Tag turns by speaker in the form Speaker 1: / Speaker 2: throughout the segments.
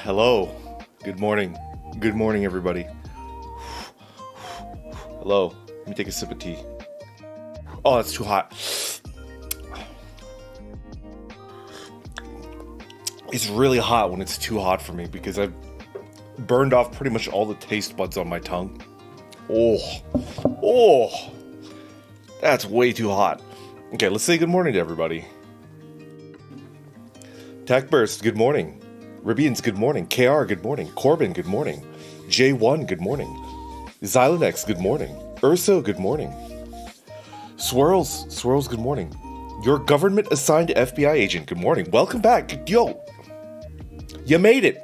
Speaker 1: Hello. Good morning. Good morning, everybody. Hello. Let me take a sip of tea. Oh, that's too hot. It's really hot when it's too hot for me because I've burned off pretty much all the taste buds on my tongue. Oh, that's way too hot. Okay, let's say good morning to everybody. Techburst, good morning. Ribians, good morning. KR, good morning. Corbin, good morning. J1, good morning. Xylonex, good morning. Urso, good morning. Swirls, good morning. Your government-assigned FBI agent, good morning. Welcome back. Yo, you made it.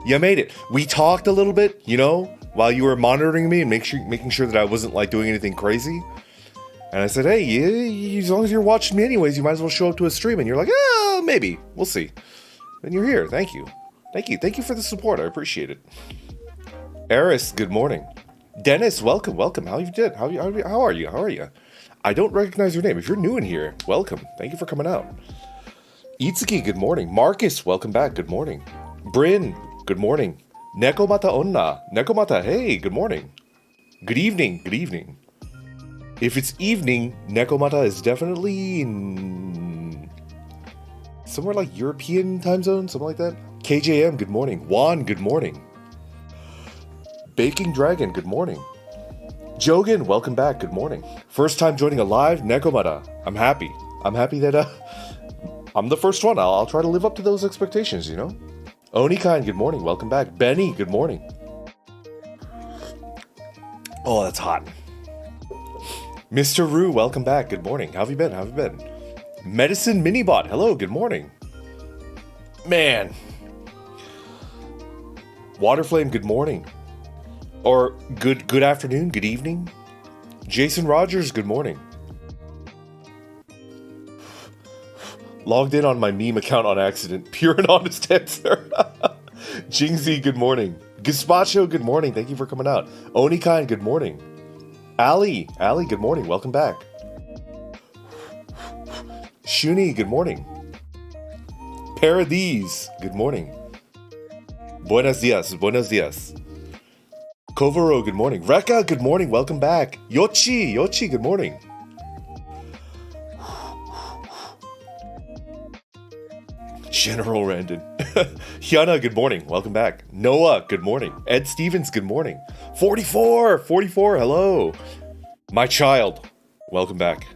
Speaker 1: You made it. We talked a little bit, you know, while you were monitoring me and making sure that I wasn't, like, doing anything crazy. And I said, hey, as long as you're watching me anyways, you might as well show up to a stream. And you're like, maybe. We'll see. And you're here. Thank you. Thank you for the support. I appreciate it. Eris, good morning. Dennis, welcome. How you did? How are you? I don't recognize your name. If you're new in here, welcome. Thank you for coming out. Itsuki, good morning. Marcus, welcome back. Good morning. Bryn, good morning. Nekomata Onna. Nekomata, hey, good morning. Good evening. If it's evening, Nekomata is definitely in somewhere like European time zone, something like that. KJM, good morning. Juan, good morning. Baking Dragon, good morning. Jogan, welcome back, good morning. First time joining a live, Nekomata. I'm happy that I'm the first one. I'll try to live up to those expectations, you know? Onikain, good morning, welcome back. Benny, good morning. Oh, that's hot. Mr. Rue, welcome back, good morning. How have you been? Medicine Minibot, hello, good morning. Man. Waterflame, good morning. Or good afternoon, good evening. Jason Rogers, good morning. Logged in on my meme account on accident. Pure and honest answer. Jingzi, good morning. Gazpacho, good morning. Thank you for coming out. Onikain, good morning. Ali, good morning. Welcome back. Shuni, good morning. Paradise, good morning. Buenos dias. Kovaro, good morning. Rekka, good morning. Welcome back. Yochi, good morning. General Randon. Hyuna, good morning. Welcome back. Noah, good morning. Ed Stevens, good morning. 44, hello. My child, welcome back.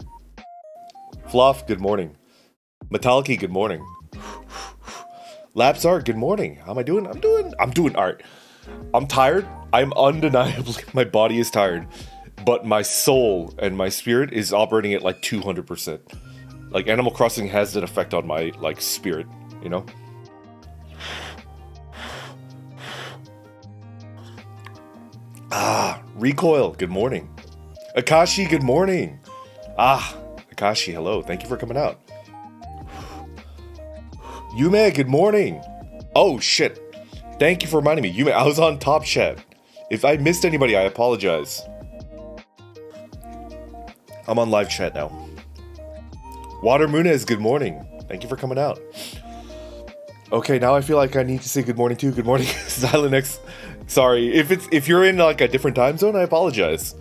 Speaker 1: Fluff, good morning. Metallica, good morning. Lapsart, good morning. How am I doing? I'm doing art. I'm tired. I'm undeniably, my body is tired, but my soul and my spirit is operating at like 200%. Like Animal Crossing has an effect on my like spirit, you know? Recoil, good morning. Akashi, good morning. Akashi, hello. Thank you for coming out. Yume, good morning. Oh, shit. Thank you for reminding me. Yume, I was on Top Chat. If I missed anybody, I apologize. I'm on live chat now. Water Munez, good morning. Thank you for coming out. Okay, now I feel like I need to say good morning too. Good morning, Silent X. Sorry, if you're in like a different time zone, I apologize.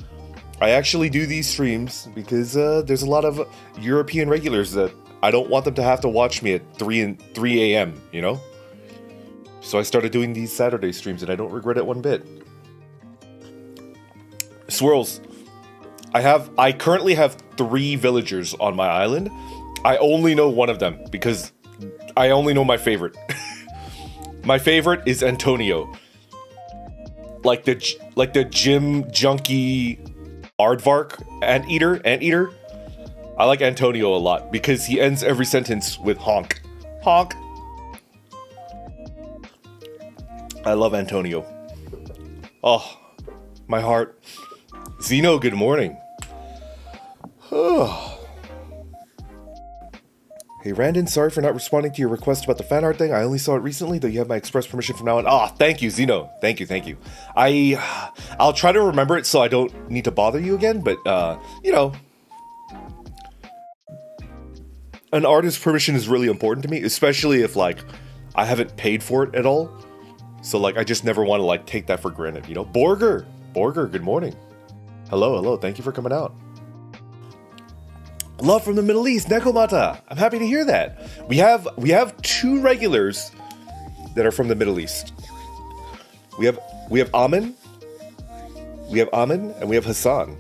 Speaker 1: I actually do these streams because there's a lot of European regulars that I don't want them to have to watch me at 3 a.m., you know? So I started doing these Saturday streams and I don't regret it one bit. Swirls, I currently have 3 villagers on my island. I only know one of them because I only know my favorite. My favorite is Antonio. Like the gym junkie aardvark anteater. I like Antonio a lot because he ends every sentence with honk. Honk. I love Antonio. Oh, my heart. Zeno, good morning. Hey, Randon, sorry for not responding to your request about the fan art thing. I only saw it recently, though you have my express permission from now on. Thank you, Zeno. Thank you. I'll try to remember it so I don't need to bother you again, but, you know, an artist's permission is really important to me, especially if, like, I haven't paid for it at all. So, like, I just never want to, like, take that for granted, you know? Borger, good morning. Hello, thank you for coming out. Love from the Middle East, Nekomata. I'm happy to hear that. We have 2 regulars that are from the Middle East. We have Amin. And we have Hassan.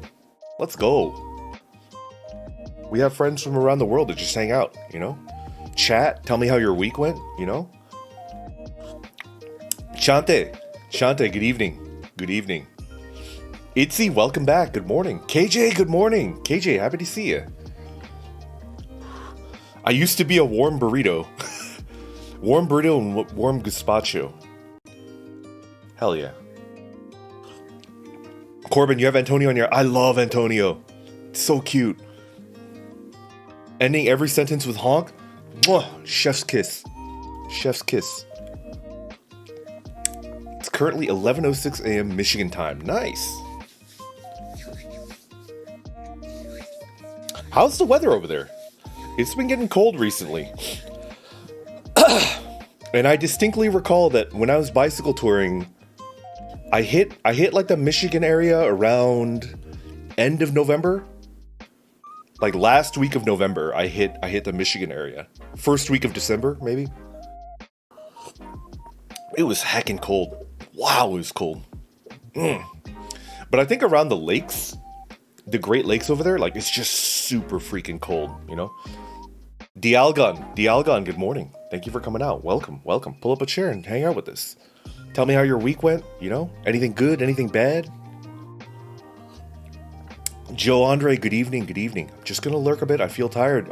Speaker 1: Let's go. We have friends from around the world that just hang out, you know? Chat, tell me how your week went, you know? Shante, good evening. Itzy, welcome back, good morning. KJ, good morning. KJ, happy to see you. I used to be a warm burrito. Warm burrito and warm gazpacho. Hell yeah. Corbin, you have Antonio on your... I love Antonio. So cute. Ending every sentence with honk. Mwah, chef's kiss. It's currently 11:06 a.m. Michigan time. Nice. How's the weather over there? It's been getting cold recently. And I distinctly recall that when I was bicycle touring, I hit like the Michigan area around end of November. Like last week of November, I hit the Michigan area. First week of December, maybe. It was heckin' cold. Wow, it was cold. But I think around the lakes, the Great Lakes over there, like it's just super freaking cold, you know? Dialgon, good morning. Thank you for coming out. Welcome. Pull up a chair and hang out with us. Tell me how your week went, you know? Anything good, anything bad? Joe Andre, good evening. I'm just gonna lurk a bit. I feel tired.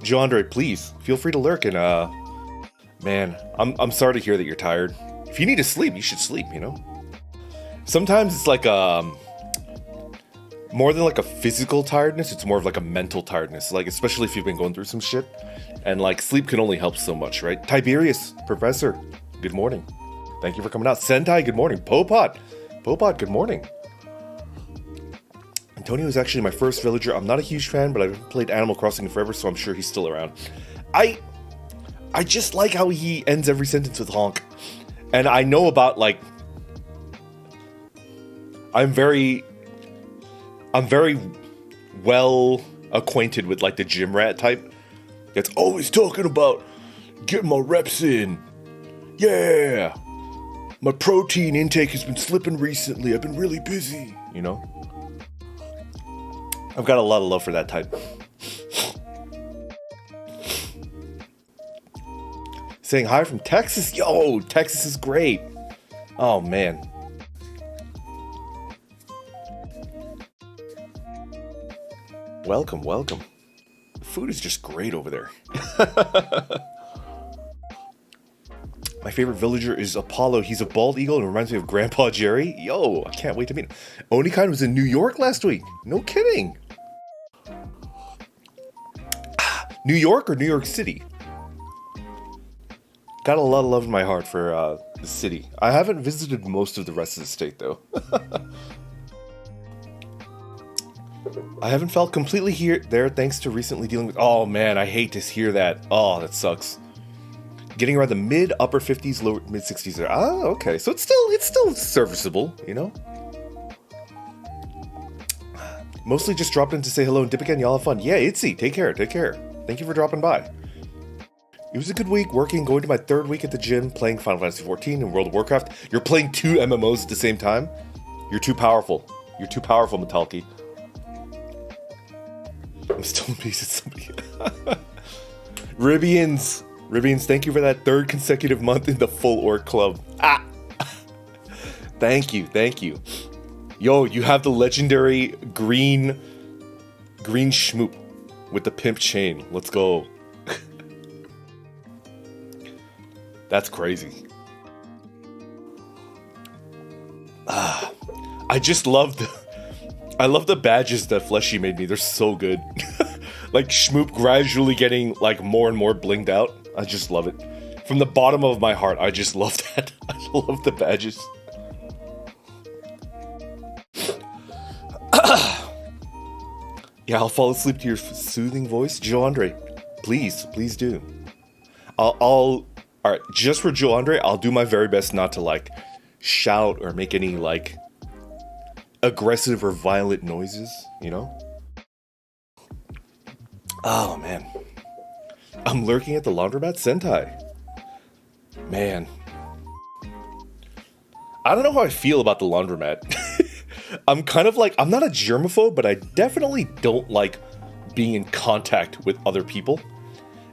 Speaker 1: Joe Andre, please feel free to lurk and man, I'm sorry to hear that you're tired. If you need to sleep, you should sleep, you know? Sometimes it's like more than like a physical tiredness, it's more of like a mental tiredness, like especially if you've been going through some shit, and like sleep can only help so much, right? Tiberius, Professor, good morning. Thank you for coming out. Sentai, good morning. Popot, good morning. Antonio is actually my first villager. I'm not a huge fan, but I've played Animal Crossing forever, so I'm sure he's still around. I just like how he ends every sentence with honk. And I know about like I'm very well acquainted with like the gym rat type that's always talking about getting my reps in. Yeah, my protein intake has been slipping recently. I've been really busy, you know? I've got a lot of love for that type. Saying hi from Texas. Yo, Texas is great. Oh, man. Welcome, welcome. The food is just great over there. My favorite villager is Apollo. He's a bald eagle and reminds me of Grandpa Jerry. Yo, I can't wait to meet him. Onikind was in New York last week. No kidding. New York or New York City? Got a lot of love in my heart for the city. I haven't visited most of the rest of the state, though. I haven't felt completely there thanks to recently dealing with... Oh, man, I hate to hear that. Oh, that sucks. Getting around the mid-upper 50s, lower mid-60s there. Ah, okay. So it's still serviceable, you know? Mostly just dropped in to say hello and dip again. Y'all have fun. Yeah, Itzy, take care. Thank you for dropping by. It was a good week, working, going to my 3rd week at the gym, playing Final Fantasy XIV and World of Warcraft. You're playing 2 MMOs at the same time? You're too powerful. You're too powerful, Metalki. I'm still amazed at somebody. Ribians, thank you for that 3rd consecutive month in the full orc club. Ah! Thank you. Yo, you have the legendary green schmoop with the pimp chain. Let's go. That's crazy. I just love the badges that Fleshy made me. They're so good. Like Schmoop gradually getting like more and more blinged out. I just love it. From the bottom of my heart, I just love that. I love the badges. Yeah, I'll fall asleep to your soothing voice. Joe Andre, please do. Alright, just for Joe Andre, I'll do my very best not to like shout or make any like aggressive or violent noises, you know? Oh, man. I'm lurking at the laundromat Sentai. Man. I don't know how I feel about the laundromat. I'm kind of like, I'm not a germaphobe, but I definitely don't like being in contact with other people.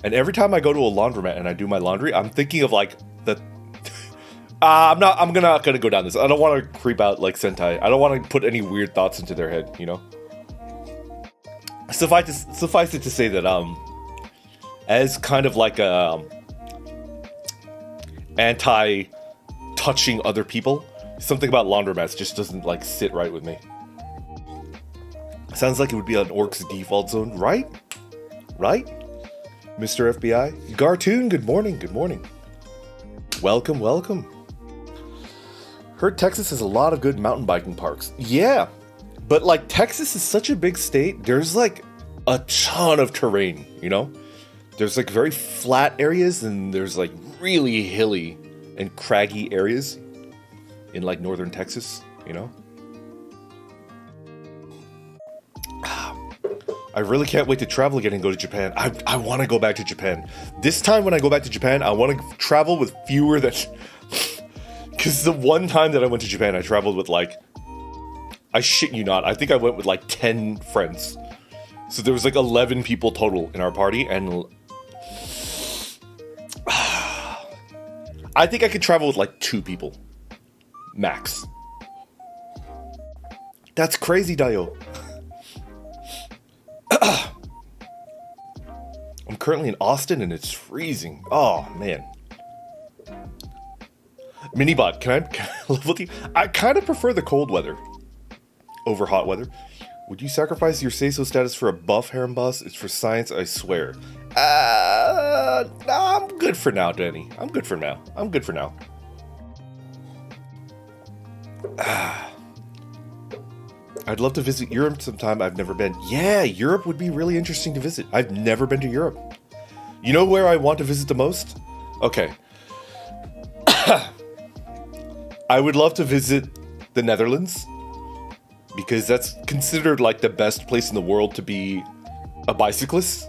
Speaker 1: And every time I go to a laundromat and I do my laundry, I'm thinking of like the... I'm not gonna go down this. I don't want to creep out like Sentai. I don't want to put any weird thoughts into their head, you know? Suffice it to say that, as kind of like a anti-touching other people, something about laundromats just doesn't like sit right with me. Sounds like it would be an orc's default zone, right? Right? Mr. FBI? Gartoon, good morning. Welcome. Heard Texas has a lot of good mountain biking parks. Yeah, but like Texas is such a big state, there's like a ton of terrain, you know? There's like very flat areas and there's like really hilly and craggy areas in like northern Texas, you know? I really can't wait to travel again and go to Japan. I want to go back to Japan. This time when I go back to Japan, I want to travel with fewer than... Because the one time that I went to Japan, I traveled with like... I shit you not, I think I went with like 10 friends. So there was like 11 people total in our party, and... I think I could travel with like 2 people. Max. That's crazy, Dio. I'm currently in Austin and it's freezing. Oh, man. Minibot, can I level with you? I kind of prefer the cold weather over hot weather. Would you sacrifice your say-so status for a buff harem boss? It's for science, I swear. No, I'm good for now, Danny. I'm good for now. I'd love to visit Europe sometime. I've never been. Yeah, Europe would be really interesting to visit. I've never been to Europe. You know where I want to visit the most? Okay. I would love to visit the Netherlands. because that's considered like the best place in the world to be a bicyclist,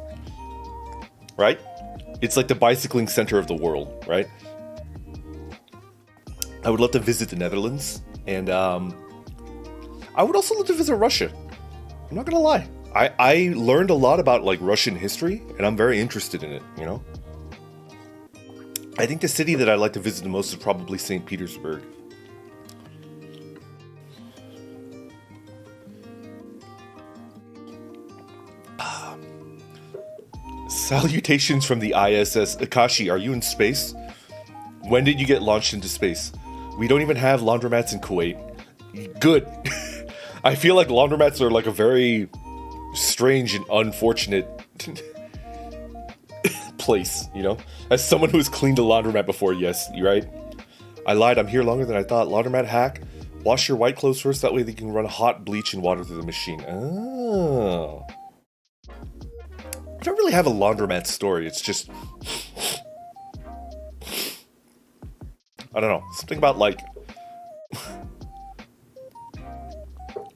Speaker 1: right? It's like the bicycling center of the world, right? I would love to visit the Netherlands, and I would also love to visit Russia. I'm not gonna lie. I learned a lot about like Russian history, and I'm very interested in it, you know? I think the city that I'd like to visit the most is probably St. Petersburg. Salutations from the ISS. Akashi, are you in space? When did you get launched into space? We don't even have laundromats in Kuwait. Good. I feel like laundromats are like a very strange and unfortunate place, you know? As someone who's cleaned a laundromat before, yes, you're right. I lied, I'm here longer than I thought. Laundromat hack. Wash your white clothes first, that way they can run hot bleach and water through the machine. Oh. I don't really have a laundromat story, it's just... I don't know, something about like...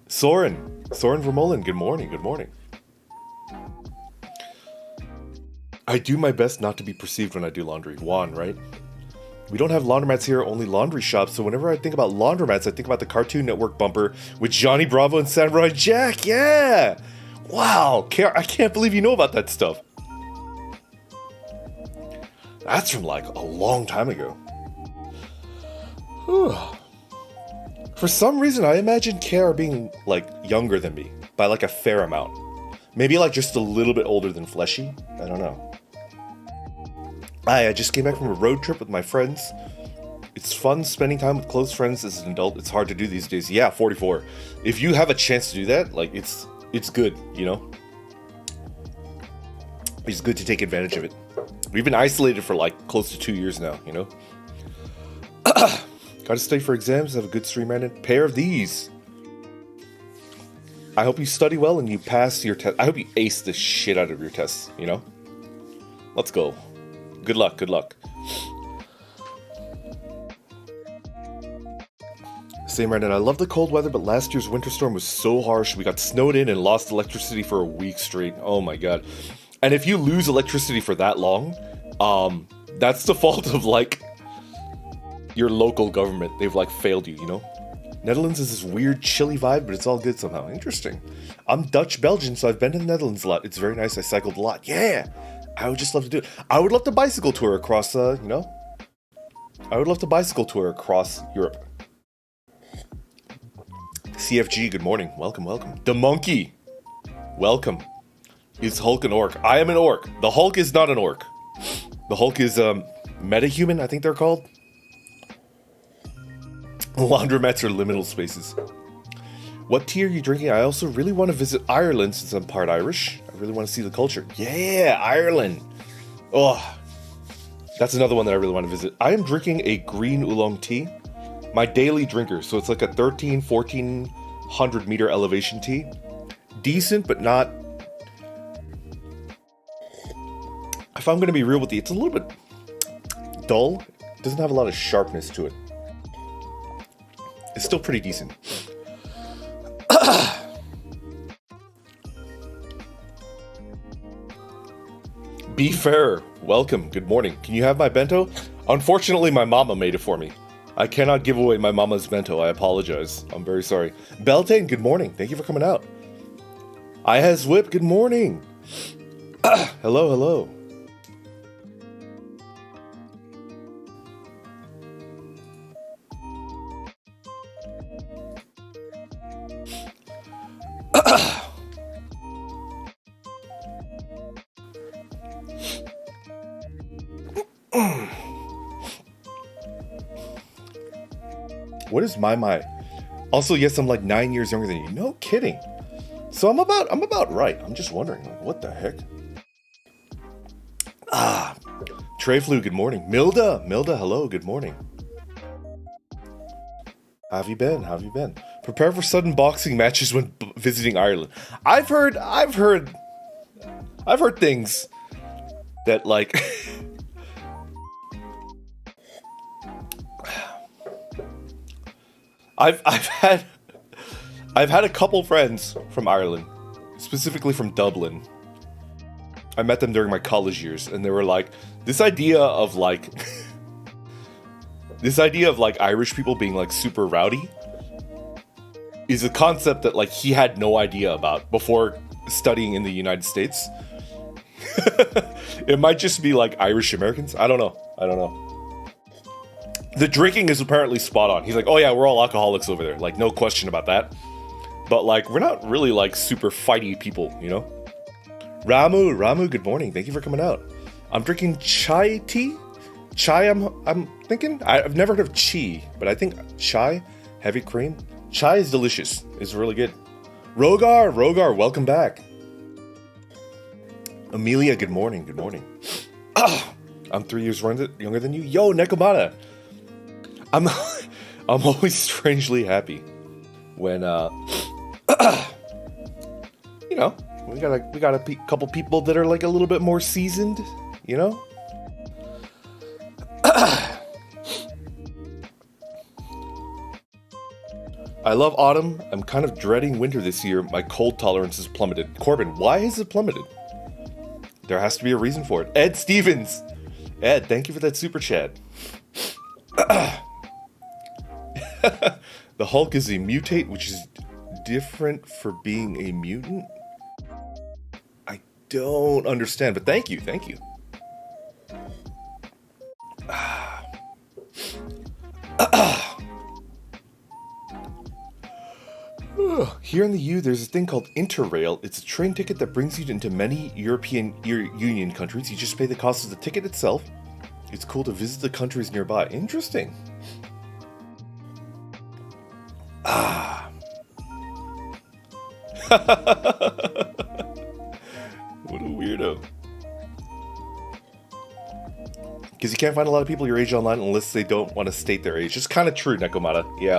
Speaker 1: Soren Vermolen, good morning, good morning. I do my best not to be perceived when I do laundry. Juan, right? We don't have laundromats here, only laundry shops, so whenever I think about laundromats, I think about the Cartoon Network bumper with Johnny Bravo and Samurai Jack, yeah! Wow, I can't believe you know about that stuff. That's from like a long time ago. Whew. For some reason, I imagine KR being like younger than me by like a fair amount. Maybe like just a little bit older than Fleshy. I don't know. I just came back from a road trip with my friends. It's fun spending time with close friends as an adult. It's hard to do these days. Yeah, 44. If you have a chance to do that, like it's good, you know? It's good to take advantage of it. We've been isolated for like close to 2 years now, you know? Gotta stay for exams, have a good stream and a pair of these. I hope you study well and you pass your test. I hope you ace the shit out of your tests, you know? Let's go. Good luck, good luck. Same right now. I love the cold weather, but last year's winter storm was so harsh. We got snowed in and lost electricity for a week straight. Oh my god. And if you lose electricity for that long, that's the fault of like your local government. They've like failed you, you know? Netherlands is this weird chilly vibe, but it's all good somehow. Interesting. I'm Dutch Belgian, so I've been to the Netherlands a lot. It's very nice. I cycled a lot. Yeah! I would just love to do it. I would love to bicycle tour across, you know? I would love to bicycle tour across Europe. CFG, good morning. Welcome, welcome. The monkey. Welcome. Is Hulk an orc? I am an orc. The Hulk is not an orc. The Hulk is, metahuman, I think they're called. Laundromats are liminal spaces. What tea are you drinking? I also really want to visit Ireland since I'm part Irish. I really want to see the culture. Yeah, Ireland. Oh, that's another one that I really want to visit. I am drinking a green oolong tea. My daily drinker. So it's like a 1400 meter elevation tea. Decent, but not... If I'm going to be real with you, it's a little bit dull. It doesn't have a lot of sharpness to it. It's still pretty decent. Be fair. Welcome. Good morning. Can you have my bento? Unfortunately, my mama made it for me. I cannot give away my mama's bento. I apologize. I'm very sorry. Beltane, good morning. Thank you for coming out. I has whip. Good morning. Hello, hello. What is my? Also, yes, I'm like 9 years younger than you. No kidding. So I'm about right. I'm just wondering, like, what the heck? Trey Flu, good morning. Milda, hello, good morning. How have you been? How have you been? Prepare for sudden boxing matches when visiting Ireland. I've heard things that like I've I've had a couple friends from Ireland, specifically from Dublin. I met them during my college years, and they were like, this idea of like Irish people being like super rowdy is a concept that like he had no idea about before studying in the United States. It might just be like Irish Americans. I don't know. The drinking is apparently spot on. He's like, oh yeah, we're all alcoholics over there. Like, no question about that. But like, we're not really like super fighty people, you know? Ramu, good morning. Thank you for coming out. I'm drinking chai tea. Chai, I'm thinking. I've never heard of chi, but I think chai, heavy cream. Chai is delicious. It's really good. Rogar, welcome back. Amelia, good morning. I'm 3 years younger than you. Yo, Nekomata. I'm always strangely happy when you know, we got a couple people that are like a little bit more seasoned, you know. I love autumn. I'm kind of dreading winter this year. My cold tolerance has plummeted. Corbin, why has it plummeted? There has to be a reason for it. Ed Stevens. Ed, thank you for that super chat. The Hulk is a mutate, which is different for being a mutant? I don't understand, but thank you. Here in the U, there's a thing called Interrail. It's a train ticket that brings you into many European Union countries. You just pay the cost of the ticket itself. It's cool to visit the countries nearby. Interesting. What a weirdo. Because you can't find a lot of people your age online unless they don't want to state their age. It's kind of true, Nekomata. Yeah.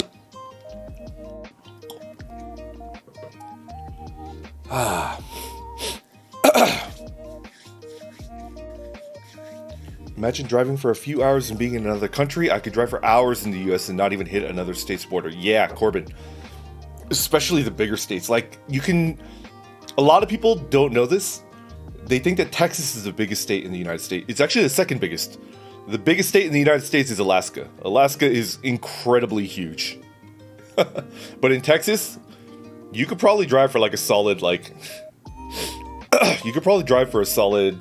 Speaker 1: Imagine driving for a few hours and being in another country. I could drive for hours in the US and not even hit another state's border. Yeah, Corbin. Especially the bigger states. Like, you can... A lot of people don't know this. They think that Texas is the biggest state in the United States. It's actually the second biggest. The biggest state in the United States is Alaska. Alaska is incredibly huge. But in Texas, you could probably drive for like a solid, like... you could probably drive for a solid...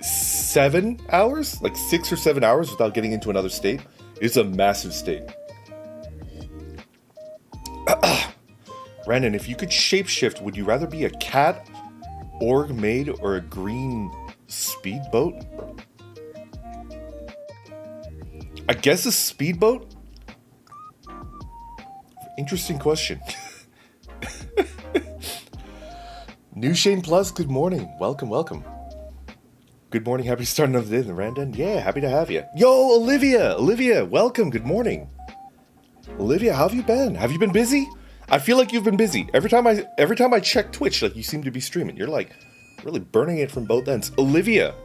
Speaker 1: 7 hours? Like 6 or 7 hours without getting into another state. It's a massive state. Brandon, if you could shapeshift, would you rather be a cat, org maid, or a green speedboat? I guess a speedboat? Interesting question. New Shane Plus, good morning. Welcome. Good morning, happy to start another day in the Randan. Yeah, happy to have you. Yo, Olivia, welcome, good morning. Olivia, how have you been? Have you been busy? I feel like you've been busy. Every time I check Twitch, like, you seem to be streaming. You're like really burning it from both ends. Olivia,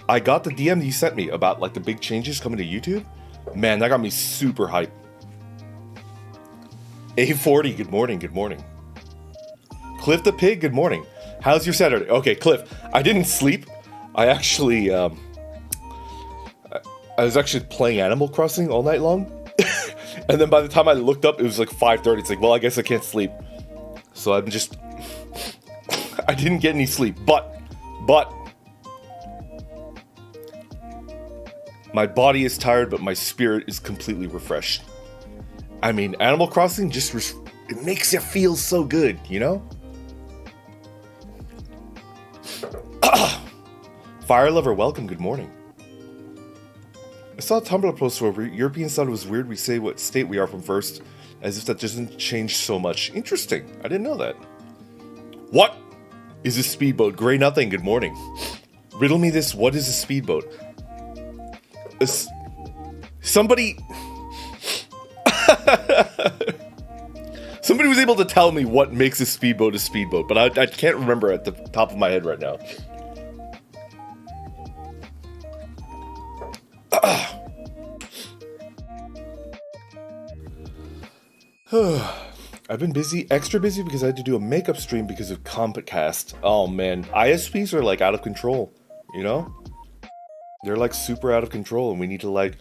Speaker 1: I got the DM that you sent me about like the big changes coming to YouTube. Man, that got me super hyped. A40, good morning. Cliff the Pig, good morning. How's your Saturday? Okay, Cliff, I didn't sleep. I actually, I was actually playing Animal Crossing all night long. And then by the time I looked up, it was like 5:30. It's like, well, I guess I can't sleep. So I'm just... I didn't get any sleep. But... My body is tired, but my spirit is completely refreshed. I mean, Animal Crossing just... it makes you feel so good, you know? Fire Lover, welcome, good morning. I saw a Tumblr post where Europeans thought it was weird we say what state we are from first, as if that doesn't change so much. Interesting, I didn't know that. What is a speedboat? Gray Nothing, good morning. Riddle me this, what is a speedboat? Somebody... Somebody was able to tell me what makes a speedboat, but I can't remember at the top of my head right now. I've been busy, extra busy because I had to do a makeup stream because of Comcast. Oh man, ISPs are like out of control, you know? They're like super out of control and we need to like...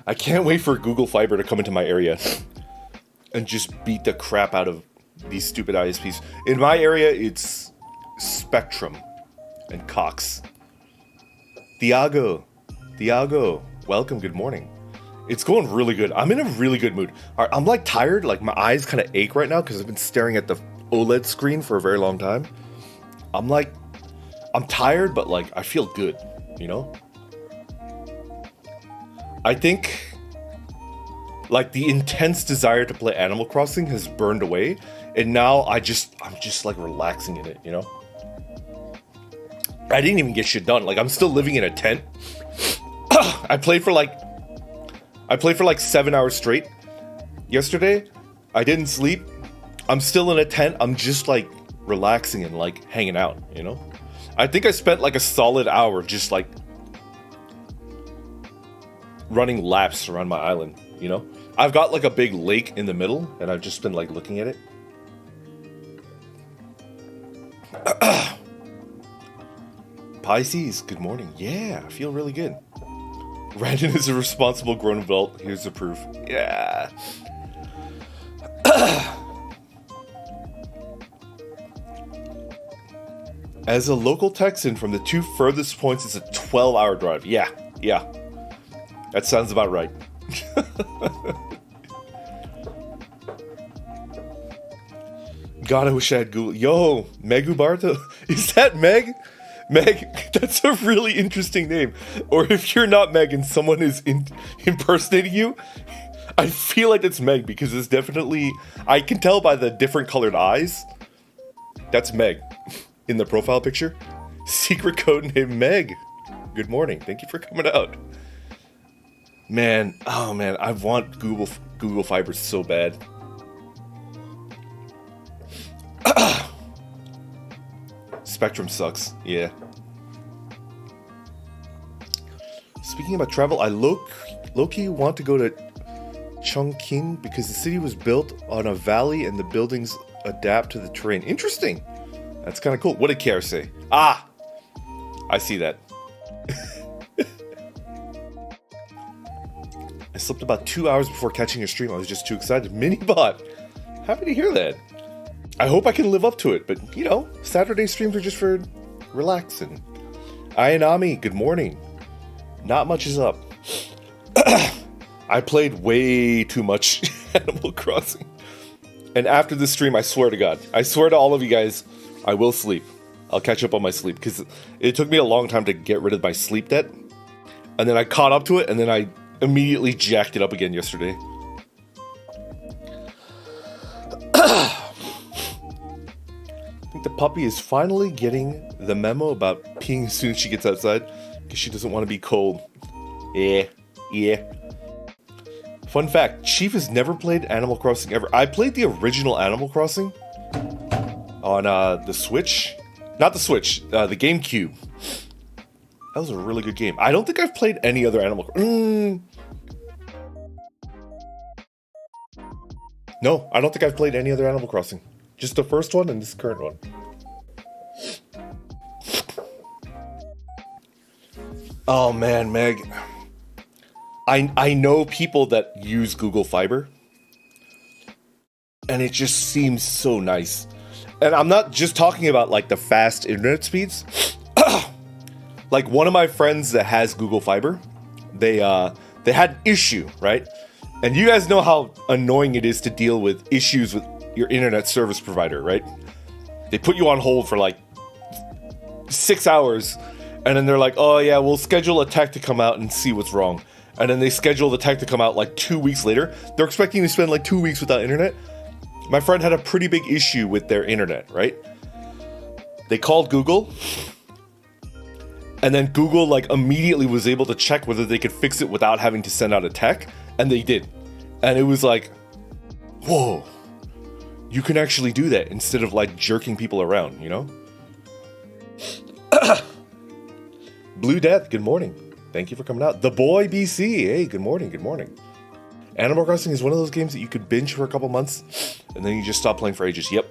Speaker 1: I can't wait for Google Fiber to come into my area and just beat the crap out of these stupid ISPs. In my area, it's Spectrum and Cox. Thiago, welcome, good morning. It's going really good. I'm in a really good mood. I'm like tired, like my eyes kind of ache right now because I've been staring at the OLED screen for a very long time. I'm tired, but like I feel good, you know? I think like the intense desire to play Animal Crossing has burned away, and now I'm just like relaxing in it, you know? I didn't even get shit done. Like I'm still living in a tent. I played for like 7 hours straight yesterday. I didn't sleep. I'm still in a tent. I'm just like relaxing and like hanging out, you know? I think I spent like a solid hour just like running laps around my island, you know? I've got like a big lake in the middle and I've just been like looking at it. Pisces, good morning. Yeah, I feel really good. Brandon is a responsible grown adult. Here's the proof. Yeah. As a local Texan, from the two furthest points, it's a 12-hour drive. Yeah. That sounds about right. God, I wish I had Google. Yo, Megu Barto. Is that Meg? Meg, that's a really interesting name. Or if you're not Meg and someone is impersonating you, I feel like it's Meg because it's definitely... I can tell by the different colored eyes. That's Meg in the profile picture. Secret code name Meg. Good morning. Thank you for coming out. Man, oh man, I want Google Fiber so bad. Spectrum sucks, yeah. Speaking about travel, I low-key want to go to Chongqing because the city was built on a valley and the buildings adapt to the terrain. Interesting. That's kind of cool. What did Kiara say? Ah! I see that. I slept about 2 hours before catching a stream. I was just too excited. Minibot! Happy to hear that. I hope I can live up to it, but, you know, Saturday streams are just for relaxing. Ayanami, good morning. Not much is up. I played way too much Animal Crossing. And after this stream, I swear to God, I swear to all of you guys, I will sleep. I'll catch up on my sleep, because it took me a long time to get rid of my sleep debt. And then I caught up to it, and then I immediately jacked it up again yesterday. I think the puppy is finally getting the memo about peeing as soon as she gets outside because she doesn't want to be cold. Yeah. Fun fact, Chief has never played Animal Crossing ever. I played the original Animal Crossing on the Switch. Not the Switch, the GameCube. That was a really good game. I don't think I've played any other Animal Crossing. No, I don't think I've played any other Animal Crossing. Just the first one and this current one. Oh man, Meg. I know people that use Google Fiber. And it just seems so nice. And I'm not just talking about like the fast internet speeds. Like one of my friends that has Google Fiber, they had an issue, right? And you guys know how annoying it is to deal with issues with your internet service provider, right? They put you on hold for like 6 hours, and then they're like, oh yeah, we'll schedule a tech to come out and see what's wrong. And then they schedule the tech to come out like 2 weeks later. They're expecting to spend like 2 weeks without internet. My friend had a pretty big issue with their internet, right? They called Google, and then Google like immediately was able to check whether they could fix it without having to send out a tech, and they did. And it was like, whoa. You can actually do that instead of like jerking people around, you know? Blue Death, good morning. Thank you for coming out. The Boy BC, hey, good morning. Animal Crossing is one of those games that you could binge for a couple months, and then you just stop playing for ages. Yep.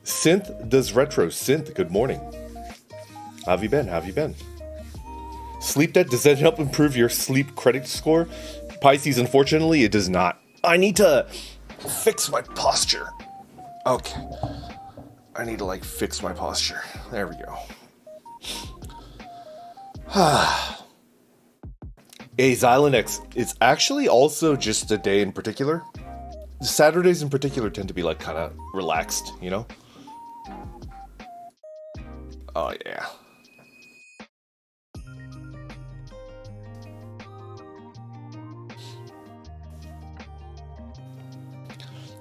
Speaker 1: Synth does retro. Synth, good morning. How have you been? Sleep debt, does that help improve your sleep credit score? Pisces, unfortunately, it does not. I need to fix my posture. Okay. I need to, like, fix my posture. There we go. A Xylonex, it's actually also just a day in particular. Saturdays in particular tend to be, like, kind of relaxed, you know? Oh, yeah.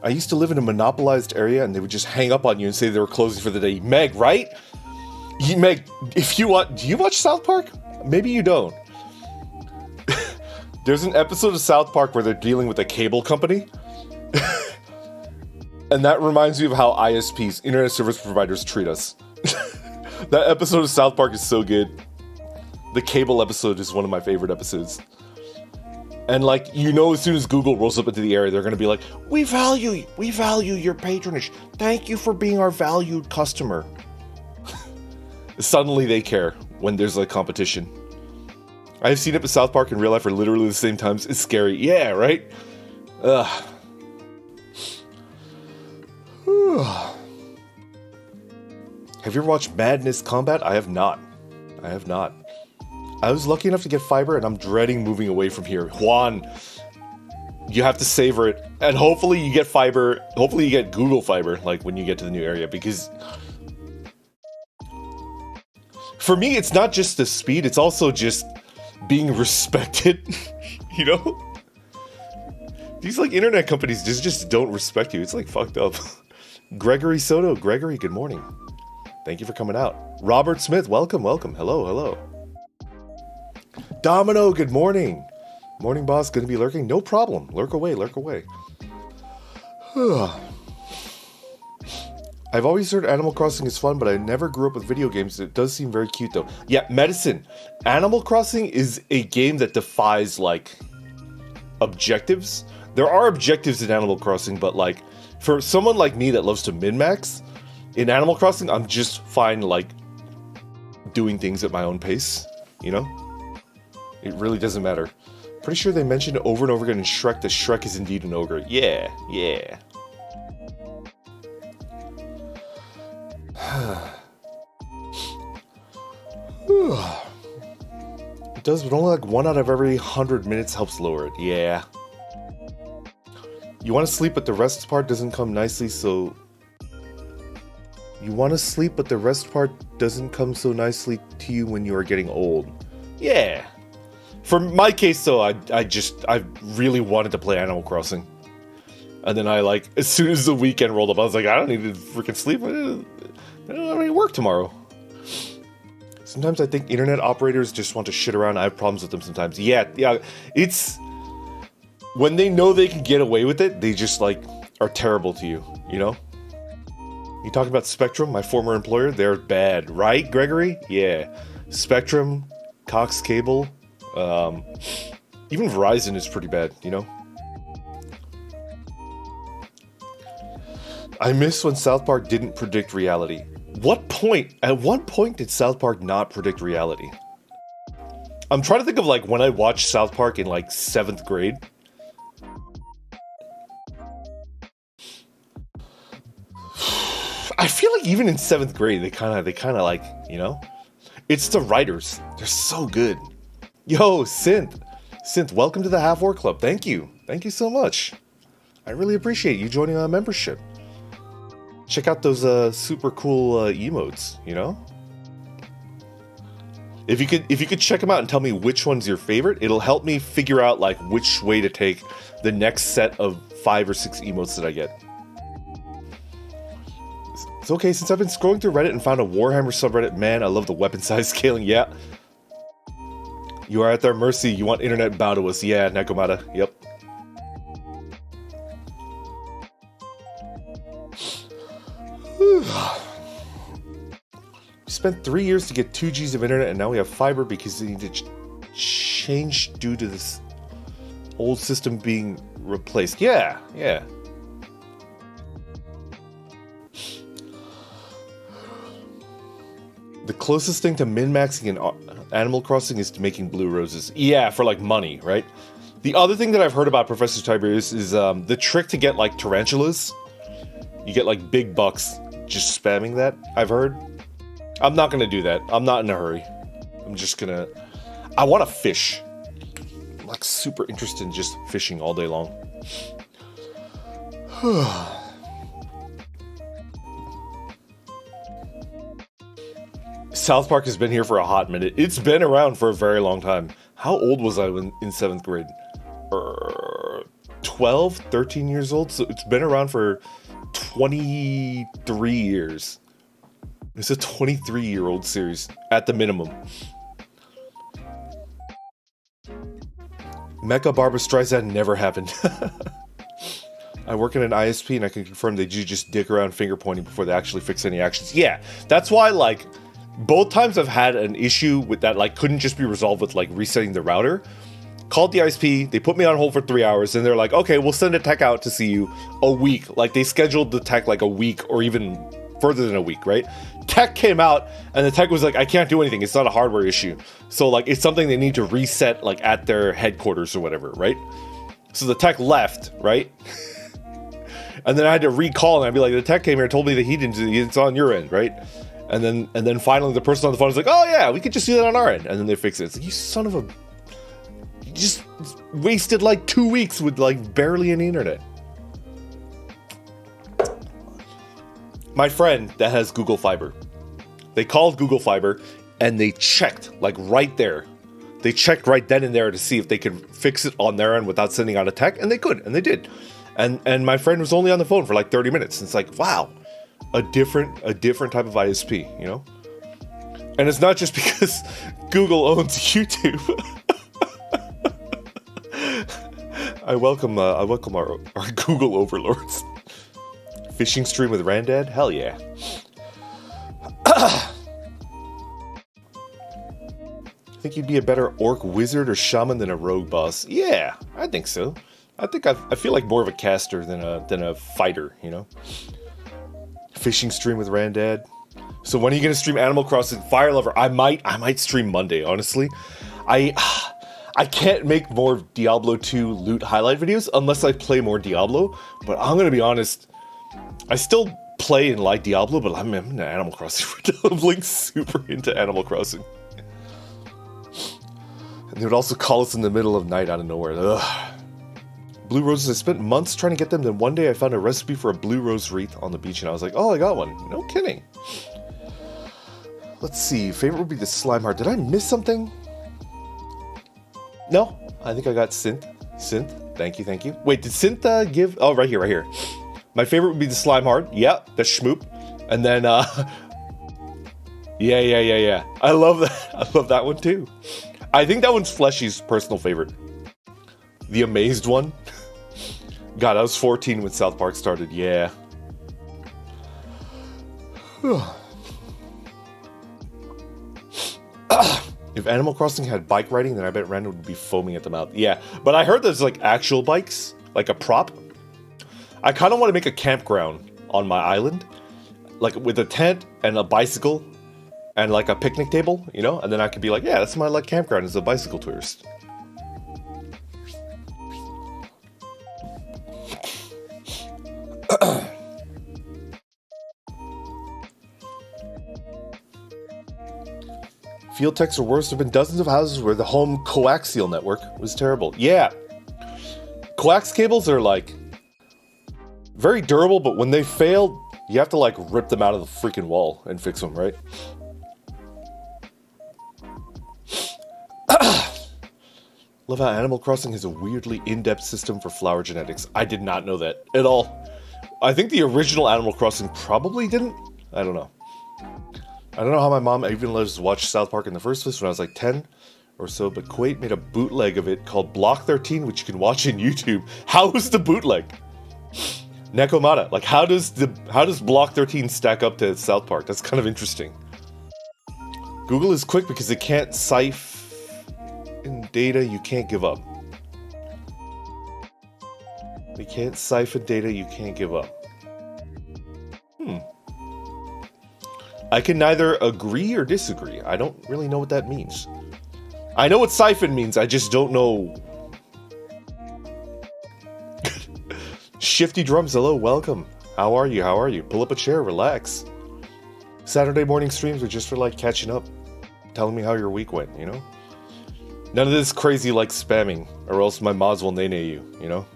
Speaker 1: I used to live in a monopolized area and they would just hang up on you and say they were closing for the day. Meg, right? Meg, if you want, do you watch South Park? Maybe you don't. There's an episode of South Park where they're dealing with a cable company. And that reminds me of how ISPs, internet service providers, treat us. That episode of South Park is so good. The cable episode is one of my favorite episodes. And like, you know, as soon as Google rolls up into the area, they're going to be like, we value your patronage. Thank you for being our valued customer. Suddenly they care when there's like competition. I've seen it with South Park in real life for literally the same times. It's scary. Yeah, right? Ugh. Have you ever watched Madness Combat? I have not. I was lucky enough to get fiber, and I'm dreading moving away from here. Juan, you have to savor it. And hopefully you get fiber, hopefully you get Google Fiber, like, when you get to the new area, because for me, it's not just the speed, it's also just being respected, you know? These, like, internet companies just don't respect you. It's, like, fucked up. Gregory Soto. Gregory, good morning. Thank you for coming out. Robert Smith, welcome. Hello. Domino, good morning. Morning, boss. Gonna be lurking? No problem. Lurk away. I've always heard Animal Crossing is fun, but I never grew up with video games. It does seem very cute, though. Yeah, Medicine. Animal Crossing is a game that defies, like, objectives. There are objectives in Animal Crossing, but, like, for someone like me that loves to min-max, in Animal Crossing, I'm just fine, like, doing things at my own pace, you know? It really doesn't matter. Pretty sure they mentioned over and over again in Shrek that Shrek is indeed an ogre. Yeah. It does, but only like 1 out of every 100 minutes helps lower it. Yeah. You want to sleep, but the rest part doesn't come nicely, so... You want to sleep, but the rest part doesn't come so nicely to you when you are getting old. Yeah. For my case, though, I really wanted to play Animal Crossing. And then I, like, as soon as the weekend rolled up, I was like, I don't need to freaking sleep. I don't have any work tomorrow. Sometimes I think internet operators just want to shit around. I have problems with them sometimes. Yeah, it's... When they know they can get away with it, they just, like, are terrible to you, you know? You talking about Spectrum, my former employer? They're bad, right, Gregory? Yeah. Spectrum, Cox Cable, even Verizon is pretty bad, you know? I miss when South Park didn't predict reality. At what point did South Park not predict reality? I'm trying to think of, like, when I watched South Park in, like, 7th grade. I feel like even in 7th grade, they kind of like, you know? It's the writers. They're so good. Yo, Synth, welcome to the Half War Club. Thank you so much. I really appreciate you joining our membership. Check out those super cool emotes, you know? If you could check them out and tell me which one's your favorite, it'll help me figure out, like, which way to take the next set of 5 or 6 emotes that I get. It's okay, since I've been scrolling through Reddit and found a Warhammer subreddit, man, I love the weapon size scaling, yeah. You are at their mercy, you want internet bow to us, yeah, Nekomata, yep. spent 3 years to get 2 Gs of internet, and now we have fiber because they need to change due to this old system being replaced. Yeah. The closest thing to min-maxing in Animal Crossing is to making blue roses. Yeah, for like money, right? The other thing that I've heard about Professor Tiberius is the trick to get like tarantulas. You get like big bucks just spamming that, I've heard. I'm not gonna do that. I'm not in a hurry. I'm just gonna... I want to fish. I'm like super interested in just fishing all day long. South Park has been here for a hot minute. It's been around for a very long time. How old was I in 7th grade? 12, 13 years old? So it's been around for 23 years. It's a 23-year-old series, at the minimum. Mecha Barbra Streisand never happened. I work in an ISP and I can confirm they do just dick around finger pointing before they actually fix any actions. Yeah, that's why, like, both times I've had an issue with that, like, couldn't just be resolved with, like, resetting the router. Called the ISP, they put me on hold for 3 hours, and they're like, okay, we'll send a tech out to see you a week. Like, they scheduled the tech, like, a week or even further than a week, right? Tech came out, and the tech was like, I can't do anything. It's not a hardware issue. So, like, it's something they need to reset, like, at their headquarters or whatever, right? So the tech left, right? And then I had to recall, and I'd be like, the tech came here and told me that he didn't do it. It's on your end, right? And then finally the person on the phone is like, oh yeah, we could just do that on our end. And then they fix it. It's like, you son of a... You just wasted like 2 weeks with like barely any internet. My friend that has Google Fiber, they called Google Fiber and they checked like right there. They checked right then and there to see if they could fix it on their end without sending out a tech, and they could, and they did. And my friend was only on the phone for like 30 minutes. And it's like, wow, a different type of ISP, you know? And it's not just because Google owns YouTube. I welcome our Google overlords. Fishing stream with Randad? Hell yeah. I think you'd be a better orc wizard or shaman than a rogue boss. Yeah, I think so. I feel like more of a caster than a fighter, you know? Fishing stream with Randad. So when are you gonna stream Animal Crossing Fire Lover? I might stream Monday, honestly. I can't make more Diablo 2 loot highlight videos unless I play more Diablo, but I'm gonna be honest, I still play and like Diablo, but I'm into Animal Crossing. I'm like super into Animal Crossing. And they would also call us in the middle of night out of nowhere. Ugh. Blue roses, I spent months trying to get them, then one day I found a recipe for a blue rose wreath on the beach, and I was like, oh, I got one. No kidding. Let's see, favorite would be the slime heart. Did I miss something? No, I think I got Synth. Synth, thank you. Wait, did Synth give... Oh, right here. My favorite would be the slime heart. Yeah, the schmoop. And then, yeah. I love that. I love that one too. I think that one's Fleshy's personal favorite. The amazed one. God, I was 14 when South Park started. Yeah. If Animal Crossing had bike riding, then I bet Randall would be foaming at the mouth. Yeah, but I heard there's like actual bikes, like a prop. I kind of want to make a campground on my island, like with a tent and a bicycle and like a picnic table, you know? And then I could be like, yeah, that's my like campground as a bicycle tourist. Field techs are worse. There have been dozens of houses where the home coaxial network was terrible. Yeah. Coax cables are like very durable, but when they fail, you have to like rip them out of the freaking wall and fix them, right? Love how Animal Crossing has a weirdly in-depth system for flower genetics. I did not know that at all. I think the original Animal Crossing probably didn't. I don't know. I don't know how my mom even let us watch South Park in the first place when I was like 10 or so, but Kuwait made a bootleg of it called Block 13, which you can watch on YouTube. How was the bootleg? Nekomata, like how does Block 13 stack up to South Park? That's kind of interesting. Google is quick because it can't siphon data you can't give up. They can't siphon data you can't give up. I can neither agree or disagree. I don't really know what that means. I know what siphon means, I just don't know. Shifty Drums, hello, welcome. How are you? How are you? Pull up a chair, relax. Saturday morning streams are just for like catching up, telling me how your week went, you know? None of this crazy like spamming, or else my mods will nay you, you know?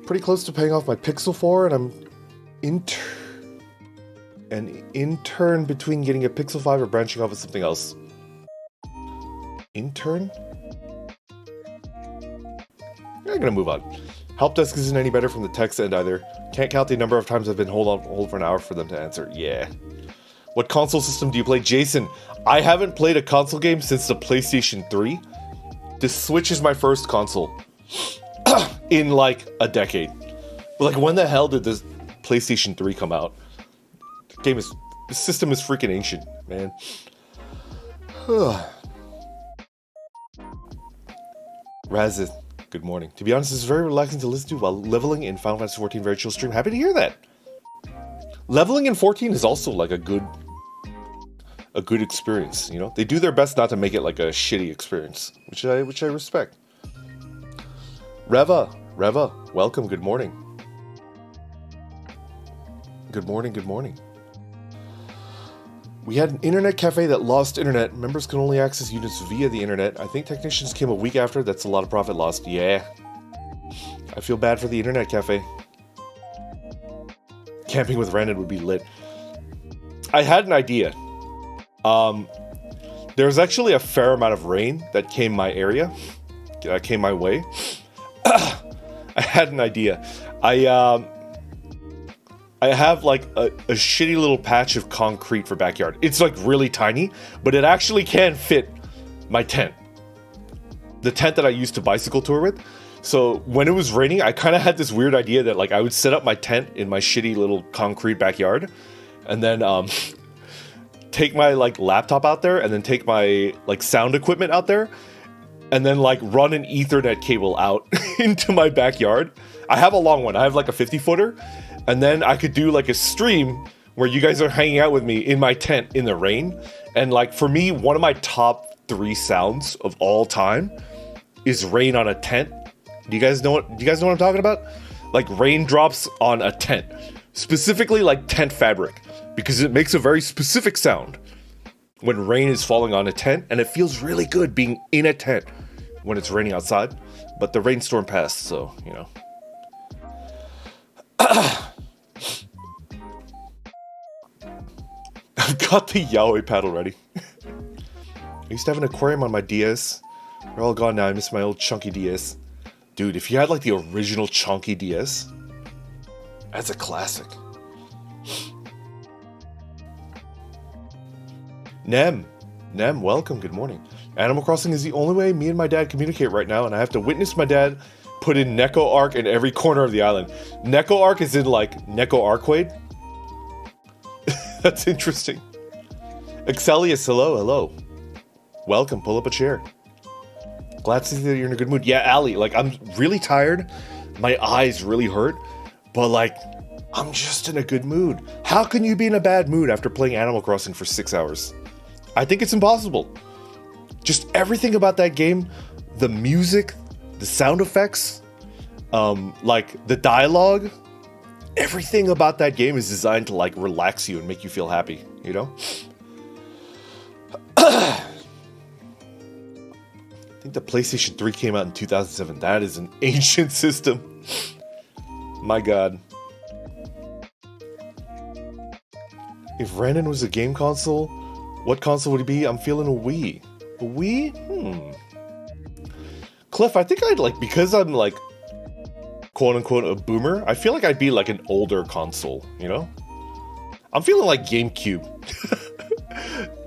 Speaker 1: Pretty close to paying off my Pixel 4, and I'm intern between getting a Pixel 5 or branching off with something else. Intern? I'm gonna move on. Help desk isn't any better from the text end either. Can't count the number of times I've been hold for an hour for them to answer. Yeah. What console system do you play? Jason, I haven't played a console game since the PlayStation 3. The Switch is my first console. In like a decade. Like, when the hell did this PlayStation 3 come out? The system is freaking ancient, man. Razith, good morning. To be honest, this is very relaxing to listen to while leveling in Final Fantasy 14 very chill stream. Happy to hear that. Leveling in 14 is also like a good experience, you know? They do their best not to make it like a shitty experience, which I respect. Reva, welcome, good morning. Good morning, good morning. We had an internet cafe that lost internet. Members can only access units via the internet. I think technicians came a week after. That's a lot of profit lost. Yeah. I feel bad for the internet cafe. Camping with Brandon would be lit. I had an idea. There was actually a fair amount of rain that came my area. Came my way. I had an idea. I have like a shitty little patch of concrete for backyard. It's like really tiny, but it actually can fit my tent. The tent that I used to bicycle tour with. So when it was raining, I kind of had this weird idea that like I would set up my tent in my shitty little concrete backyard, and then take my like laptop out there, and then take my like sound equipment out there, and then like run an Ethernet cable out into my backyard. I have a long one. I have like a 50-footer. And then I could do like a stream where you guys are hanging out with me in my tent in the rain. And like for me, one of my top 3 sounds of all time is rain on a tent. Do you guys know what I'm talking about? Like raindrops on a tent. Specifically like tent fabric. Because it makes a very specific sound when rain is falling on a tent. And it feels really good being in a tent when it's raining outside. But the rainstorm passed, so, you know. I've got the yaoi paddle ready. I used to have an aquarium on my DS. They're all gone now. I miss my old chunky DS. Dude, if you had like the original chunky DS, that's a classic. Nem, welcome, good morning. Animal Crossing is the only way me and my dad communicate right now, and I have to witness my dad put in Neko Arc in every corner of the island. Neko Arc is in like Neko Arcade. That's interesting. Excelius, hello. Welcome, pull up a chair. Glad to see that you're in a good mood. Yeah, Ali, like I'm really tired. My eyes really hurt. But like, I'm just in a good mood. How can you be in a bad mood after playing Animal Crossing for 6 hours? I think it's impossible. Just everything about that game, the music, the sound effects, like the dialogue, everything about that game is designed to like relax you and make you feel happy, you know? I think the PlayStation 3 came out in 2007. That is an ancient system. My god. If Brandon was a game console, what console would he be? I'm feeling a Wii. A Wii? Cliff, I think I'd like, because I'm like, quote unquote, a boomer, I feel like I'd be like an older console, you know? I'm feeling like GameCube.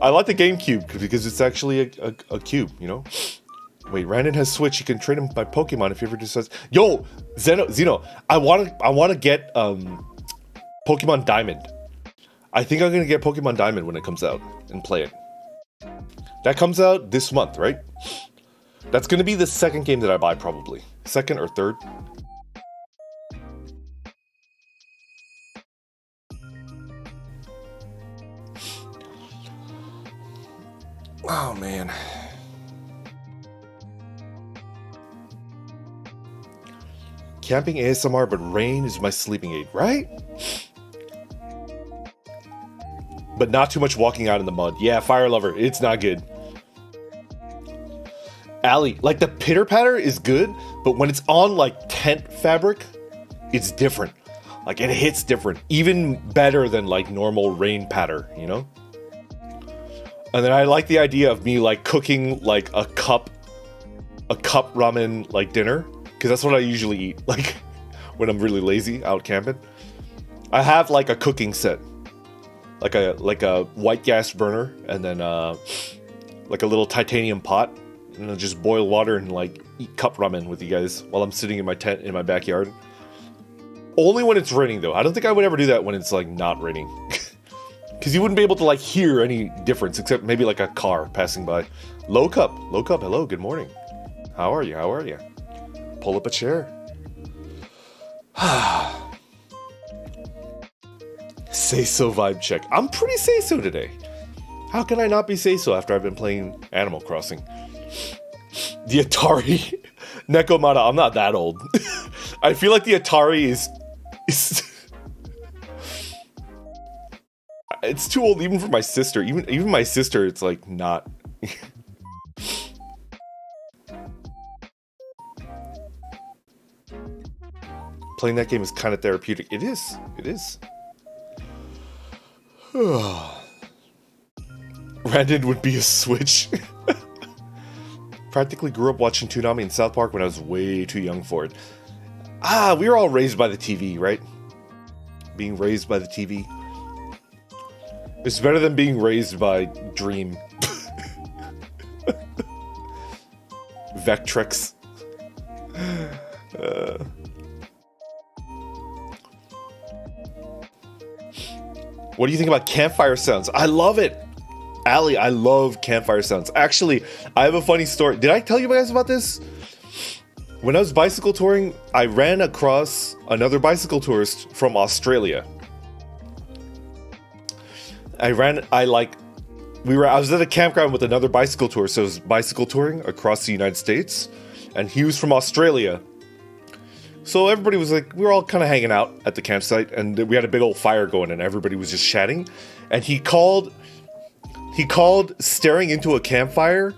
Speaker 1: I like the GameCube because it's actually a cube, you know? Wait, Brandon has Switch. You can trade him by Pokemon if he ever decides. Yo, Zeno, I want to get Pokemon Diamond. I think I'm gonna get Pokemon Diamond when it comes out and play it. That comes out this month, right? That's gonna be the second game that I buy, probably. Second or third. Oh, man. Camping ASMR, but rain is my sleeping aid, right? But not too much walking out in the mud. Yeah, Fire Lover, it's not good. Allie, like the pitter patter is good, but when it's on like tent fabric, it's different. Like it hits different, even better than like normal rain patter, you know? And then I like the idea of me like cooking like a cup ramen like dinner, because that's what I usually eat like when I'm really lazy out camping. I have like a cooking set, like a white gas burner, and then like a little titanium pot, and I'll just boil water and like eat cup ramen with you guys while I'm sitting in my tent in my backyard. Only when it's raining though. I don't think I would ever do that when it's like not raining. Because you wouldn't be able to like hear any difference except maybe like a car passing by. Low Cup, hello, good morning. How are you? Pull up a chair. Say so vibe check. I'm pretty say so today. How can I not be say so after I've been playing Animal Crossing? The Atari. Nekomata, I'm not that old. I feel like the Atari is it's too old even for my sister. Even my sister, it's like not. Playing that game is kind of therapeutic. It is. Brandon would be a Switch. Practically grew up watching Toonami in South Park when I was way too young for it. We were all raised by the TV, right? Being raised by the TV. It's better than being raised by Dream. Vectrex. What do you think about campfire sounds? I love it. Allie, I love campfire sounds. Actually, I have a funny story. Did I tell you guys about this? When I was bicycle touring, I ran across another bicycle tourist from Australia. I was at a campground with another bicycle tour, so I was bicycle touring across the United States, and he was from Australia. So everybody was like, we were all kind of hanging out at the campsite, and we had a big old fire going, and everybody was just chatting. And he called staring into a campfire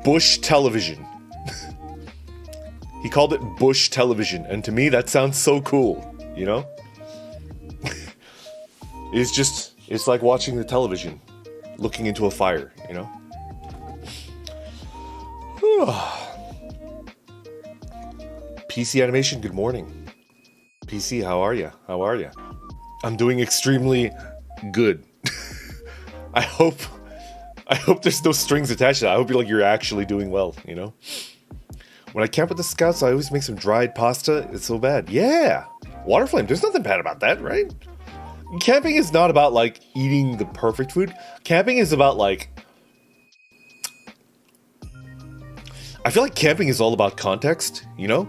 Speaker 1: bush television. He called it bush television, and to me that sounds so cool, you know? It's like watching the television, looking into a fire, you know? PC Animation, good morning. PC, how are you? I'm doing extremely good. I hope there's no strings attached to that. I hope you're actually doing well, you know? When I camp with the scouts, I always make some dried pasta. It's so bad. Yeah! Water flame, there's nothing bad about that, right? Camping is not about, like, eating the perfect food. Camping is about, like... I feel like camping is all about context, you know?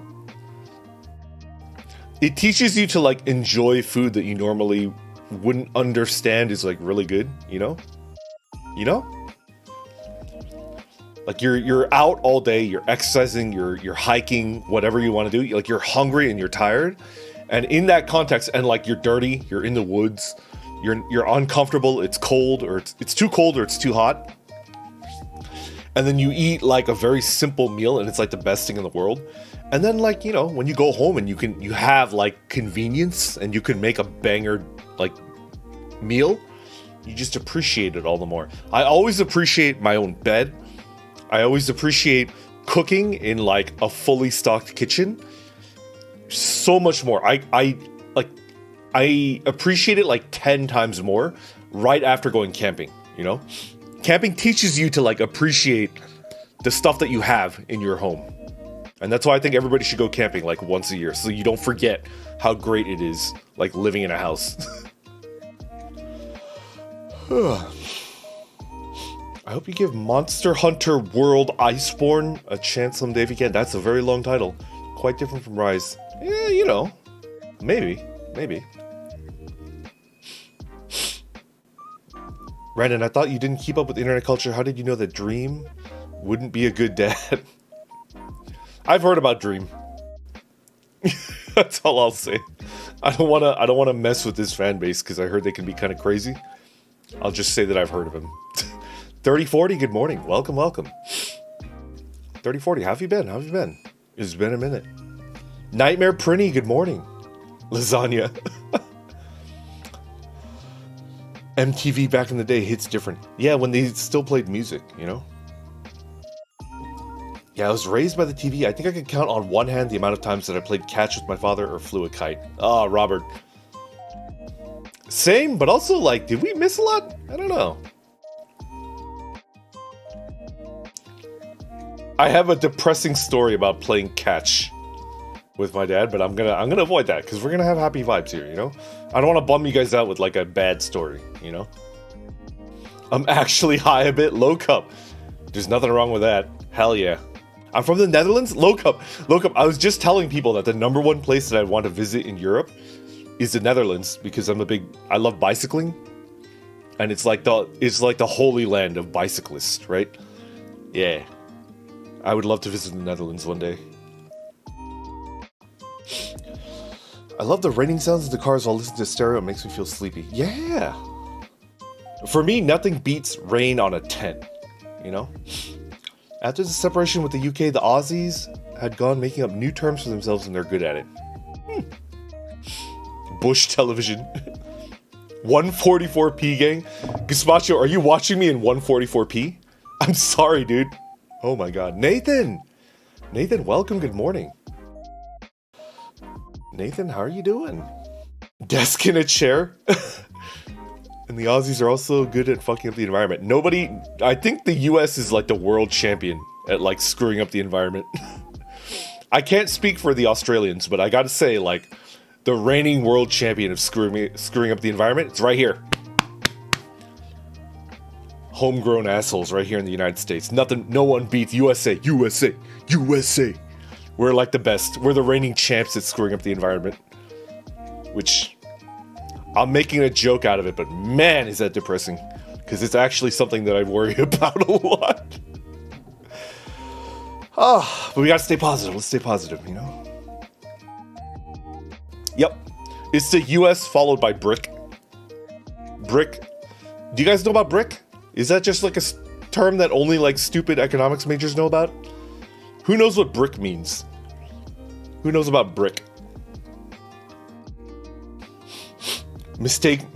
Speaker 1: It teaches you to, like, enjoy food that you normally wouldn't understand is, like, really good, you know? You know? Like, you're out all day, you're exercising, you're hiking, whatever you want to do. Like, you're hungry and you're tired. And in that context, and like you're dirty, you're in the woods, you're uncomfortable, it's cold, or it's too cold or it's too hot. And then you eat like a very simple meal and it's like the best thing in the world. And then, like, you know, when you go home and you have like convenience and you can make a banger like meal, you just appreciate it all the more. I always appreciate my own bed. I always appreciate cooking in like a fully stocked kitchen so much more. I appreciate it like 10 times more right after going camping, you know? Camping teaches you to like appreciate the stuff that you have in your home. And that's why I think everybody should go camping like once a year so you don't forget how great it is like living in a house. I hope you give Monster Hunter World Iceborne a chance someday if you can. That's a very long title. Quite different from Rise. Yeah, you know. Maybe. Brandon, I thought you didn't keep up with internet culture. How did you know that Dream wouldn't be a good dad? I've heard about Dream. That's all I'll say. I don't wanna mess with this fan base because I heard they can be kind of crazy. I'll just say that I've heard of him. 3040, good morning. Welcome. 3040, how have you been? It's been a minute. Nightmare Prinny, good morning. Lasagna. MTV back in the day hits different. Yeah, when they still played music, you know? Yeah, I was raised by the TV. I think I could count on one hand the amount of times that I played catch with my father or flew a kite. Ah, Robert. Same, but also, like, did we miss a lot? I don't know. I have a depressing story about playing catch with my dad, but I'm gonna avoid that because we're gonna have happy vibes here, you know? I don't want to bum you guys out with like a bad story, you know? I'm actually high a bit. Low cup. There's nothing wrong with that. Hell yeah. I'm from the Netherlands. Low cup. I was just telling people that the #1 place that I want to visit in Europe is the Netherlands because I love bicycling, and it's like the holy land of bicyclists, right? Yeah. I would love to visit the Netherlands one day. I love the raining sounds of the cars while listening to stereo. It makes me feel sleepy. Yeah. For me, nothing beats rain on a tent, you know? After the separation with the UK, the Aussies had gone making up new terms for themselves and they're good at it. Bush television. 144p gang. Gazpacho, are you watching me in 144p? I'm sorry, dude. Oh my god. Nathan, welcome. Good morning. Nathan, how are you doing? Desk in a chair. And the Aussies are also good at fucking up the environment. I think the US is like the world champion at like screwing up the environment. I can't speak for the Australians, but I gotta say, like, the reigning world champion of screwing up the environment, it's right here. Homegrown assholes right here in the United States. No one beats USA. We're like the best. We're the reigning champs at screwing up the environment. Which, I'm making a joke out of it, but man, is that depressing. Because it's actually something that I worry about a lot. But we gotta stay positive. Let's stay positive, you know? Yep. It's the US followed by BRIC. BRIC. Do you guys know about BRIC? Is that just like a term that only like stupid economics majors know about? Who knows what BRIC means? Who knows about BRIC?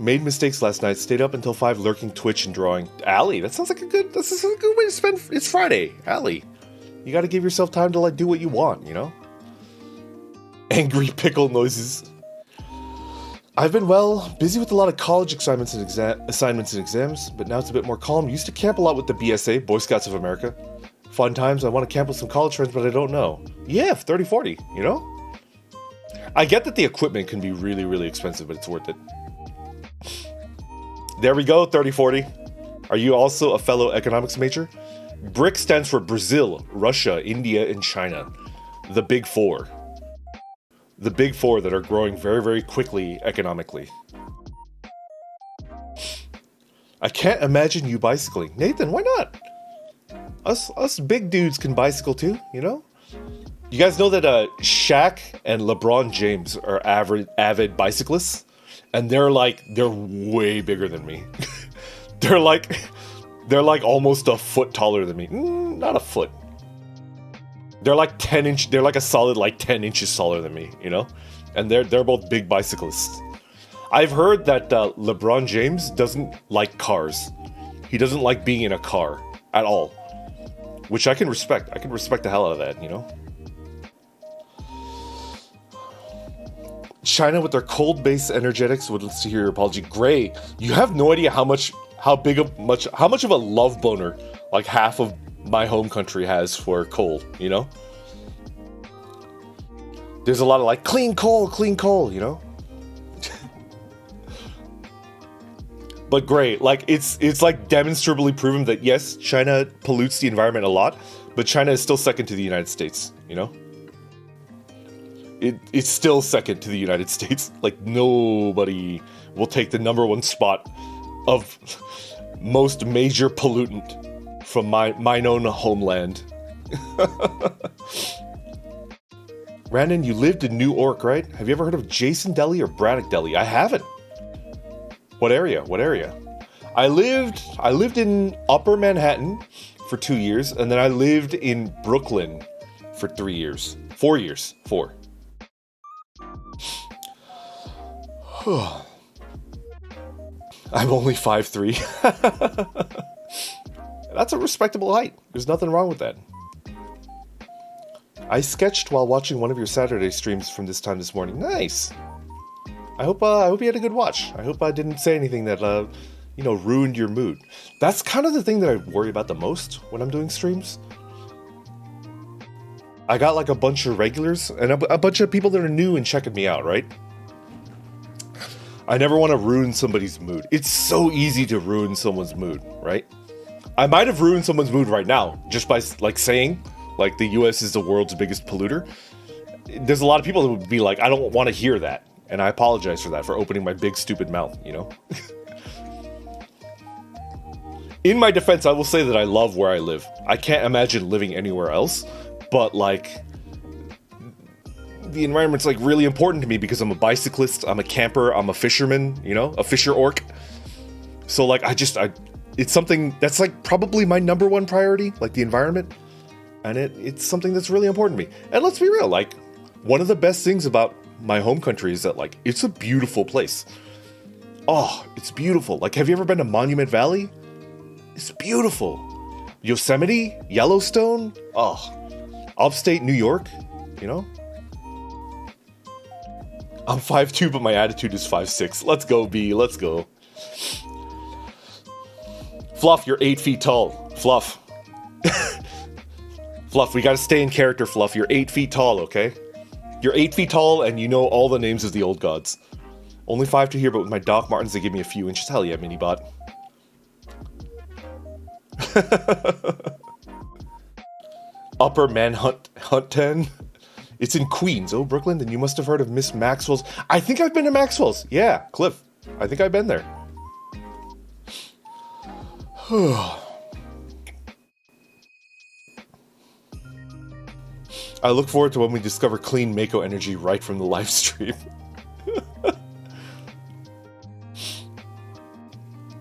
Speaker 1: Made mistakes last night. Stayed up until 5 lurking Twitch and drawing. Allie, this is a good way to spend. It's Friday, Allie. You got to give yourself time to like do what you want, you know? Angry pickle noises. I've been busy with a lot of college assignments and exams, but now it's a bit more calm. Used to camp a lot with the BSA, Boy Scouts of America. Fun times. I want to camp with some college friends, but I don't know. Yeah, 30-40, you know? I get that the equipment can be really, really expensive, but it's worth it. There we go, 30-40. Are you also a fellow economics major? BRIC stands for Brazil, Russia, India, and China. The Big Four. The Big Four that are growing very, very quickly economically. I can't imagine you bicycling. Nathan, why not? Us big dudes can bicycle too, you know? You guys know that Shaq and LeBron James are avid bicyclists? And they're way bigger than me. they're like almost a foot taller than me. Not a foot. They're like they're like a solid like 10 inches taller than me, you know? And they're both big bicyclists. I've heard that LeBron James doesn't like cars. He doesn't like being in a car at all. Which I can respect. I can respect the hell out of that, you know? China with their cold-based energetics. Would let's hear your apology. Gray, you have no idea how much of a love boner like half of my home country has for coal, you know? There's a lot of like clean coal, you know? But great, like it's like demonstrably proven that yes, China pollutes the environment a lot, but China is still second to the United States, you know? It's still second to the United States. Like nobody will take the #1 spot of most major pollutant from mine own homeland. Randon, you lived in New York, right? Have you ever heard of Jason Deli or Braddock Deli? I haven't. What area? What area? I lived in Upper Manhattan for 2 years, and then I lived in Brooklyn for 3 years. 4 years. 4. I'm only 5'3". That's a respectable height. There's nothing wrong with that. I sketched while watching one of your Saturday streams from this time this morning. Nice. I hope you had a good watch. I hope I didn't say anything that ruined your mood. That's kind of the thing that I worry about the most when I'm doing streams. I got like a bunch of regulars and a bunch of people that are new and checking me out, right? I never want to ruin somebody's mood. It's so easy to ruin someone's mood, right? I might have ruined someone's mood right now just by like saying like the US is the world's biggest polluter. There's a lot of people that would be like, I don't want to hear that. And I apologize for that, for opening my big stupid mouth, you know? In my defense, I will say that I love where I live. I can't imagine living anywhere else, but like the environment's like really important to me because I'm a bicyclist, I'm a camper, I'm a fisherman, you know, a fisher orc. So like it's something that's like probably my #1 priority, like the environment. And it's something that's really important to me. And let's be real, like one of the best things about my home country is that like it's a beautiful place. Oh, it's beautiful. Like, have you ever been to Monument Valley? It's beautiful. Yosemite, Yellowstone, oh, upstate New York, you know? I'm 5'2", but my attitude is 5'6". Let's go, B, let's go. Fluff, you're 8 feet tall. Fluff. Fluff, we gotta stay in character, Fluff. You're 8 feet tall, okay? You're 8 feet tall and you know all the names of the old gods. Only 5'2" here, but with my Doc Martens, they give me a few inches. Hell yeah, Minibot. Upper Manhattan. It's in Queens. Oh, Brooklyn. Then you must have heard of Miss Maxwell's. I think I've been to Maxwell's. Yeah, Cliff. I think I've been there. I look forward to when we discover clean Mako energy right from the live stream.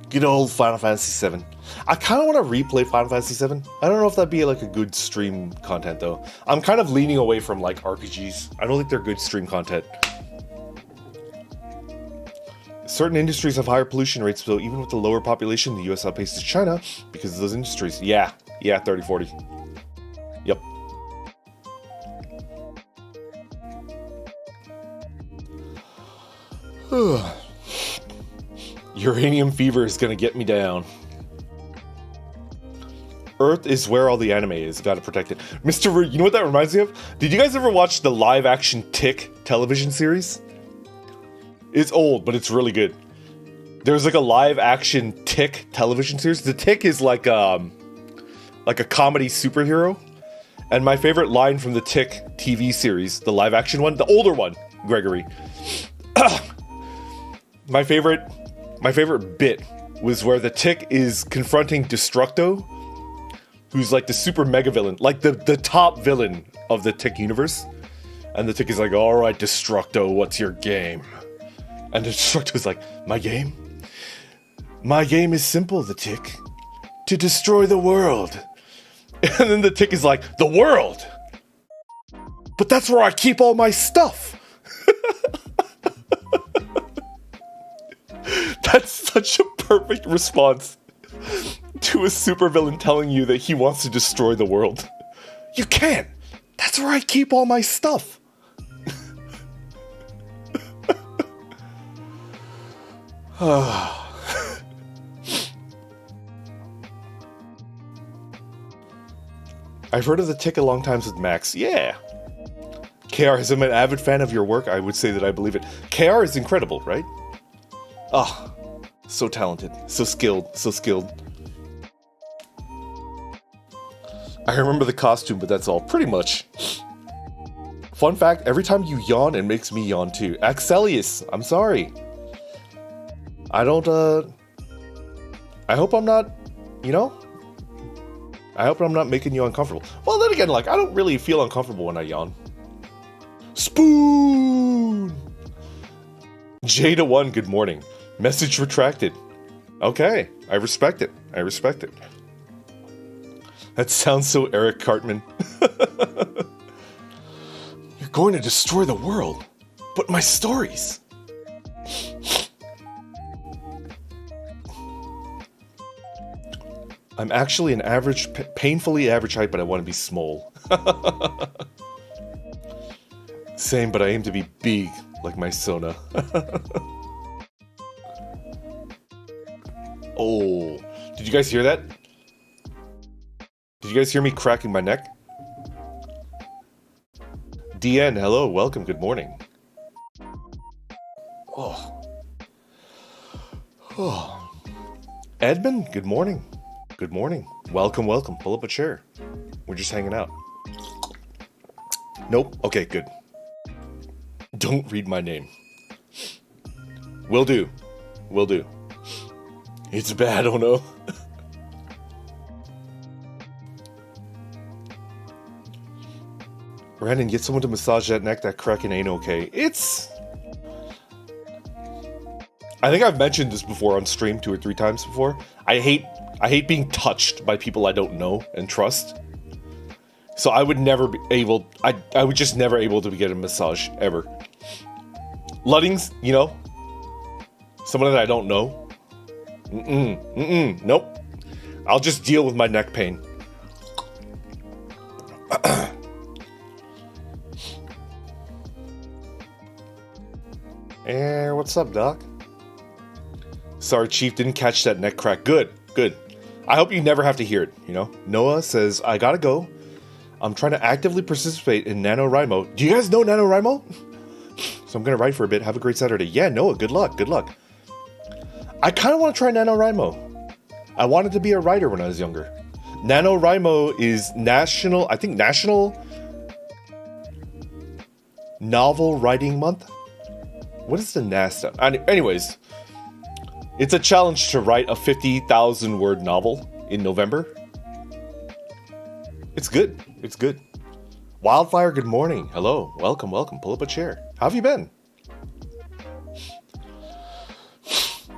Speaker 1: Good old Final Fantasy VII. I kind of want to replay Final Fantasy VII. I don't know if that'd be like a good stream content though. I'm kind of leaning away from like RPGs. I don't think they're good stream content. Certain industries have higher pollution rates, so even with the lower population, the US outpaces China because of those industries. Yeah, 30-40. Yep. Uranium fever is gonna get me down. Earth is where all the anime is. Gotta protect it. Mr. You know what that reminds me of? Did you guys ever watch the live-action Tick television series? It's old, but it's really good. There's like a live-action Tick television series. The Tick is like a comedy superhero. And my favorite line from the Tick TV series, the live-action one, the older one, Gregory. My favorite bit was where the Tick is confronting Destructo, who's like the super mega villain, like the top villain of the Tick universe. And the Tick is like, alright, Destructo, what's your game? And Destructo's like, my game? My game is simple, the Tick. To destroy the world. And then the Tick is like, the world? But that's where I keep all my stuff. That's such a perfect response to a supervillain telling you that he wants to destroy the world. You can't. That's where I keep all my stuff. I've heard of the Tick a long times with Max. Yeah. KR, has been an avid fan of your work? I would say that I believe it. KR is incredible, right? So talented. So skilled. So skilled. I remember the costume, but that's all. Pretty much. Fun fact, every time you yawn, it makes me yawn too. Axelius, I'm sorry. I don't, I hope I'm not, you know? I hope I'm not making you uncomfortable. Well, then again, like, I don't really feel uncomfortable when I yawn. Spoon! Jada1, good morning. Message retracted. Okay, I respect it. I respect it. That sounds so Eric Cartman. You're going to destroy the world, but my stories. I'm actually an average, painfully average height, but I want to be small. Same, but I aim to be big, like my Sona. Oh, did you guys hear that? Did you guys hear me cracking my neck? DN, hello, welcome, good morning. Oh. Oh. Edmund, good morning. Good morning. Welcome, welcome. Pull up a chair. We're just hanging out. Nope. Okay, good. Don't read my name. Will do. Will do. It's bad, oh no. Brandon, get someone to massage that neck. That cracking ain't okay. It's... I think I've mentioned this before on stream 2 or 3 times before. I hate being touched by people I don't know and trust. So I would never be able... I would just never able to get a massage, ever. Luddings, you know? Someone that I don't know. Nope. I'll just deal with my neck pain. What's up, Doc? Sorry, Chief, didn't catch that neck crack. Good, good. I hope you never have to hear it, you know? Noah says, I gotta go. I'm trying to actively participate in NaNoWriMo. Do you guys know NaNoWriMo? So I'm gonna write for a bit. Have a great Saturday. Yeah, Noah, good luck, good luck. I kind of want to try NaNoWriMo. I wanted to be a writer when I was younger. NaNoWriMo is National Novel Writing Month? What is the NASTA? Anyways, it's a challenge to write a 50,000 word novel in November. It's good. It's good. Wildfire, good morning. Hello. Welcome, welcome. Pull up a chair. How have you been?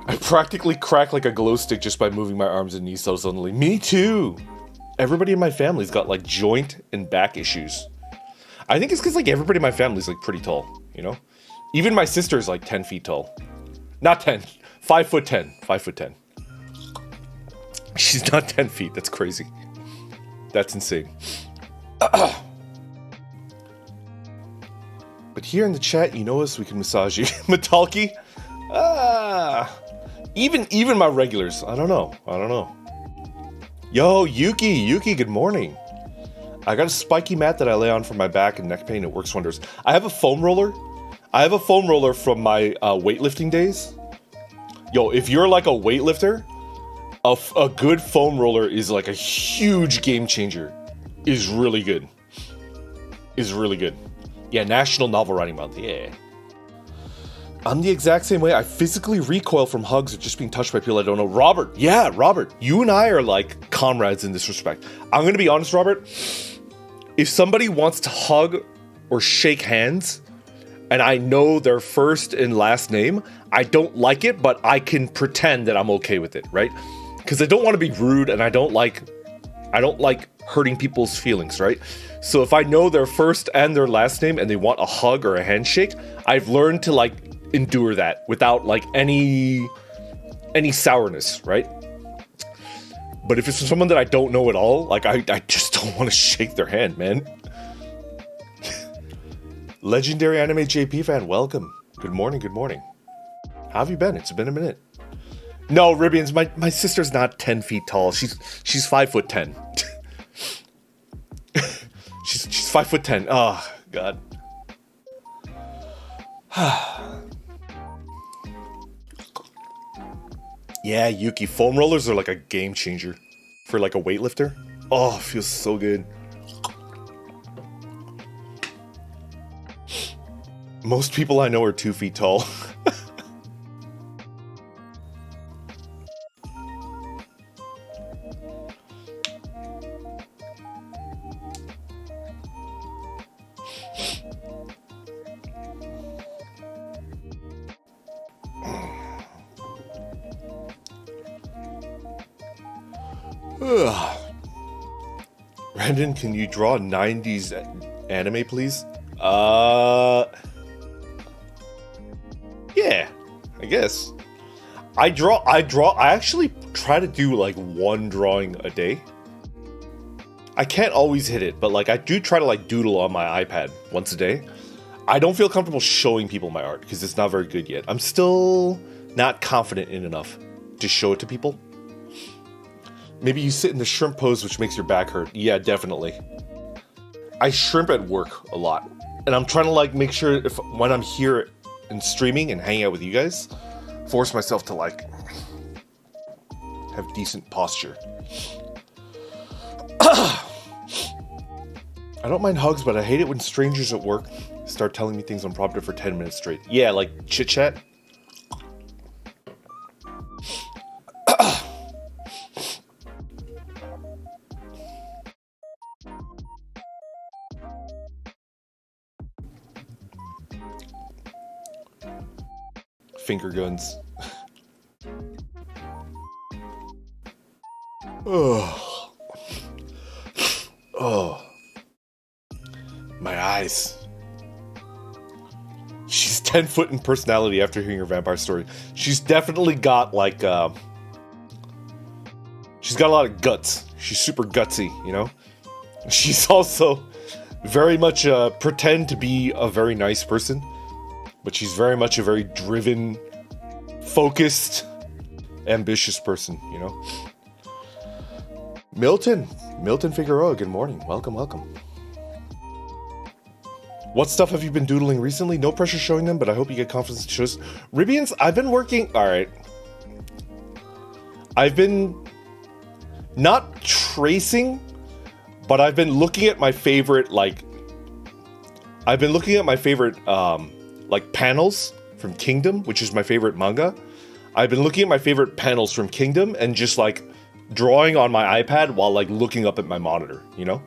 Speaker 1: I practically crack like a glow stick just by moving my arms and knees so suddenly. Me too. Everybody in my family's got like joint and back issues. I think it's because like everybody in my family's like pretty tall, you know? Even my sister's like 10 feet tall. Not 10. 5'10". 5'10". She's not 10 feet. That's crazy. That's insane. But here in the chat, you know us, we can massage you. Metalki? Even my regulars. I don't know. Yo, Yuki, good morning. I got a spiky mat that I lay on for my back and neck pain. It works wonders. I have a foam roller. From my weightlifting days. Yo, if you're like a weightlifter, a good foam roller is like a huge game changer. Is really good. Yeah, National Novel Writing Month. Yeah. I'm the exact same way. I physically recoil from hugs or just being touched by people I don't know. Robert. Yeah, Robert. You and I are like comrades in this respect. I'm going to be honest, Robert. If somebody wants to hug or shake hands, and I know their first and last name, I don't like it, but I can pretend that I'm okay with it, right? Because I don't want to be rude, and I don't like hurting people's feelings, right? So if I know their first and their last name and they want a hug or a handshake, I've learned to like endure that without like any sourness, right? But if it's someone that I don't know at all, like I just don't want to shake their hand, man. Legendary Anime JP fan, welcome. Good morning. How have you been? It's been a minute. No, Ribians, my sister's not 10 feet tall. She's 5'10". she's 5'10". Oh, God. Yeah, Yuki, foam rollers are like a game changer for like a weightlifter. Oh, it feels so good. Most people I know are 2 feet tall. Brandon, can you draw 90s anime, please? Yeah, I guess. I actually try to do like 1 drawing a day. I can't always hit it, but like I do try to like doodle on my iPad once a day. I don't feel comfortable showing people my art because it's not very good yet. I'm still not confident in enough to show it to people. Maybe you sit in the shrimp pose, which makes your back hurt. Yeah, definitely. I shrimp at work a lot. And I'm trying to like make sure when I'm here and streaming and hanging out with you guys, force myself to like have decent posture. I don't mind hugs, but I hate it when strangers at work start telling me things unprompted for 10 minutes straight. Yeah, like chit chat. Finger guns. Oh. Oh. My eyes. She's 10 foot in personality after hearing her vampire story. She's definitely got like she's got a lot of guts. She's super gutsy, you know? She's also very much pretend to be a very nice person. But she's very much a very driven, focused, ambitious person, you know? Milton Figueroa, good morning. Welcome. What stuff have you been doodling recently? No pressure showing them, but I hope you get confidence to show us. Ribians, I've been working... Alright. I've been... not tracing, but I've been looking at my favorite, like... I've been looking at my favorite, like panels from Kingdom, which is my favorite manga. I've been looking at my favorite panels from Kingdom and just like drawing on my iPad while like looking up at my monitor, you know?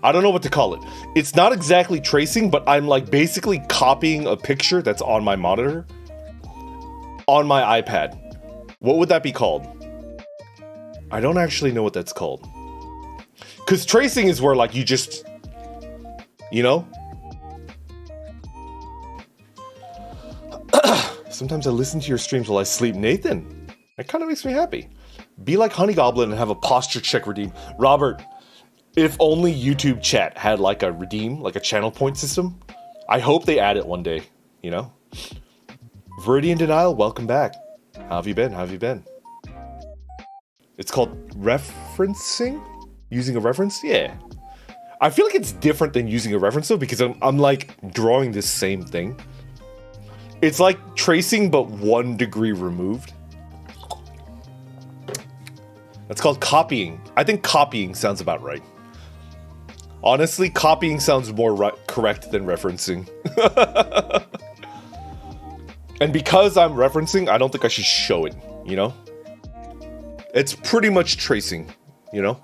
Speaker 1: I don't know what to call it. It's not exactly tracing, but I'm like basically copying a picture that's on my monitor on my iPad. What would that be called? I don't actually know what that's called. Because tracing is where like you just, you know? Sometimes I listen to your streams while I sleep. Nathan, that kind of makes me happy. Be like Honey Goblin and have a posture check redeem. Robert, if only YouTube chat had like a redeem, like a channel point system. I hope they add it one day, you know? Viridian Denial, welcome back. How have you been? It's called referencing? Using a reference? Yeah. I feel like it's different than using a reference though, because I'm like drawing this same thing. It's like tracing, but 1 degree removed. That's called copying. I think copying sounds about right. Honestly, copying sounds more correct than referencing. And because I'm referencing, I don't think I should show it, you know? It's pretty much tracing, you know?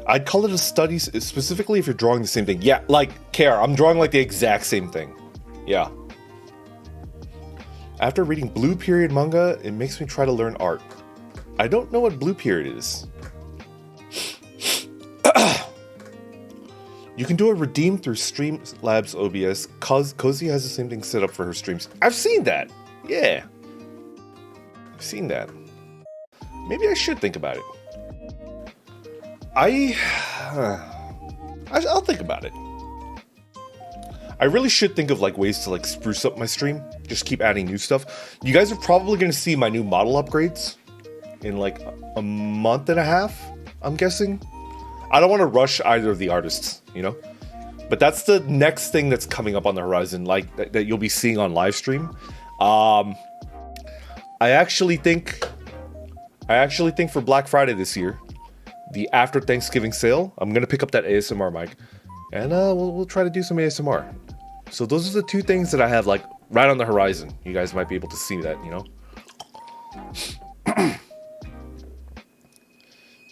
Speaker 1: I'd call it a study, specifically if you're drawing the same thing. Yeah, like, Care, I'm drawing like the exact same thing. Yeah. After reading Blue Period manga, it makes me try to learn art. I don't know what Blue Period is. You can do a redeem through Streamlabs OBS. Cozy has the same thing set up for her streams. I've seen that. Yeah. I've seen that. Maybe I should think about it. I'll think about it. I really should think of like ways to like spruce up my stream. Just keep adding new stuff. You guys are probably going to see my new model upgrades in like a month and a half, I'm guessing. I don't want to rush either of the artists, you know? But that's the next thing that's coming up on the horizon, like that you'll be seeing on live stream. I actually think for Black Friday this year, the after Thanksgiving sale, I'm gonna pick up that ASMR mic, and we'll try to do some ASMR. So those are the two things that I have like right on the horizon. You guys might be able to see that, you know.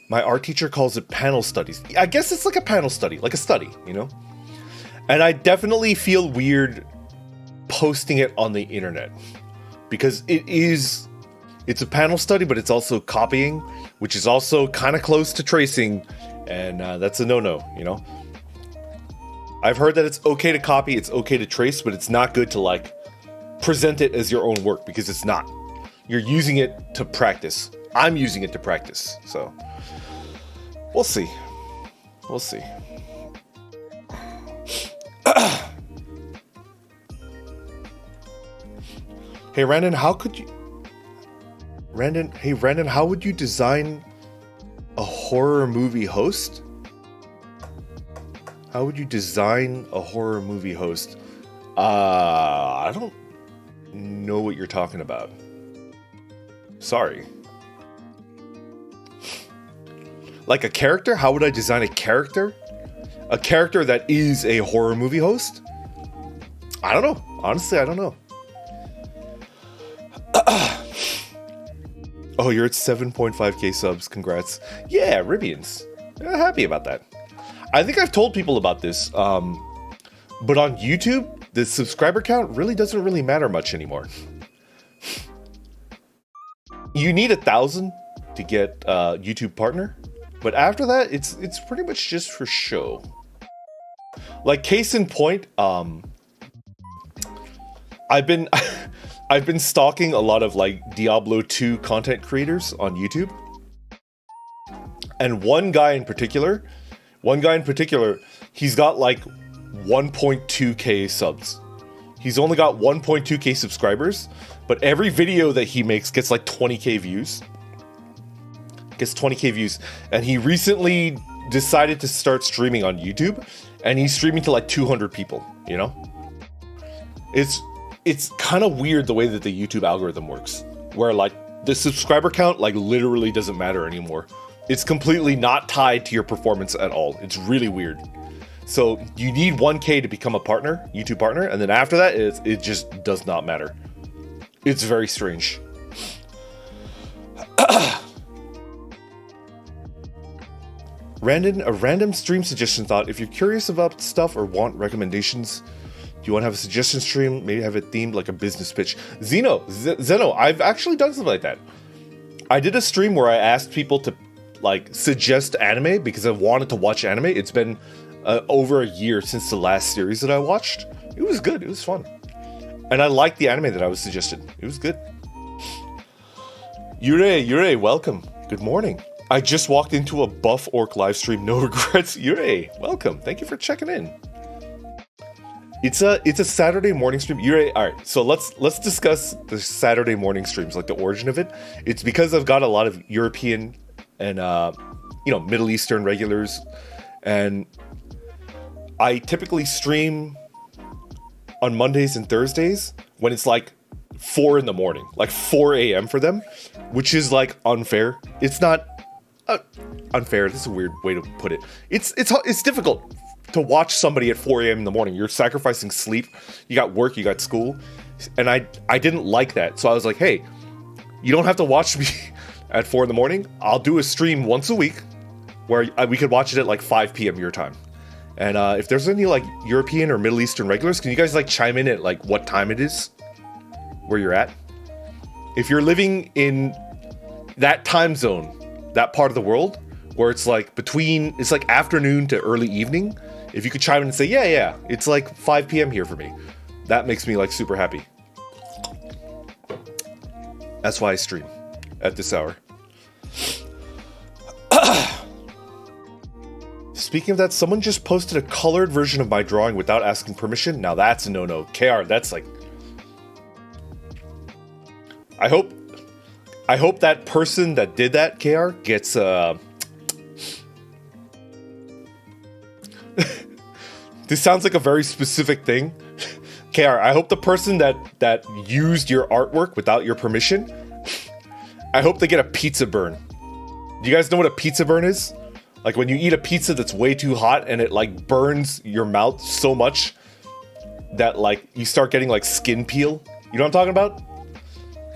Speaker 1: My art teacher calls it panel studies. I guess it's like a panel study, like a study, you know. And I definitely feel weird posting it on the internet because it's a panel study, but it's also copying, which is also kind of close to tracing, and that's a no-no, you know? I've heard that it's okay to copy, it's okay to trace, but it's not good to, like, present it as your own work, because it's not. You're using it to practice. I'm using it to practice, so we'll see. We'll see. Hey Randon, how would you design a horror movie host? How would you design a horror movie host? I don't know what you're talking about. Sorry. Like a character? How would I design a character? A character that is a horror movie host? I don't know. Honestly, I don't know. Oh, you're at 7.5k subs. Congrats. Yeah, Ribians. Happy about that. I think I've told people about this, but on YouTube, the subscriber count really doesn't really matter much anymore. You need 1,000 to get YouTube partner, but after that, it's pretty much just for show. Like case in point, I've been stalking a lot of like Diablo 2 content creators on YouTube. And one guy in particular, he's got like 1.2k subs. He's only got 1.2k subscribers, but every video that he makes gets like 20k views. And he recently decided to start streaming on YouTube, and he's streaming to like 200 people, you know? It's kind of weird the way that the YouTube algorithm works, where like the subscriber count like literally doesn't matter anymore. It's completely not tied to your performance at all. It's really weird. So you need 1k to become a partner, YouTube partner, and then after that, it just does not matter. It's very strange. A random stream suggestion thought, if you're curious about stuff or want recommendations, do you want to have a suggestion stream? Maybe have it themed like a business pitch. Zeno, I've actually done something like that. I did a stream where I asked people to like suggest anime because I wanted to watch anime. It's been over a year since the last series that I watched. It was good. It was fun. And I liked the anime that I was suggested. It was good. Yurei, welcome. Good morning. I just walked into a buff orc live stream. No regrets. Yurei, welcome. Thank you for checking in. It's a Saturday morning stream. Yurei, all right. So let's discuss the Saturday morning streams, like the origin of it. It's because I've got a lot of European and Middle Eastern regulars, and I typically stream on Mondays and Thursdays when it's like 4 in the morning, like 4 a.m. for them, which is like unfair. It's not unfair. This is a weird way to put it. It's difficult to watch somebody at 4 a.m. in the morning. You're sacrificing sleep. You got work, you got school. And I didn't like that. So I was like, hey, you don't have to watch me at 4 in the morning. I'll do a stream once a week where we could watch it at like 5 p.m. your time. And if there's any like European or Middle Eastern regulars, can you guys like chime in at like what time it is where you're at? If you're living in that time zone, that part of the world where it's like it's like afternoon to early evening, if you could chime in and say, yeah, it's like 5 p.m. here for me. That makes me like super happy. That's why I stream at this hour. Speaking of that, someone just posted a colored version of my drawing without asking permission. Now that's a no-no. KR, that's like... I hope that person that did that, KR, gets This sounds like a very specific thing. KR, I hope the person that used your artwork without your permission, I hope they get a pizza burn. Do you guys know what a pizza burn is? Like when you eat a pizza that's way too hot and it like burns your mouth so much that like you start getting like skin peel. You know what I'm talking about?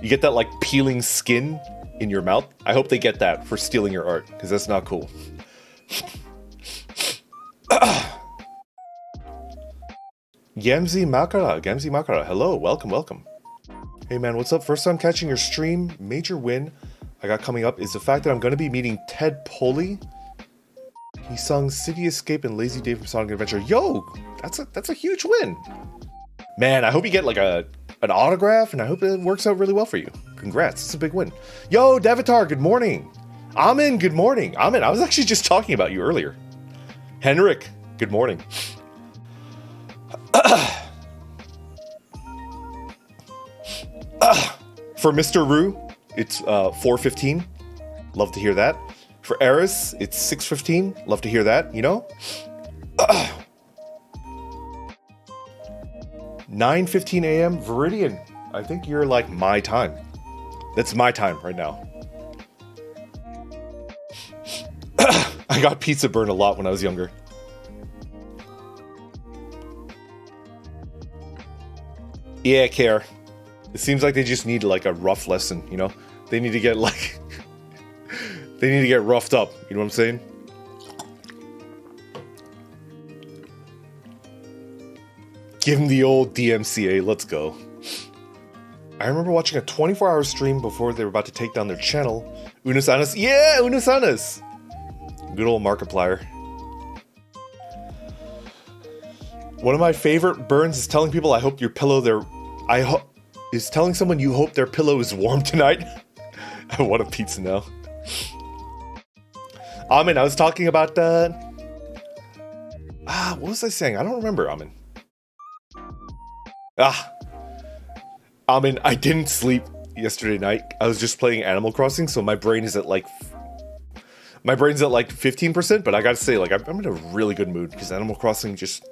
Speaker 1: You get that like peeling skin in your mouth. I hope they get that for stealing your art, because that's not cool. Gamzi Makara, hello, welcome. Hey man, what's up? First time catching your stream. Major win I got coming up is the fact that I'm going to be meeting Ted Poley. He sung City Escape and Lazy Day from Sonic Adventure. Yo, that's a huge win. Man, I hope you get like an autograph, and I hope it works out really well for you. Congrats, it's a big win. Yo, Devatar, good morning. Amin, good morning. Amin, I was actually just talking about you earlier. Henrik, good morning. For Mr. Rue, it's 4:15. Love to hear that. For Eris, it's 6:15. Love to hear that, you know? 9:15 a.m. Viridian. I think you're like my time. That's my time right now. I got pizza burn a lot when I was younger. Yeah, care. It seems like they just need like a rough lesson, you know? They need to get like... they need to get roughed up, you know what I'm saying? Give them the old DMCA, let's go. I remember watching a 24-hour stream before they were about to take down their channel. Unusanas, yeah, Unusanas! Good old Markiplier. One of my favorite burns is telling people I hope your pillow is telling someone you hope their pillow is warm tonight. I want a pizza now. Amin, I was talking about what was I saying? I don't remember, Amin. Amin, I didn't sleep yesterday night. I was just playing Animal Crossing, so my brain is at like 15%, but I gotta say, like, I'm in a really good mood because Animal Crossing just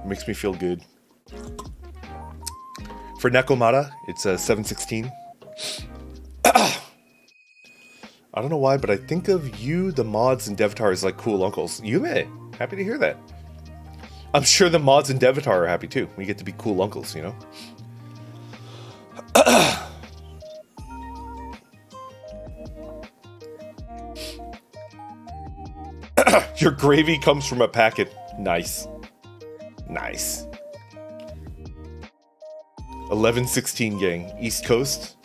Speaker 1: makes me feel good. For Nekomata, it's 7:16. I don't know why, but I think of you, the mods, and Devatar as like cool uncles. Yume, happy to hear that. I'm sure the mods and Devatar are happy too. We get to be cool uncles, you know? Your gravy comes from a packet. Nice. Nice. 11:16 gang. East Coast.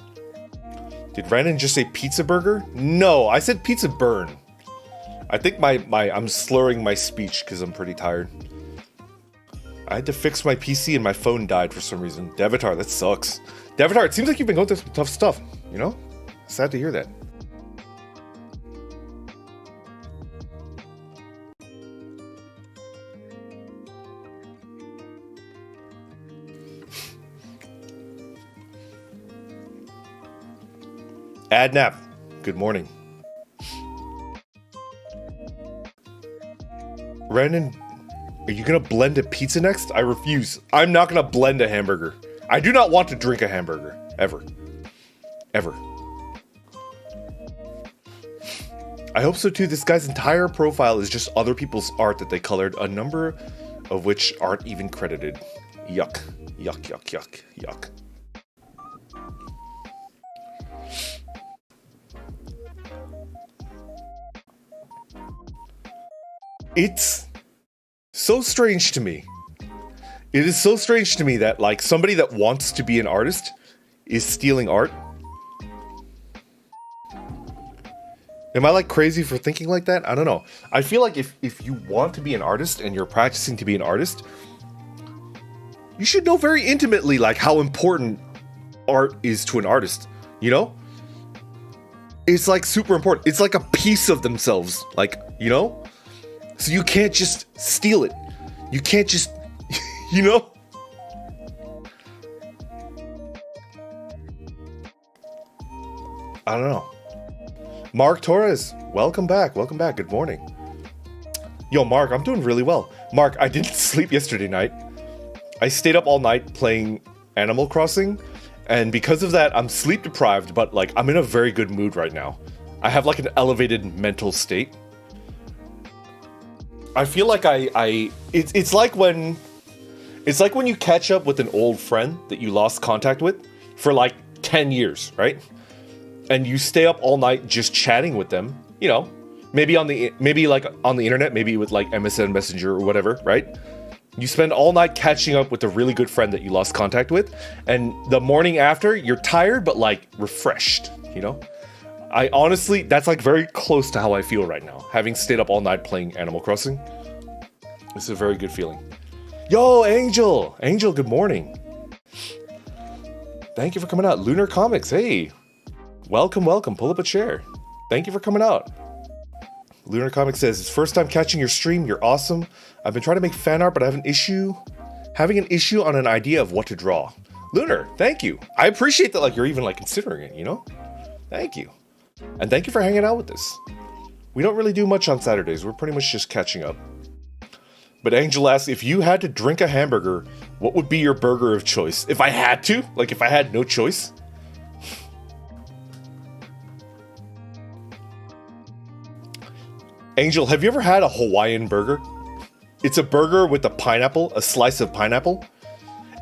Speaker 1: Did Brandon just say pizza burger? No, I said pizza burn. I think I'm slurring my speech because I'm pretty tired. I had to fix my PC and my phone died for some reason. Devatar, that sucks. Devatar, it seems like you've been going through some tough stuff, you know? Sad to hear that. Adnap, good morning. Brandon, are you gonna blend a pizza next? I refuse. I'm not gonna blend a hamburger. I do not want to drink a hamburger. Ever. Ever. I hope so too. This guy's entire profile is just other people's art that they colored, a number of which aren't even credited. Yuck. Yuck, yuck, yuck, yuck. It's so strange to me. It is so strange to me that, like, somebody that wants to be an artist is stealing art. Am I, like, crazy for thinking like that? I don't know. I feel like if you want to be an artist and you're practicing to be an artist, you should know very intimately, like, how important art is to an artist, you know? It's, like, super important. It's like a piece of themselves, like, you know? So you can't just steal it. You can't just, you know? I don't know. Mark Torres, welcome back. Welcome back. Good morning. Yo, Mark, I'm doing really well. Mark, I didn't sleep yesterday night. I stayed up all night playing Animal Crossing, and because of that, I'm sleep deprived, but like I'm in a very good mood right now. I have like an elevated mental state. I feel like it's like when you catch up with an old friend that you lost contact with for like 10 years, right? And you stay up all night just chatting with them, you know, maybe like on the internet, maybe with like MSN Messenger or whatever, right? You spend all night catching up with a really good friend that you lost contact with, and the morning after, you're tired but like refreshed, you know? I honestly, that's like very close to how I feel right now, having stayed up all night playing Animal Crossing. It's a very good feeling. Yo, Angel! Angel, good morning. Thank you for coming out. Lunar Comics, hey. Welcome, welcome. Pull up a chair. Thank you for coming out. Lunar Comics says, it's first time catching your stream. You're awesome. I've been trying to make fan art, but I have having an issue on an idea of what to draw. Lunar, thank you. I appreciate that, like, you're even like considering it, you know? Thank you. And thank you for hanging out with us. We don't really do much on Saturdays. We're pretty much just catching up. But Angel asks, if you had to drink a hamburger, what would be your burger of choice? If I had to? Like, if I had no choice? Angel, have you ever had a Hawaiian burger? It's a burger with a slice of pineapple.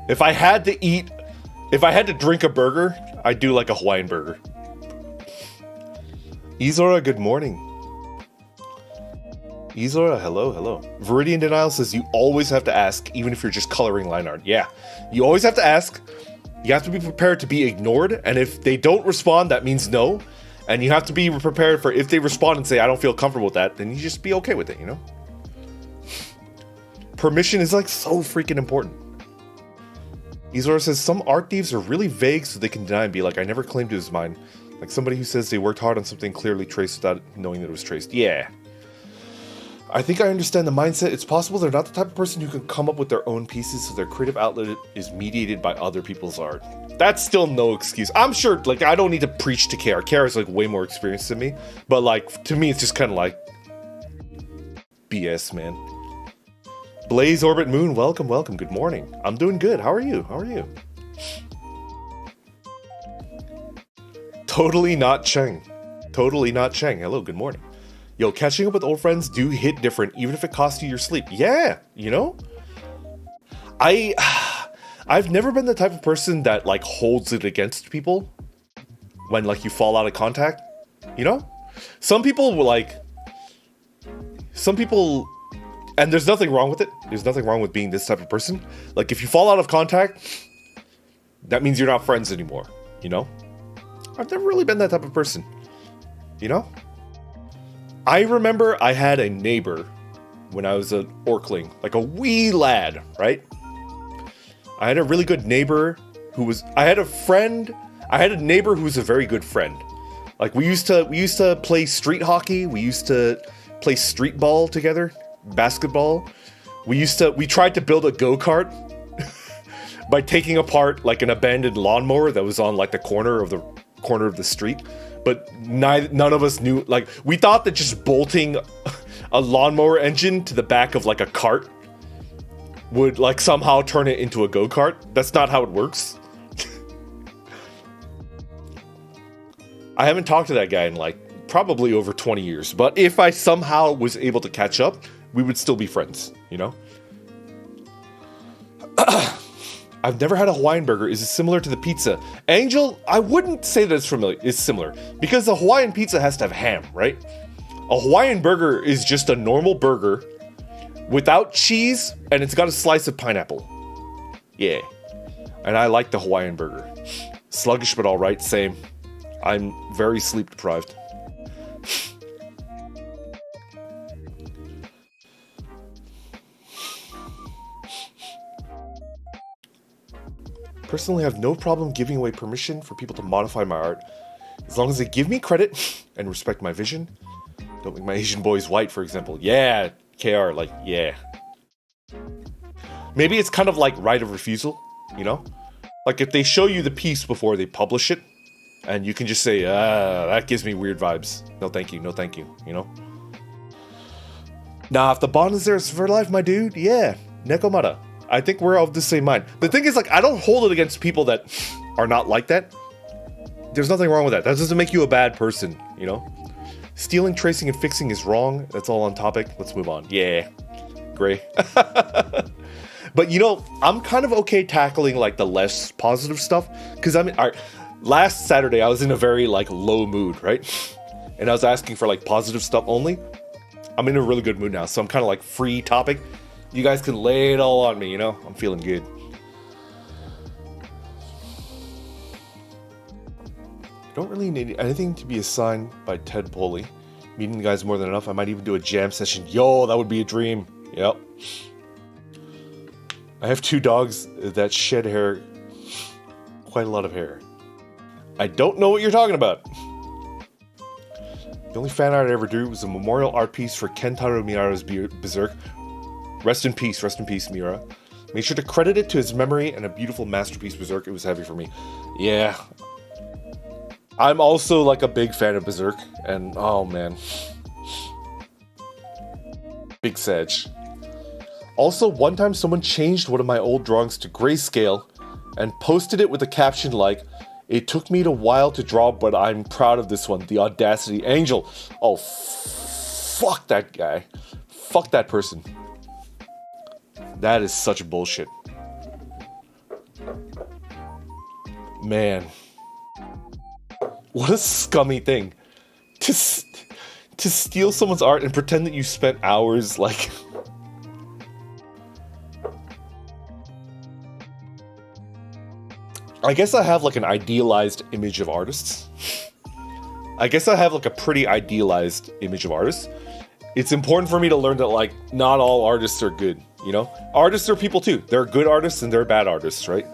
Speaker 1: If I had to drink a burger, I'd do like a Hawaiian burger. Izora, good morning. Izora, hello, hello. Viridian Denial says you always have to ask, even if you're just coloring line art. Yeah, you always have to ask. You have to be prepared to be ignored, and if they don't respond, that means no. And you have to be prepared for if they respond and say, I don't feel comfortable with that, then you just be okay with it, you know? Permission is like so freaking important. Izora says some art thieves are really vague so they can deny and be like, I never claimed it was mine. Like somebody who says they worked hard on something clearly traced without knowing that it was traced. Yeah. I think I understand the mindset. It's possible they're not the type of person who can come up with their own pieces, so their creative outlet is mediated by other people's art. That's still no excuse. I'm sure, like, I don't need to preach to KR. KR is, like, way more experienced than me. But, like, to me, it's just kind of like BS, man. Blaze Orbit Moon, welcome, welcome. Good morning. I'm doing good. How are you? How are you? Totally not Cheng. Totally not Cheng. Hello, good morning. Yo, catching up with old friends do hit different, even if it costs you your sleep. Yeah, you know? I've never been the type of person that, like, holds it against people when, like, you fall out of contact, you know? Some people will, like... Some people... And there's nothing wrong with it. There's nothing wrong with being this type of person. Like, if you fall out of contact, that means you're not friends anymore, you know? I've never really been that type of person, you know? I remember I had a neighbor when I was an Orkling, like a wee lad, right? I had a really good neighbor who was, I had a neighbor who was a very good friend. Like we used to play street hockey, we used to play street ball together, basketball. We tried to build a go-kart by taking apart like an abandoned lawnmower that was on like the corner of the street. But none of us knew, like, we thought that just bolting a lawnmower engine to the back of, like, a cart would, like, somehow turn it into a go-kart. That's not how it works. I haven't talked to that guy in, like, probably over 20 years. But if I somehow was able to catch up, we would still be friends, you know? I've never had a Hawaiian burger. Is it similar to the pizza? Angel, I wouldn't say that it's similar. Because the Hawaiian pizza has to have ham, right? A Hawaiian burger is just a normal burger without cheese, and it's got a slice of pineapple. Yeah. And I like the Hawaiian burger. Sluggish but alright, same. I'm very sleep deprived. Personally, I have no problem giving away permission for people to modify my art, as long as they give me credit and respect my vision. Don't make my Asian boys white, for example. Yeah, KR, like, yeah. Maybe it's kind of like right of refusal, you know? Like if they show you the piece before they publish it, and you can just say, that gives me weird vibes. No thank you, you know? Nah, if the bond is there, it's for life, my dude. Yeah, Nekomata. I think we're of the same mind. The thing is, like, I don't hold it against people that are not like that. There's nothing wrong with that. That doesn't make you a bad person, you know? Stealing, tracing, and fixing is wrong. That's all on topic. Let's move on. Yeah. Gray. But, you know, I'm kind of okay tackling, like, the less positive stuff. Because, I mean, all right, last Saturday, I was in a very, like, low mood, right? And I was asking for, like, positive stuff only. I'm in a really good mood now, so I'm kind of, like, free topic. You guys can lay it all on me, you know? I'm feeling good. I don't really need anything to be assigned by Ted Poley. Meeting the guys more than enough. I might even do a jam session. Yo, that would be a dream. Yep. I have 2 dogs that shed hair. Quite a lot of hair. I don't know what you're talking about. The only fan art I ever drew was a memorial art piece for Kentaro Miura's Berserk. Rest in peace, Miura. Made sure to credit it to his memory and a beautiful masterpiece Berserk. It was heavy for me. Yeah. I'm also like a big fan of Berserk, and oh man. Big Sag. Also, one time someone changed one of my old drawings to grayscale and posted it with a caption like, "It took me a while to draw, but I'm proud of this one. The audacity. Angel." Oh, fuck that guy. Fuck that person. That is such bullshit. Man. What a scummy thing. To steal someone's art and pretend that you spent hours, like... I guess I have, like, an idealized image of artists. I guess I have, like, a pretty idealized image of artists. It's important for me to learn that, like, not all artists are good, you know? Artists are people, too. There are good artists and there are bad artists, right?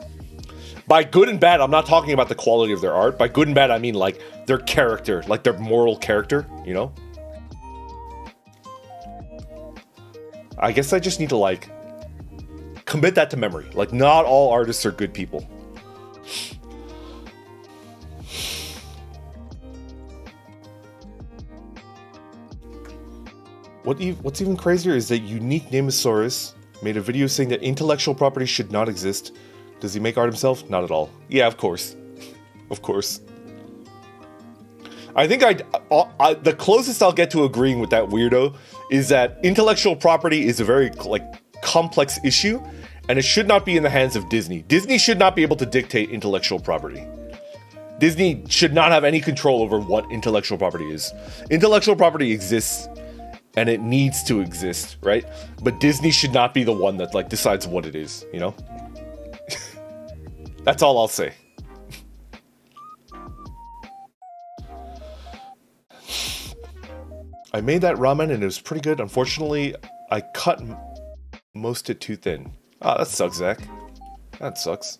Speaker 1: By good and bad, I'm not talking about the quality of their art. By good and bad, I mean, like, their character. Like, their moral character, you know? I guess I just need to, like, commit that to memory. Like, not all artists are good people. What's even crazier is that Unique Namosaurus made a video saying that intellectual property should not exist. Does he make art himself? Not at all. Yeah, of course. Of course. I think the closest I'll get to agreeing with that weirdo is that intellectual property is a very, like, complex issue, and it should not be in the hands of Disney. Disney should not be able to dictate intellectual property. Disney should not have any control over what intellectual property is. Intellectual property exists, and it needs to exist, right? But Disney should not be the one that, like, decides what it is, you know? That's all I'll say. I made that ramen and it was pretty good. Unfortunately, I cut most it too thin. Ah, that sucks, Zach. That sucks.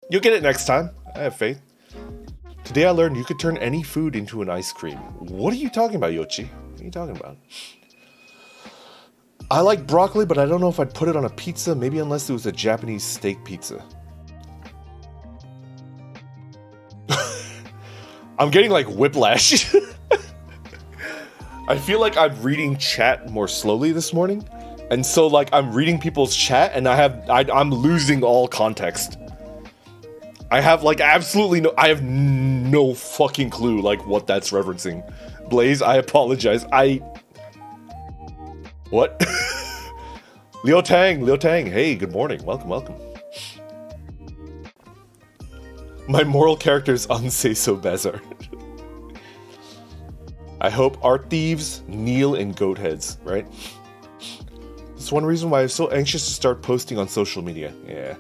Speaker 1: You'll get it next time. I have faith. Today I learned you could turn any food into an ice cream. What are you talking about, Yoshi? What are you talking about? I like broccoli, but I don't know if I'd put it on a pizza. Maybe unless it was a Japanese steak pizza. I'm getting, like, whiplash. I feel like I'm reading chat more slowly this morning. And so, like, I'm reading people's chat and I'm losing all context. I have, like, I have no fucking clue, like, what that's referencing. Blaze, I apologize. What? Liu Tang, hey, good morning. Welcome. My moral character is unsay so bizarre. I hope art thieves kneel in goat heads, right? That's one reason why I'm so anxious to start posting on social media. Yeah.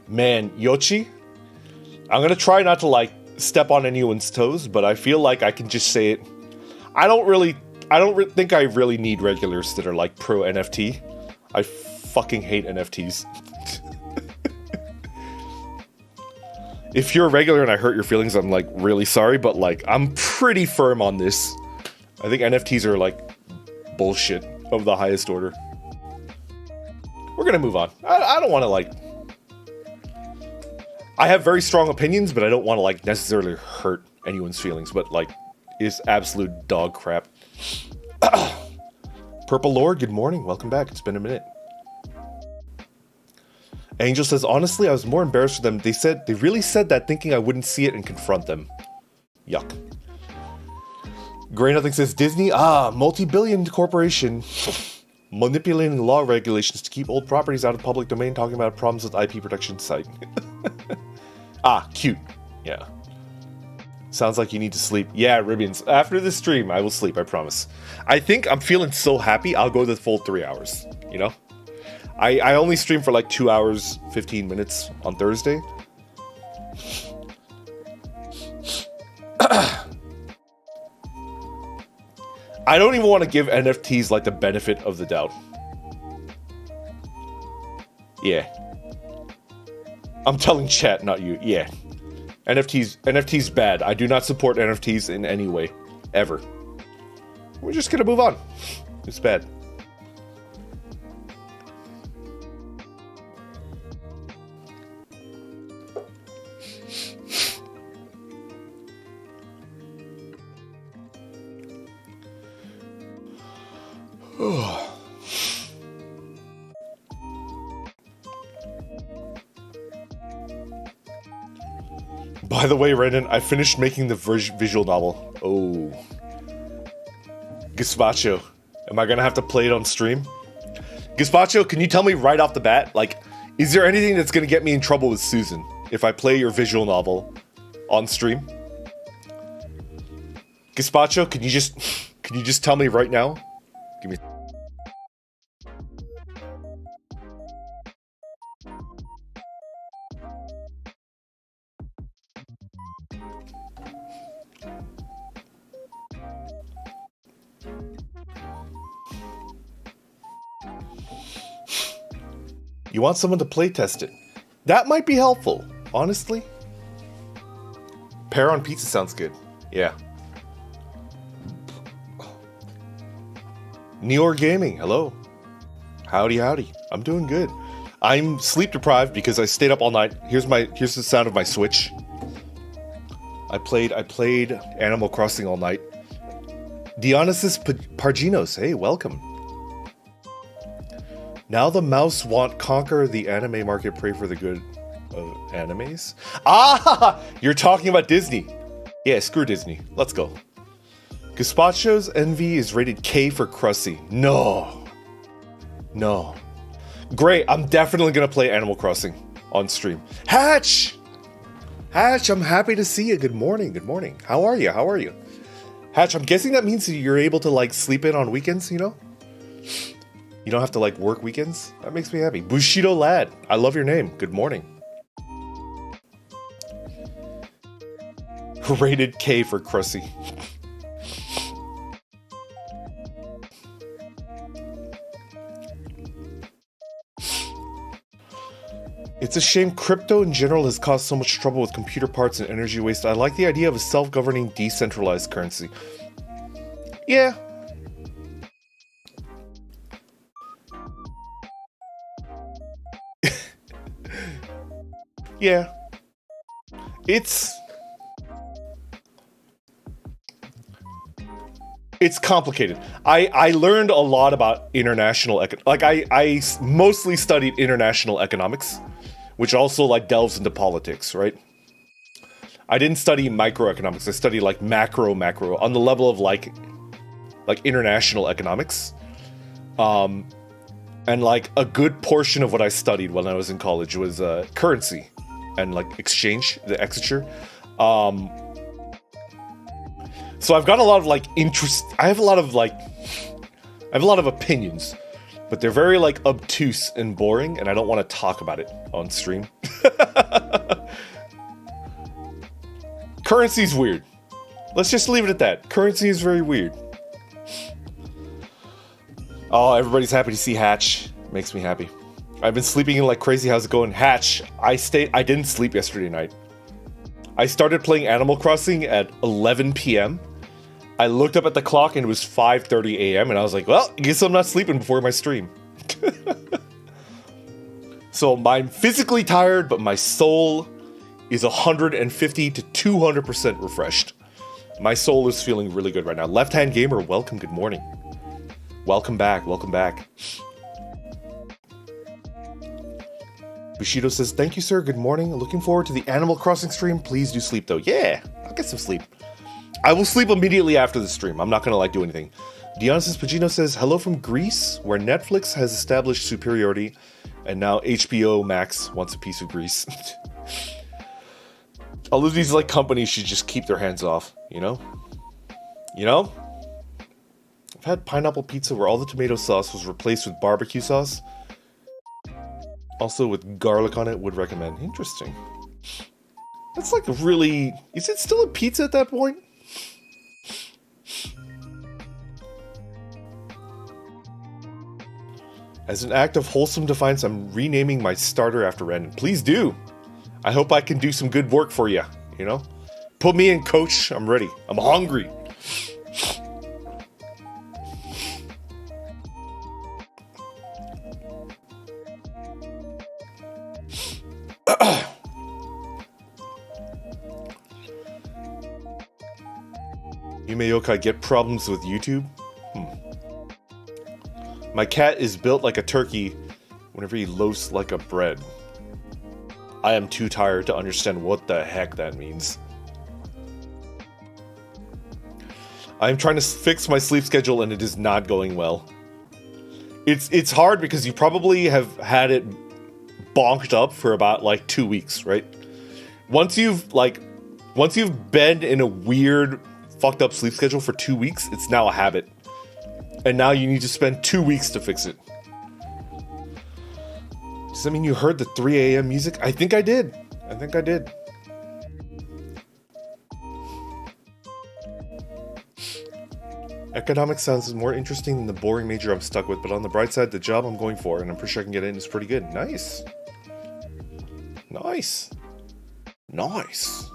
Speaker 1: Man, Yoshi, I'm gonna try not to, like, step on anyone's toes, but I feel like I can just say it. I don't think I really need regulars that are, like, pro NFT. I fucking hate NFTs. If you're a regular and I hurt your feelings, I'm, like, really sorry, but, like, I'm pretty firm on this. I think NFTs are, like, bullshit of the highest order. We're gonna move on. I don't want to, like... I have very strong opinions, but I don't want to, like, necessarily hurt anyone's feelings, but, like, it's absolute dog crap. Purple Lord, good morning. Welcome back. It's been a minute. Angel says, honestly, I was more embarrassed for them. They really said that thinking I wouldn't see it and confront them. Yuck. Gray Nothing says, Disney, multi-billion corporation manipulating law regulations to keep old properties out of public domain, talking about problems with IP protection site. Cute. Yeah. Sounds like you need to sleep. Yeah, Ribbons. After this stream, I will sleep, I promise. I think I'm feeling so happy, I'll go the full 3 hours, you know? I only stream for like 2 hours, 15 minutes on Thursday. I don't even want to give NFTs like the benefit of the doubt. Yeah. I'm telling chat, not you. Yeah. NFTs bad. I do not support NFTs in any way. Ever. We're just gonna move on. It's bad. By the way, Renan, I finished making the visual novel. Oh. Gazpacho. Am I gonna have to play it on stream? Gazpacho, can you tell me right off the bat, like, is there anything that's gonna get me in trouble with Susan if I play your visual novel on stream? Gazpacho, can you just tell me right now? Give me. You want someone to play test it. That might be helpful, honestly. Pear on pizza sounds good. Yeah. Neor Gaming, hello. Howdy, howdy. I'm doing good. I'm sleep deprived because I stayed up all night. Here's the sound of my Switch. I played Animal Crossing all night. Dionysus Parginos, hey, welcome. Now the mouse want conquer the anime market, pray for the good of animes. You're talking about Disney. Yeah, screw Disney. Let's go. Gazpacho's envy is rated K for Crusty. No. Great, I'm definitely gonna play Animal Crossing on stream. Hatch, I'm happy to see you. Good morning. How are you? Hatch, I'm guessing that means that you're able to like sleep in on weekends, you know? You don't have to like work weekends? That makes me happy. Bushido Lad, I love your name. Good morning. Rated K for Crusty. It's a shame crypto in general has caused so much trouble with computer parts and energy waste. I like the idea of a self-governing decentralized currency. Yeah. Yeah. It's complicated. I learned a lot about international I mostly studied international economics, which also like delves into politics, right? I didn't study microeconomics. I studied like macro on the level of like international economics. And like a good portion of what I studied when I was in college was currency and like exchange, the exchequer. So I've got a lot of like interest. I have a lot of opinions, but they're very like obtuse and boring, and I don't want to talk about it on stream. Currency's weird. Let's just leave it at that. Currency is very weird. Oh, everybody's happy to see Hatch. Makes me happy. I've been sleeping in like crazy. How's it going? Hatch, I didn't sleep yesterday night. I started playing Animal Crossing at 11 p.m. I looked up at the clock and it was 5:30 a.m. and I was like, well, I guess I'm not sleeping before my stream. So I'm physically tired, but my soul is 150 to 200% refreshed. My soul is feeling really good right now. Left Hand Gamer, welcome, good morning. Welcome back, welcome back. Bushido says, thank you, sir. Good morning. Looking forward to the Animal Crossing stream. Please do sleep, though. Yeah, I'll get some sleep. I will sleep immediately after the stream. I'm not going to, like, do anything. Dionysus Pagino says, hello from Greece, where Netflix has established superiority, and now HBO Max wants a piece of Greece. All of these, like, companies should just keep their hands off, you know? You know? I've had pineapple pizza where all the tomato sauce was replaced with barbecue sauce. Also with garlic on it, would recommend. Interesting. That's like really... Is it still a pizza at that point? As an act of wholesome defiance, I'm renaming my starter after Ren. Please do! I hope I can do some good work for you, you know? Put me in, coach. I'm ready. I'm hungry. Yume Yokai, get problems with YouTube? My cat is built like a turkey whenever he loafs like a bread. I am too tired to understand what the heck that means. I am trying to fix my sleep schedule and it is not going well. It's hard because you probably have had it bonked up for about like 2 weeks, right? Once you've been in a weird fucked up sleep schedule for 2 weeks, it's now a habit. And now you need to spend 2 weeks to fix it. Does that mean you heard the 3 a.m. music? I think I did. I think I did. Economics sounds more interesting than the boring major I'm stuck with, but on the bright side, the job I'm going for, and I'm pretty sure I can get in, is pretty good. Nice. Nice. Nice.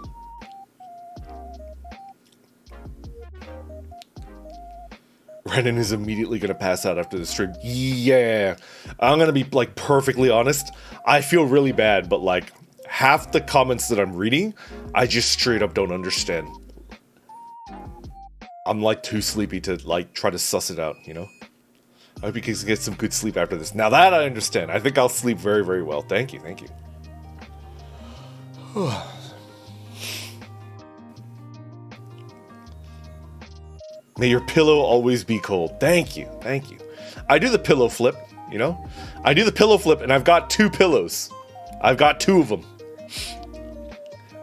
Speaker 1: Renan is immediately going to pass out after the stream. Yeah. I'm going to be, like, perfectly honest. I feel really bad, but, like, half the comments that I'm reading, I just straight up don't understand. I'm, like, too sleepy to, like, try to suss it out, you know? I hope you can get some good sleep after this. Now that I understand. I think I'll sleep very, very well. Thank you, thank you. May your pillow always be cold. Thank you, thank you. I do the pillow flip, you know? I do the pillow flip and I've got 2 pillows. I've got 2 of them.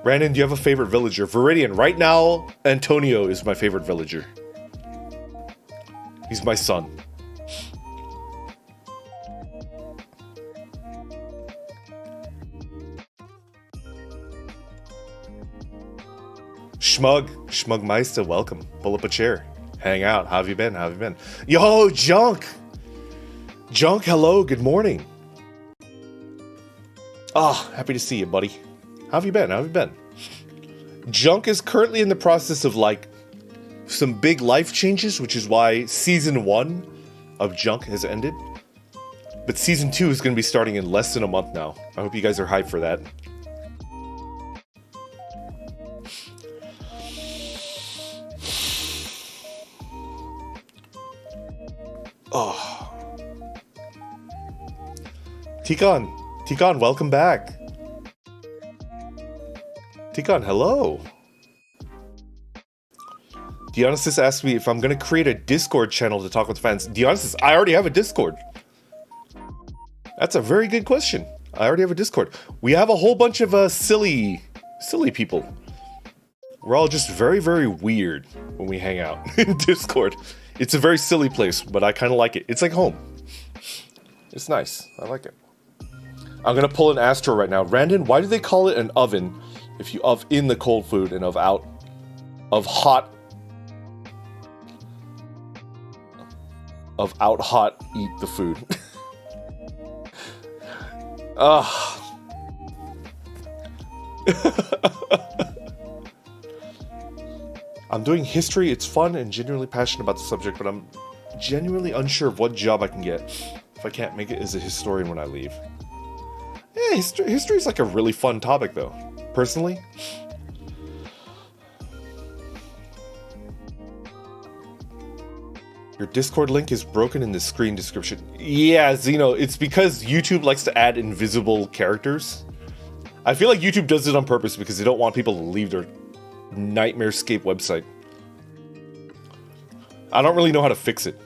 Speaker 1: Brandon, do you have a favorite villager? Viridian, right now, Antonio is my favorite villager. He's my son. Schmugmeister, welcome. Pull up a chair. Hang out. How have you been? How have you been? Yo, Junk! Junk, hello, good morning. Ah, happy to see you, buddy. How have you been? How have you been? Junk is currently in the process of, like, some big life changes, which is why Season 1 of Junk has ended. But Season 2 is going to be starting in less than a month now. I hope you guys are hyped for that. Oh. Tikon, welcome back. Tikon, hello. Dionysus asked me if I'm going to create a Discord channel to talk with fans. Dionysus, I already have a Discord. That's a very good question. I already have a Discord. We have a whole bunch of silly people. We're all just very, very weird when we hang out in Discord. It's a very silly place, but I kind of like it. It's like home. It's nice. I like it. I'm going to pull an Astro right now. Randon, why do they call it an oven if you of in the cold food and of hot eat the food? I'm doing history. It's fun and genuinely passionate about the subject, but I'm genuinely unsure of what job I can get if I can't make it as a historian when I leave. Yeah, history is like a really fun topic, though. Personally. Your Discord link is broken in the screen description. Yeah, Zeno, it's because YouTube likes to add invisible characters. I feel like YouTube does it on purpose because they don't want people to leave their nightmarescape website. I don't really know how to fix it.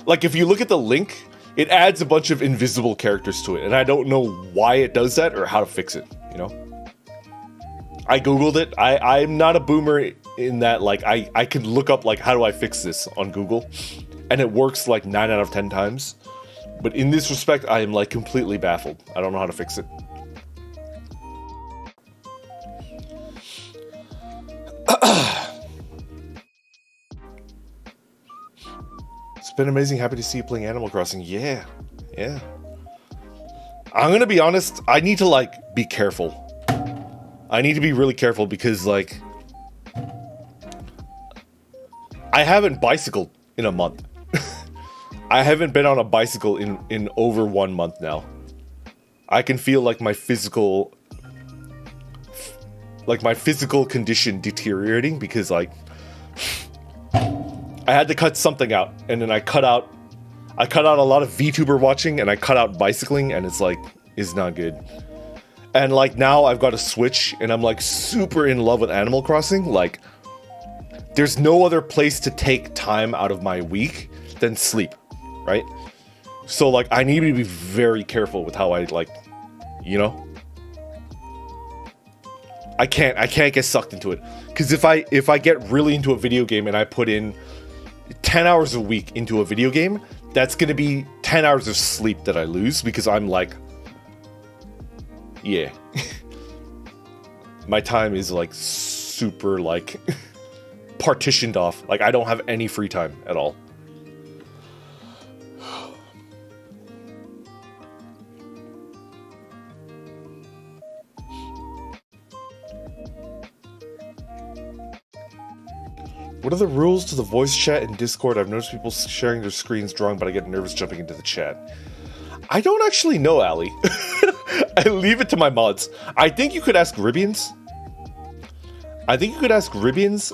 Speaker 1: Like, if you look at the link, it adds a bunch of invisible characters to it, and I don't know why it does that or how to fix it, you know? I googled it. I'm not a boomer in that, like, I can look up, like, how do I fix this on Google, and it works, like, 9 out of 10 times. But in this respect, I am, like, completely baffled. I don't know how to fix it. It's been amazing. Happy to see you playing Animal Crossing. Yeah. I'm gonna be honest. I need to, like, be careful. I need to be really careful because, like, I haven't bicycled in a month. I haven't been on a bicycle in over 1 month now. I can feel, like, my physical condition deteriorating because, like, I had to cut something out, and then I cut out a lot of VTuber watching, and I cut out bicycling, and it's not good. And, like, now I've got a Switch, and I'm, like, super in love with Animal Crossing. Like, there's no other place to take time out of my week than sleep, right? So, like, I need to be very careful with how I, like, you know? I can't get sucked into it. Because if I get really into a video game and I put in 10 hours a week into a video game, that's gonna be 10 hours of sleep that I lose because I'm like, yeah. My time is, like, super, like, partitioned off. Like, I don't have any free time at all. What are the rules to the voice chat in Discord? I've noticed people sharing their screens drawing, but I get nervous jumping into the chat. I don't actually know, Ali. I leave it to my mods. I think you could ask Ribians.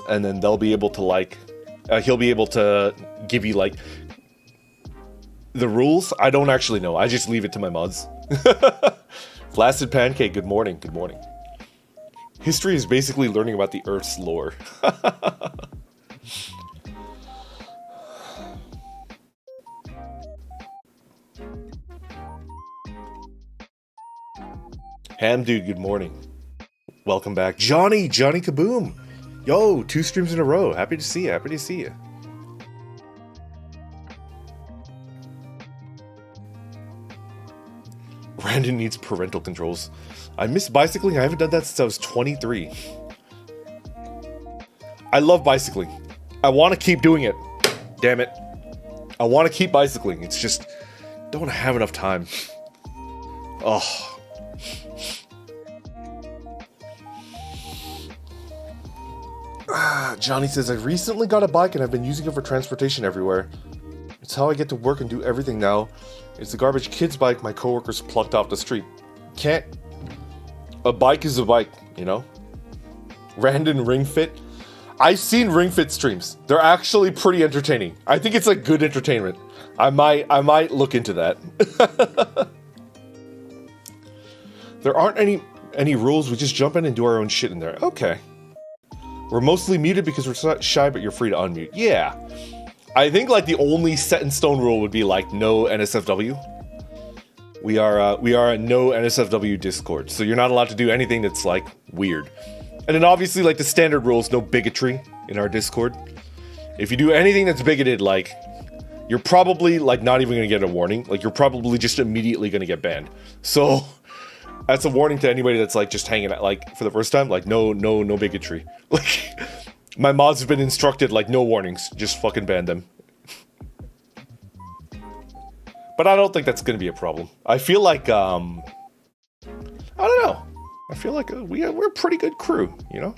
Speaker 1: And then they'll be able to, like, he'll be able to give you, like, the rules. I don't actually know. I just leave it to my mods. Flaccid Pancake, good morning. History is basically learning about the Earth's lore. Ham Dude, good morning. Welcome back. Johnny Kaboom. Yo, 2 streams in a row. Happy to see you. Brandon needs parental controls. I miss bicycling. I haven't done that since I was 23. I love bicycling. I want to keep doing it. Damn it. I want to keep bicycling. It's just, don't have enough time. Oh. Johnny says, I recently got a bike and I've been using it for transportation everywhere. It's how I get to work and do everything now. It's the garbage kid's bike my coworkers plucked off the street. Can't. A bike is a bike, you know? Random Ring Fit. I've seen Ring Fit streams. They're actually pretty entertaining. I think it's, like, good entertainment. I might look into that. There aren't any rules. We just jump in and do our own shit in there. Okay. We're mostly muted because we're shy, but you're free to unmute. Yeah. I think, like, the only set in stone rule would be, like, no NSFW. We are a no NSFW Discord, so you're not allowed to do anything that's, like, weird. And then obviously, like, the standard rules, no bigotry in our Discord. If you do anything that's bigoted, like, you're probably, like, not even gonna get a warning. Like, you're probably just immediately gonna get banned. So that's a warning to anybody that's, like, just hanging out, like, for the first time. Like, no bigotry. Like, my mods have been instructed, like, no warnings. Just fucking ban them. But I don't think that's gonna be a problem. I feel like, I don't know. I feel like we're a pretty good crew, you know?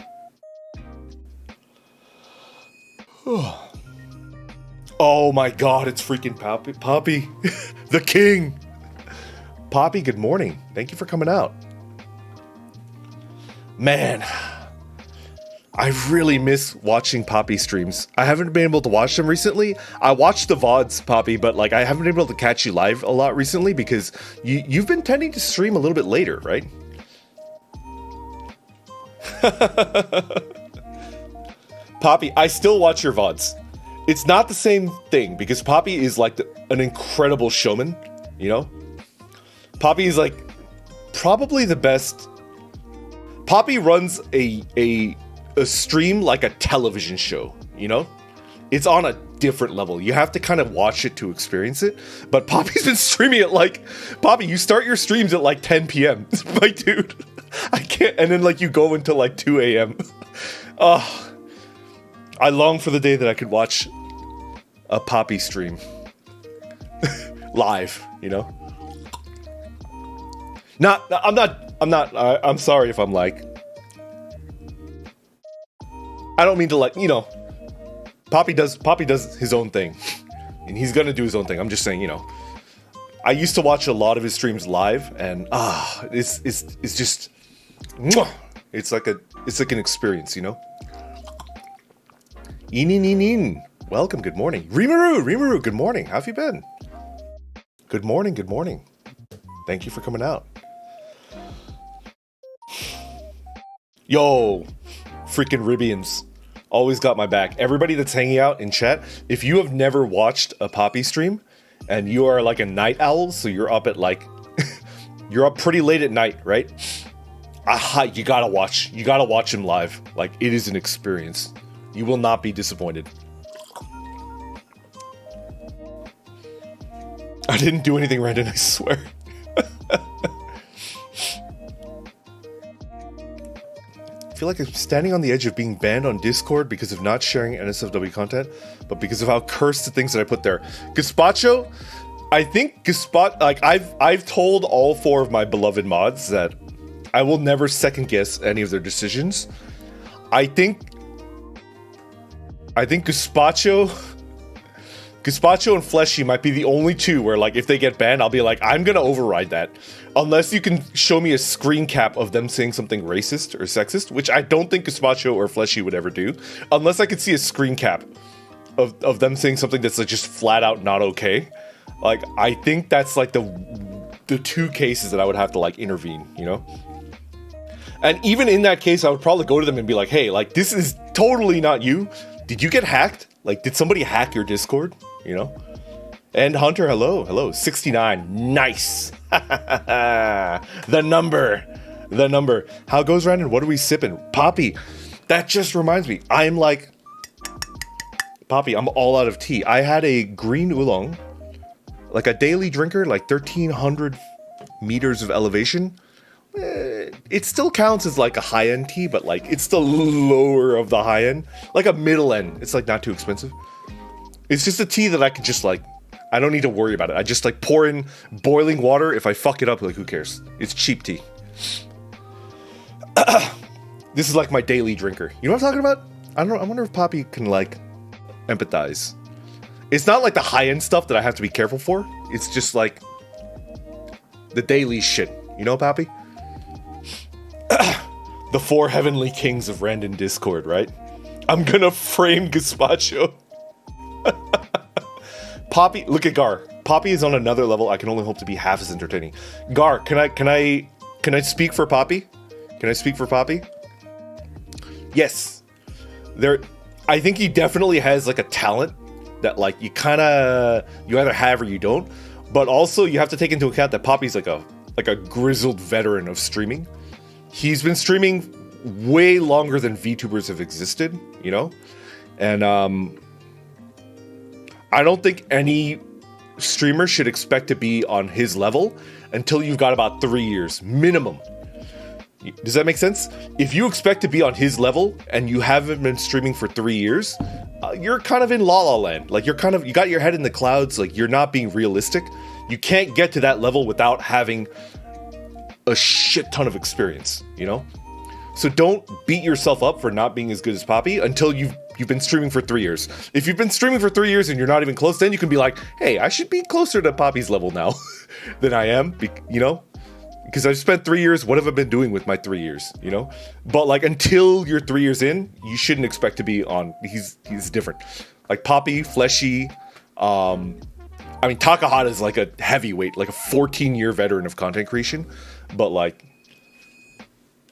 Speaker 1: Oh my god, it's freaking Poppy. The king. Poppy, good morning. Thank you for coming out. Man, I really miss watching Poppy streams. I haven't been able to watch them recently. I watched the VODs, Poppy, but like I haven't been able to catch you live a lot recently because you've been tending to stream a little bit later, right? Poppy, I still watch your VODs. It's not the same thing because Poppy is like an incredible showman, you know? Poppy is like probably the best. Poppy runs a stream like a television show, you know? It's on a different level. You have to kind of watch it to experience it. But Poppy's been streaming at like, Poppy, you start your streams at like 10 p.m. My dude, I can't. And then like you go until like 2 a.m. Oh, I long for the day that I could watch a Poppy stream live, you know? I'm sorry if I'm like, I don't mean to like, you know, Poppy does his own thing and he's gonna do his own thing. I'm just saying, you know, I used to watch a lot of his streams live and it's just, it's like an experience, you know? In. Welcome, good morning. Rimuru, good morning. How have you been? Good morning. Thank you for coming out. Yo, freaking Ribians. Always got my back. Everybody that's hanging out in chat, if you have never watched a Poppy stream and you are like a night owl, so you're up at like, you're up pretty late at night, right? You gotta watch him live. Like, it is an experience. You will not be disappointed. I didn't do anything random, I swear. I feel like I'm standing on the edge of being banned on Discord because of not sharing NSFW content, but because of how cursed the things that I put there. Gazpacho, I think like I've told all 4 of my beloved mods that I will never second guess any of their decisions. I think Gazpacho and Fleshy might be the only 2 where, like, if they get banned, I'll be like, I'm gonna override that. Unless you can show me a screen cap of them saying something racist or sexist, which I don't think Gazpacho or Fleshy would ever do. Unless I could see a screen cap of them saying something that's like just flat out not okay. Like, I think that's like the 2 cases that I would have to like intervene, you know? And even in that case, I would probably go to them and be like, hey, like, this is totally not you. Did you get hacked? Like, did somebody hack your Discord? You know? And Hunter, hello, 69, nice. The number. How goes Brandon? What are we sipping? Poppy, that just reminds me. I'm like, Poppy, I'm all out of tea. I had a green oolong, like a daily drinker, like 1,300 meters of elevation. It still counts as like a high-end tea, but like it's the lower of the high-end, like a middle end. It's like not too expensive. It's just a tea that I could just like, I don't need to worry about it. I just like pour in boiling water. If I fuck it up, like who cares? It's cheap tea. This is like my daily drinker. You know what I'm talking about? I don't know. I wonder if Poppy can like empathize. It's not like the high-end stuff that I have to be careful for. It's just like the daily shit. You know, Poppy? The 4 heavenly kings of random Discord, right? I'm gonna frame Gazpacho. Poppy, look at Gar. Poppy is on another level. I can only hope to be half as entertaining. Gar, can I speak for Poppy? Can I speak for Poppy? Yes. I think he definitely has like a talent that like you either have or you don't. But also you have to take into account that Poppy's like a grizzled veteran of streaming. He's been streaming way longer than VTubers have existed, you know? And I don't think any streamer should expect to be on his level until you've got about 3 years minimum. Does that make sense? If you expect to be on his level and you haven't been streaming for 3 years, you're kind of in la la land. Like you got your head in the clouds, like you're not being realistic. You can't get to that level without having a shit ton of experience, you know? So don't beat yourself up for not being as good as Poppy until you've been streaming for 3 years. If you've been streaming for 3 years and you're not even close, then you can be like, hey, I should be closer to Poppy's level now than I am, you know? Because I've spent 3 years, what have I been doing with my 3 years, you know? But like until you're 3 years in, you shouldn't expect to be on, he's different. Like Poppy, Fleshy, I mean Takahata is like a heavyweight, like a 14-year veteran of content creation. But like,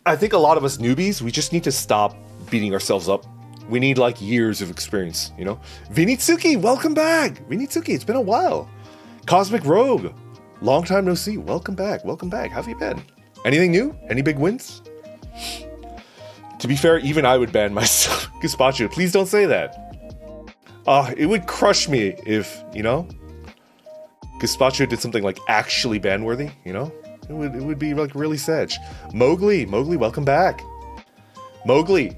Speaker 1: I think a lot of us newbies, we just need to stop beating ourselves up. We need like years of experience, you know? Vinitsuki, welcome back! Vinitsuki, it's been a while. Cosmic Rogue, long time no see. Welcome back, welcome back. How have you been? Anything new? Any big wins? To be fair, even I would ban myself. Gazpacho, please don't say that. It would crush me if, you know, Gazpacho did something like actually ban-worthy, you know? It would be like really sad. Mowgli, welcome back. Mowgli,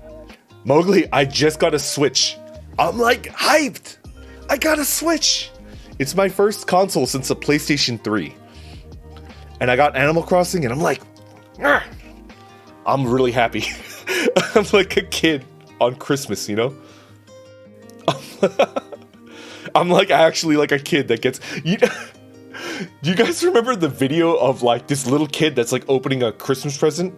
Speaker 1: I just got a Switch. I'm like hyped. I got a Switch. It's my first console since the PlayStation 3. And I got Animal Crossing and I'm like, "Argh." I'm really happy. I'm like a kid on Christmas, you know? I'm like actually like a kid that gets... Do you guys remember the video of like this little kid that's like opening a Christmas present?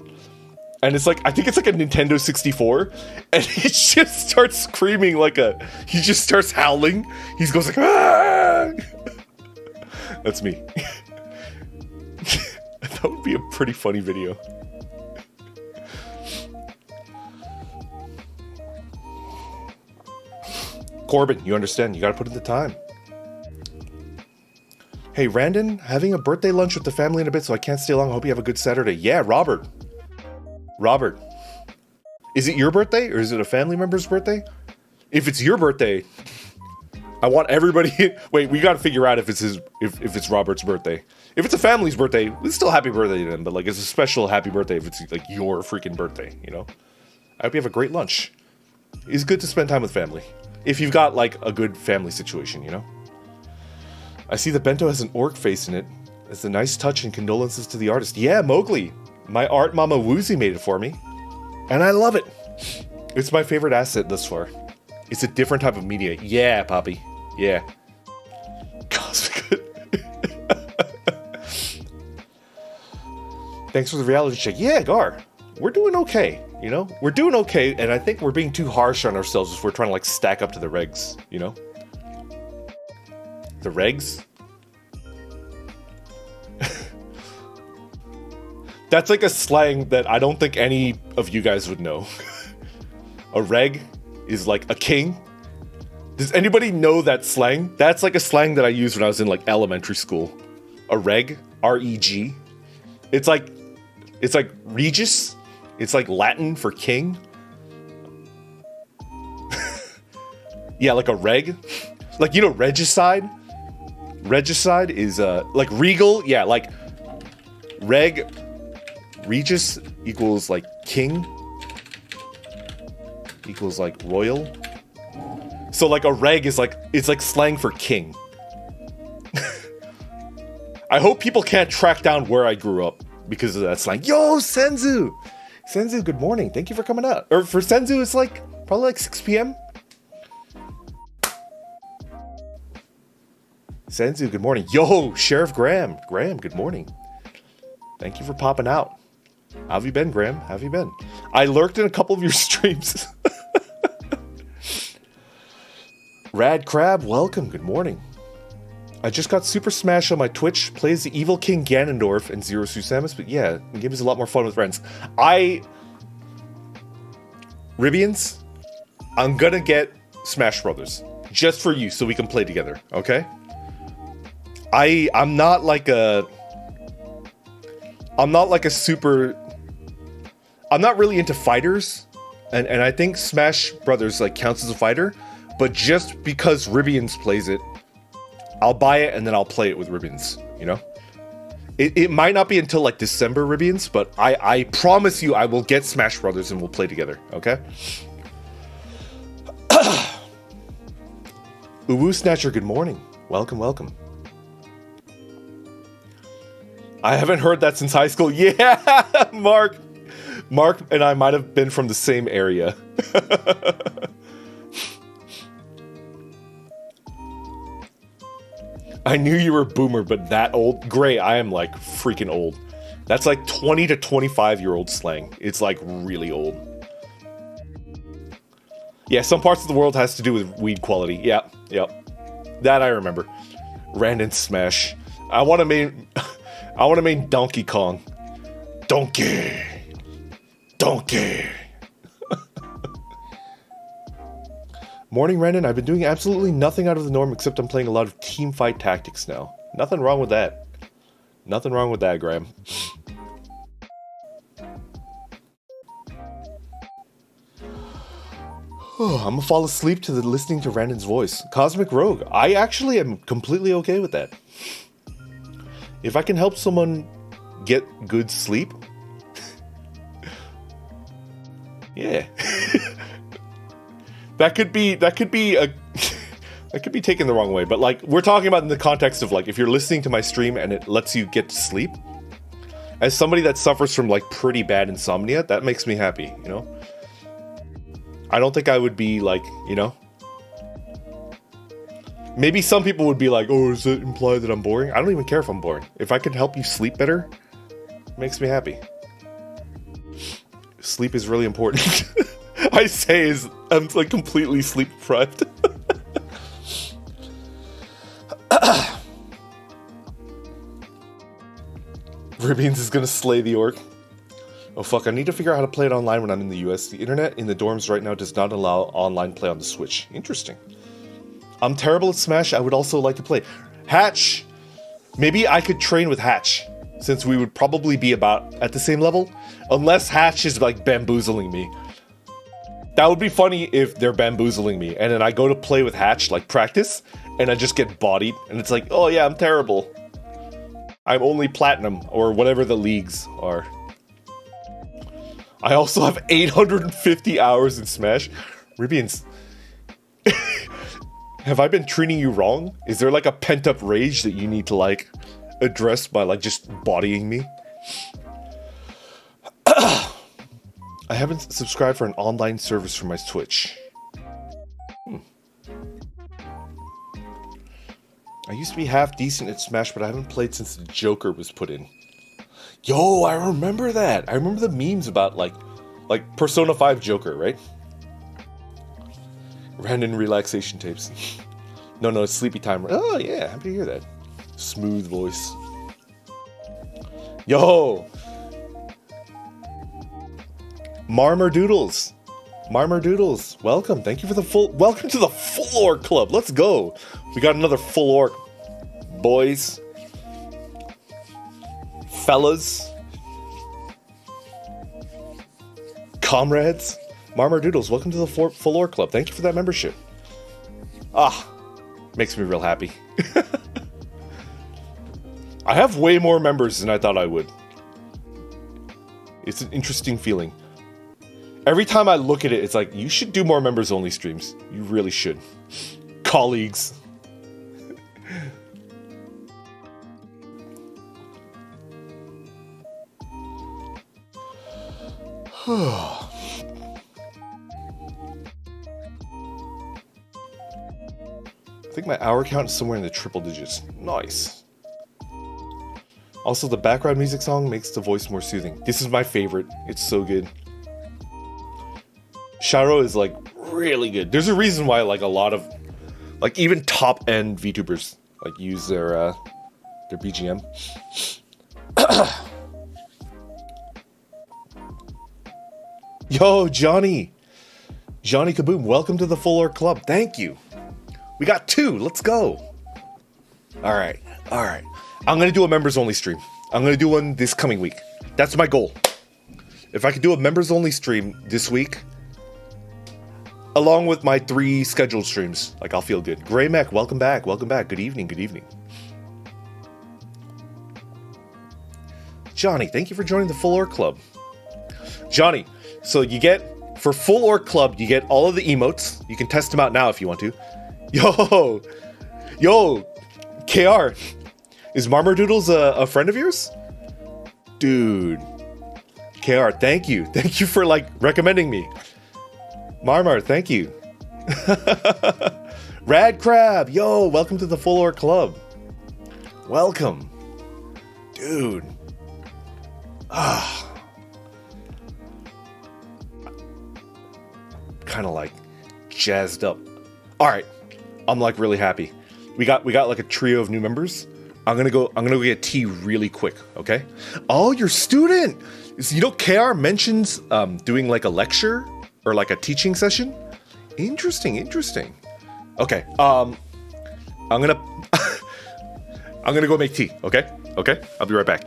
Speaker 1: And it's like, I think it's like a Nintendo 64. And he just starts screaming like he just starts howling. He goes like, "Ah!" That's me. That would be a pretty funny video. Corbin, you understand, you gotta put in the time. Hey, Randon, having a birthday lunch with the family in a bit, so I can't stay long. I hope you have a good Saturday. Yeah, Robert. Is it your birthday or is it a family member's birthday? If it's your birthday, I want everybody... Wait, we gotta figure out if it's Robert's birthday. If it's a family's birthday, it's still happy birthday to them, but like it's a special happy birthday if it's like your freaking birthday, you know? I hope you have a great lunch. It's good to spend time with family. If you've got like a good family situation, you know? I see the bento has an orc face in it. It's a nice touch and condolences to the artist. Yeah, Mowgli. My art mama Woozy made it for me. And I love it. It's my favorite asset thus far. It's a different type of media. Yeah, Poppy. Yeah. Cosmic. Thanks for the reality check. Yeah, Gar. We're doing okay, you know? We're doing okay, and I think we're being too harsh on ourselves if we're trying to like stack up to the regs, you know? The regs? That's like a slang that I don't think any of you guys would know. A reg is like a king. Does anybody know that slang? That's like a slang that I used when I was in like elementary school. A reg, R-E-G. It's like Regis. It's like Latin for king. Yeah, like a reg. Like, you know, regicide? Regicide is like regal. Yeah, like Regis equals like king. Equals like royal. So like a reg is like, it's like slang for king. I hope people can't track down where I grew up because of that slang. Yo, Senzu! Senzu, good morning. Thank you for coming out. Or for Senzu, it's like probably like 6 p.m. Senzu, good morning. Yo, Sheriff Graham. Graham, good morning. Thank you for popping out. How have you been, Graham? How have you been? I lurked in a couple of your streams. Rad Crab, welcome. Good morning. I just got Super Smash on my Twitch. Plays the evil King Ganondorf and Zero Suit Samus, but yeah, the game is a lot more fun with friends. Ribians, I'm gonna get Smash Brothers just for you so we can play together, okay? I'm not like a super... I'm not really into fighters, and I think Smash Brothers like counts as a fighter, but just because Ribians plays it, I'll buy it and then I'll play it with Ribians, you know? It might not be until like December Ribians, but I promise you I will get Smash Brothers and we'll play together, okay? Uwu Snatcher, good morning. Welcome, welcome. I haven't heard that since high school. Yeah, Mark. Mark and I might have been from the same area. I knew you were a boomer, but that old? Gray, I am like freaking old. That's like 20 to 25-year-old slang. It's like really old. Yeah, some parts of the world has to do with weed quality. Yeah, yep. That I remember. Random Smash. I want to main Donkey Kong. Donkey. Morning, Randon. I've been doing absolutely nothing out of the norm except I'm playing a lot of team fight tactics now. Nothing wrong with that. Nothing wrong with that, Graham. I'm gonna fall asleep to listening to Randon's voice. Cosmic Rogue. I actually am completely okay with that. If I can help someone get good sleep, yeah. that could be taken the wrong way, but like we're talking about in the context of like if you're listening to my stream and it lets you get to sleep. As somebody that suffers from like pretty bad insomnia, that makes me happy, you know? I don't think I would be like, you know? Maybe some people would be like, oh, does it imply that I'm boring? I don't even care if I'm boring. If I could help you sleep better, it makes me happy. Sleep is really important. I say I'm like completely sleep deprived. Ribbons is gonna slay the orc. Oh fuck, I need to figure out how to play it online when I'm in the US. The internet in the dorms right now does not allow online play on the Switch. Interesting. I'm terrible at Smash, I would also like to play. Hatch! Maybe I could train with Hatch, since we would probably be about at the same level. Unless Hatch is like bamboozling me. That would be funny if they're bamboozling me, and then I go to play with Hatch, like practice, and I just get bodied, and it's like, oh yeah, I'm terrible. I'm only platinum, or whatever the leagues are. I also have 850 hours in Smash. Ribians, have I been treating you wrong? Is there like a pent-up rage that you need to like address by like just bodying me? I haven't subscribed for an online service for my Twitch. I used to be half decent at Smash, but I haven't played since the Joker was put in. Yo, I remember that. I remember the memes about like Persona 5 Joker, right? Random relaxation tapes. No, it's sleepy time. Oh yeah, happy to hear that. Smooth voice. Yo, Marmerdoodles. Marmerdoodles, welcome. Thank you for the welcome to the full orc club. Let's go. We got another full orc, boys. Fellas, comrades, Marmerdoodles, welcome to the full orc club. Thank you for that membership. Makes me real happy. I have way more members than I thought I would. It's an interesting feeling. Every time I look at it, it's like, you should do more members only streams. You really should. Colleagues. I think my hour count is somewhere in the triple digits. Nice. Also, the background music song makes the voice more soothing. This is my favorite. It's so good. Sharo is like really good. There's a reason why like a lot of like even top end VTubers like use their BGM. Yo, Johnny Kaboom, welcome to the Full Orc Club. Thank you. We got 2. Let's go. All right. I'm gonna do a members only stream. I'm gonna do one this coming week. That's my goal. If I could do a members only stream this week, along with my 3 scheduled streams, like I'll feel good. Grey Mech, welcome back. Good evening. Johnny, thank you for joining the Full Orc Club. Johnny, so you get, for Full Orc Club, you get all of the emotes. You can test them out now if you want to. Yo, KR, is Marmerdoodles a friend of yours? Dude, KR, thank you. Thank you for like recommending me. Marmar, thank you. Rad Crab, yo, welcome to the Full Orc Club. Welcome. Dude. Kind of like jazzed up. All right, I'm like really happy. We got like a trio of new members. I'm gonna go get tea really quick. Okay. Oh, your student. You know, KR mentions doing like a lecture or like a teaching session. Interesting. Okay. I'm gonna go make tea. Okay. I'll be right back.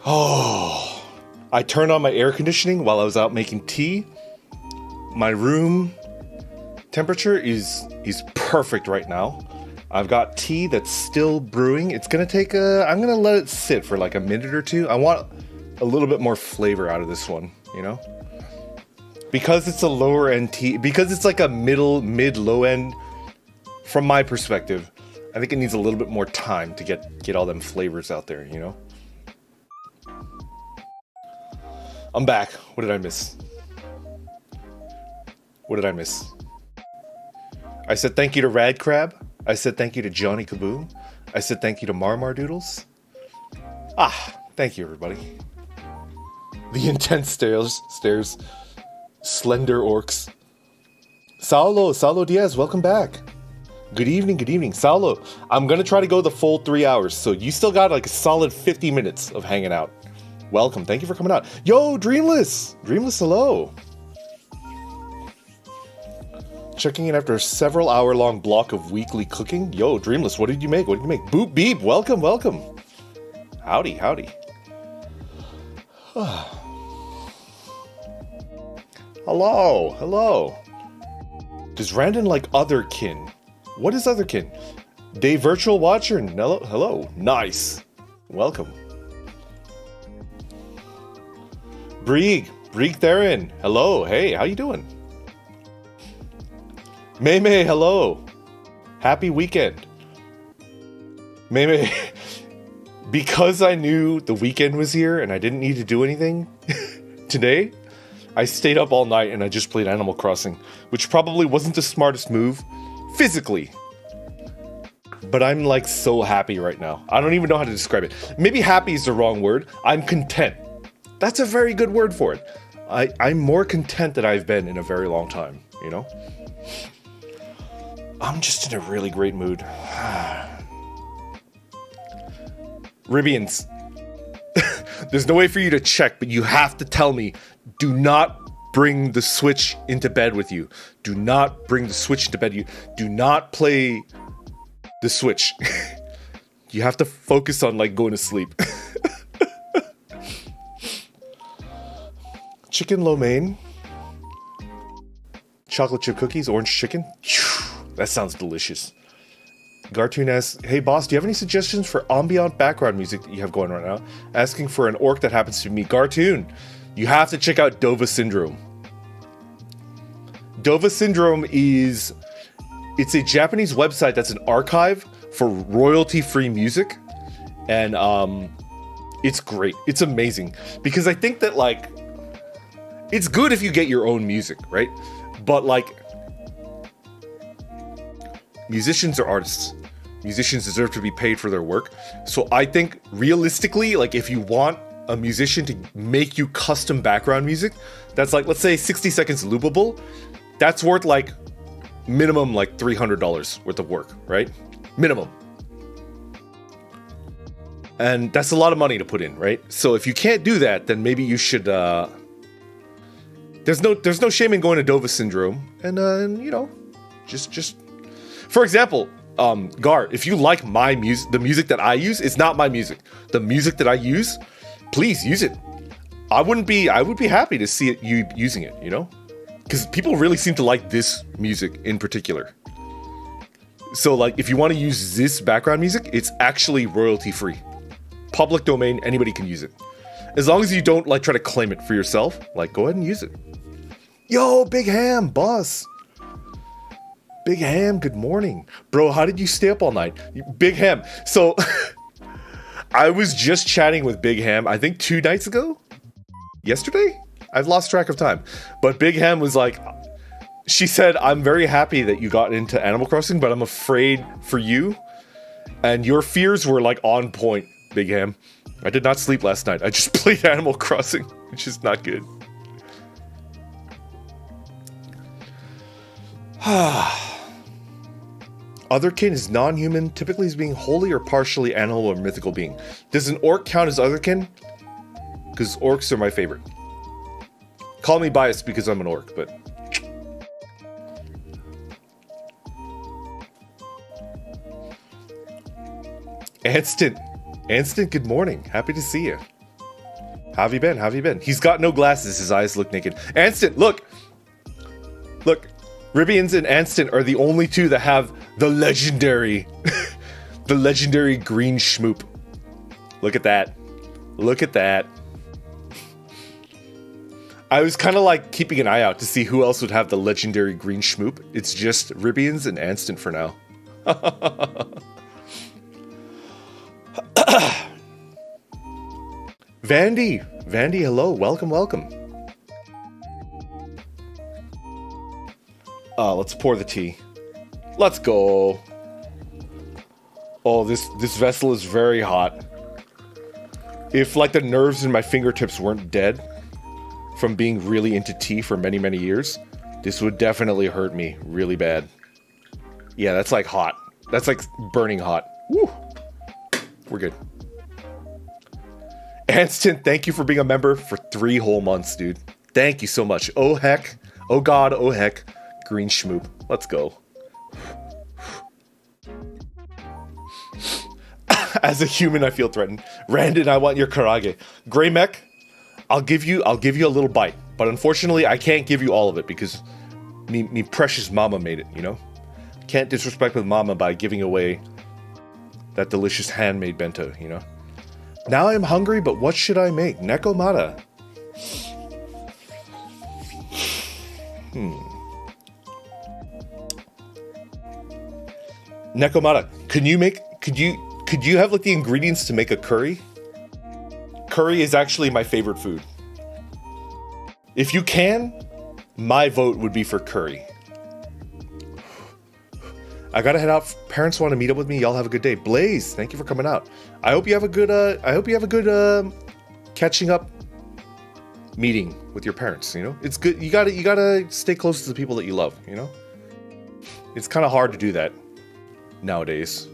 Speaker 1: Oh, I turned on my air conditioning while I was out making tea. My room temperature is perfect right now. I've got tea that's still brewing. It's gonna take I'm gonna let it sit for like a minute or two. I want a little bit more flavor out of this one, you know? Because it's a lower end tea, because it's like a mid-low end, from my perspective, I think it needs a little bit more time to get all them flavors out there, you know? I'm back. What did I miss? I said thank you to Rad Crab. I said thank you to Johnny Kaboom. I said thank you to Marmar Doodles. Thank you, everybody. The intense stares. Slender orcs. Saulo Diaz, welcome back. Good evening. Saulo, I'm gonna try to go the full 3 hours, so you still got like a solid 50 minutes of hanging out. Welcome, thank you for coming out. Yo, Dreamless, hello. Checking in after a several hour-long block of weekly cooking. Yo, Dreamless, what did you make? What did you make? Boop Beep, welcome, welcome. Howdy, howdy. Hello, hello. Does Randon like Otherkin? What is Otherkin? Day Virtual Watcher, hello, hello. Nice. Welcome. Breeg Theron, hello, hey, how you doing? May, hello. Happy weekend. May, because I knew the weekend was here and I didn't need to do anything today, I stayed up all night and I just played Animal Crossing, which probably wasn't the smartest move, physically. But I'm like so happy right now. I don't even know how to describe it. Maybe happy is the wrong word. I'm content. That's a very good word for it. I'm more content than I've been in a very long time, you know? I'm just in a really great mood. Ribians, there's no way for you to check, but you have to tell me, do not bring the Switch into bed with you. Do not bring the Switch into bed. You do not play the Switch. You have to focus on like going to sleep. Chicken lo mein. Chocolate chip cookies, orange chicken. That sounds delicious. Gartoon asks, hey boss, do you have any suggestions for ambient background music that you have going right now? Asking for an orc that happens to be me. Gartoon, you have to check out Dova Syndrome. Dova Syndrome it's a Japanese website that's an archive for royalty-free music. And it's great. It's amazing. Because I think that like, it's good if you get your own music, right? But like, musicians are artists. Musicians deserve to be paid for their work. So I think realistically, like if you want a musician to make you custom background music, that's like, let's say 60 seconds loopable, that's worth like minimum like $300 worth of work, right? Minimum. And that's a lot of money to put in, right? So if you can't do that, then maybe you should, there's no shame in going to Dova Syndrome and you know, just for example, Gar, if you like my music, the music that I use, it's not my music. The music that I use, please use it. I would be happy to see you using it, you know? Because people really seem to like this music in particular. So like, if you want to use this background music, it's actually royalty free. Public domain, anybody can use it. As long as you don't like try to claim it for yourself, like go ahead and use it. Yo, Big Ham, boss. Big Ham, good morning. Bro, how did you stay up all night? Big Ham. So, I was just chatting with Big Ham, I think 2 nights ago? Yesterday? I've lost track of time. But Big Ham was like, she said, I'm very happy that you got into Animal Crossing, but I'm afraid for you. And your fears were like on point, Big Ham. I did not sleep last night. I just played Animal Crossing, which is not good. Otherkin is non-human, typically as being wholly or partially animal or mythical being. Does an orc count as otherkin? Because orcs are my favorite. Call me biased because I'm an orc, but... Anstant, good morning. Happy to see you. How have you been? How have you been? He's got no glasses, his eyes look naked. Anstant, look! Look, Ribians and Anstant are the only two that have the legendary, the legendary green schmoop. Look at that. Look at that. I was kind of like keeping an eye out to see who else would have the legendary green schmoop. It's just Ribians and Anstant for now. Vandy, hello, welcome. Let's pour the tea. Let's go. Oh, this vessel is very hot. If like the nerves in my fingertips weren't dead from being really into tea for many, many years, this would definitely hurt me really bad. Yeah, that's like hot. That's like burning hot. Woo. We're good. Anstant, thank you for being a member for 3 whole months, dude. Thank you so much. Oh heck. Oh god, oh heck. Green schmoop. Let's go. As a human, I feel threatened. Randon, I want your karage. Gray mech, I'll give you a little bite, but unfortunately, I can't give you all of it because me precious mama made it. You know, can't disrespect with mama by giving away that delicious handmade bento. You know. Now I'm hungry, but what should I make? Nekomata. Nekomata, could you have like the ingredients to make a curry? Curry is actually my favorite food. If you can, my vote would be for curry. I gotta head out. Parents want to meet up with me. Y'all have a good day. Blaze, thank you for coming out. I hope you have a good catching up meeting with your parents. You know, it's good. You gotta stay close to the people that you love. You know, it's kind of hard to do that nowadays.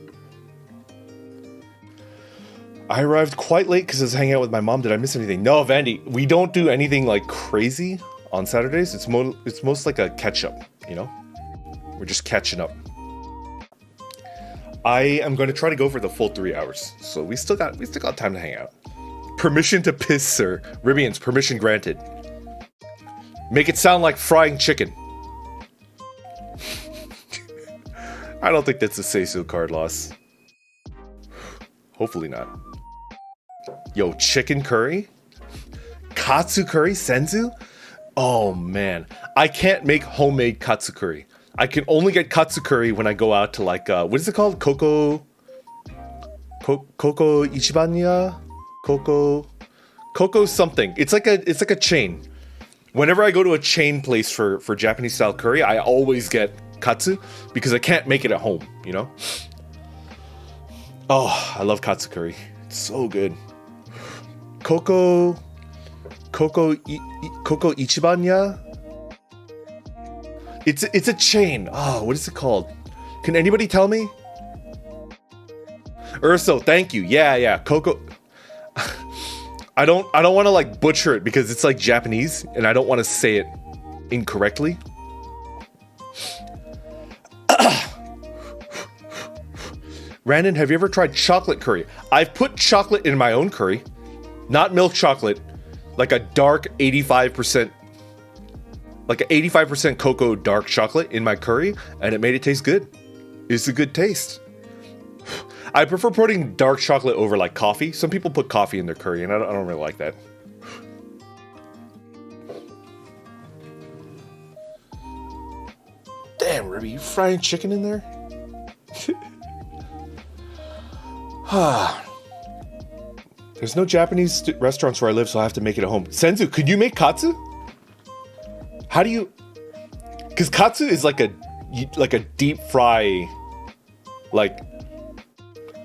Speaker 1: I arrived quite late because I was hanging out with my mom. Did I miss anything? No, Vandy, we don't do anything like crazy on Saturdays. It's most like a catch up, you know? We're just catching up. I am going to try to go for the full 3 hours. So we still got time to hang out. Permission to piss, sir. Ribians, permission granted. Make it sound like frying chicken. I don't think that's a say-so card loss. Hopefully not. Yo, chicken curry? Katsu curry? Senzu? Oh man, I can't make homemade katsu curry. I can only get katsu curry when I go out to like, what is it called? Koko Ichibanya? Koko something. It's like a chain. Whenever I go to a chain place for Japanese style curry, I always get katsu because I can't make it at home, you know? Oh, I love katsu curry. It's so good. Koko Ichibanya? It's a chain. Oh, what is it called? Can anybody tell me? Urso, thank you. Yeah, Koko. I don't want to like butcher it because it's like Japanese and I don't want to say it incorrectly. Randon, have you ever tried chocolate curry? I've put chocolate in my own curry, not milk chocolate, like a dark 85%, like an 85% cocoa dark chocolate in my curry, and it made it taste good. It's a good taste. I prefer putting dark chocolate over like coffee. Some people put coffee in their curry, and I don't really like that. Damn, Ruby, you frying chicken in there? There's no Japanese restaurants where I live, so I have to make it at home. Senzu, could you make katsu? How do you... Because katsu is like a deep fry... Like...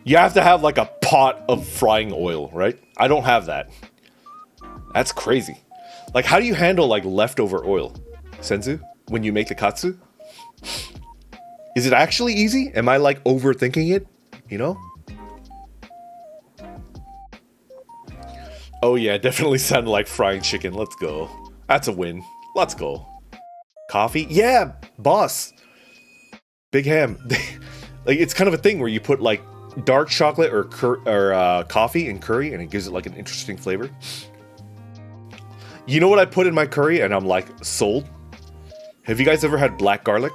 Speaker 1: You have to have like a pot of frying oil, right? I don't have that. That's crazy. Like, how do you handle like leftover oil, Senzu, when you make the katsu? Is it actually easy? Am I like overthinking it? You know? Oh yeah, definitely sounded like frying chicken. Let's go. That's a win. Let's go. Coffee? Yeah, boss. Big ham. Like, it's kind of a thing where you put like dark chocolate or coffee in curry and it gives it like an interesting flavor. You know what I put in my curry and I'm like sold? Have you guys ever had black garlic?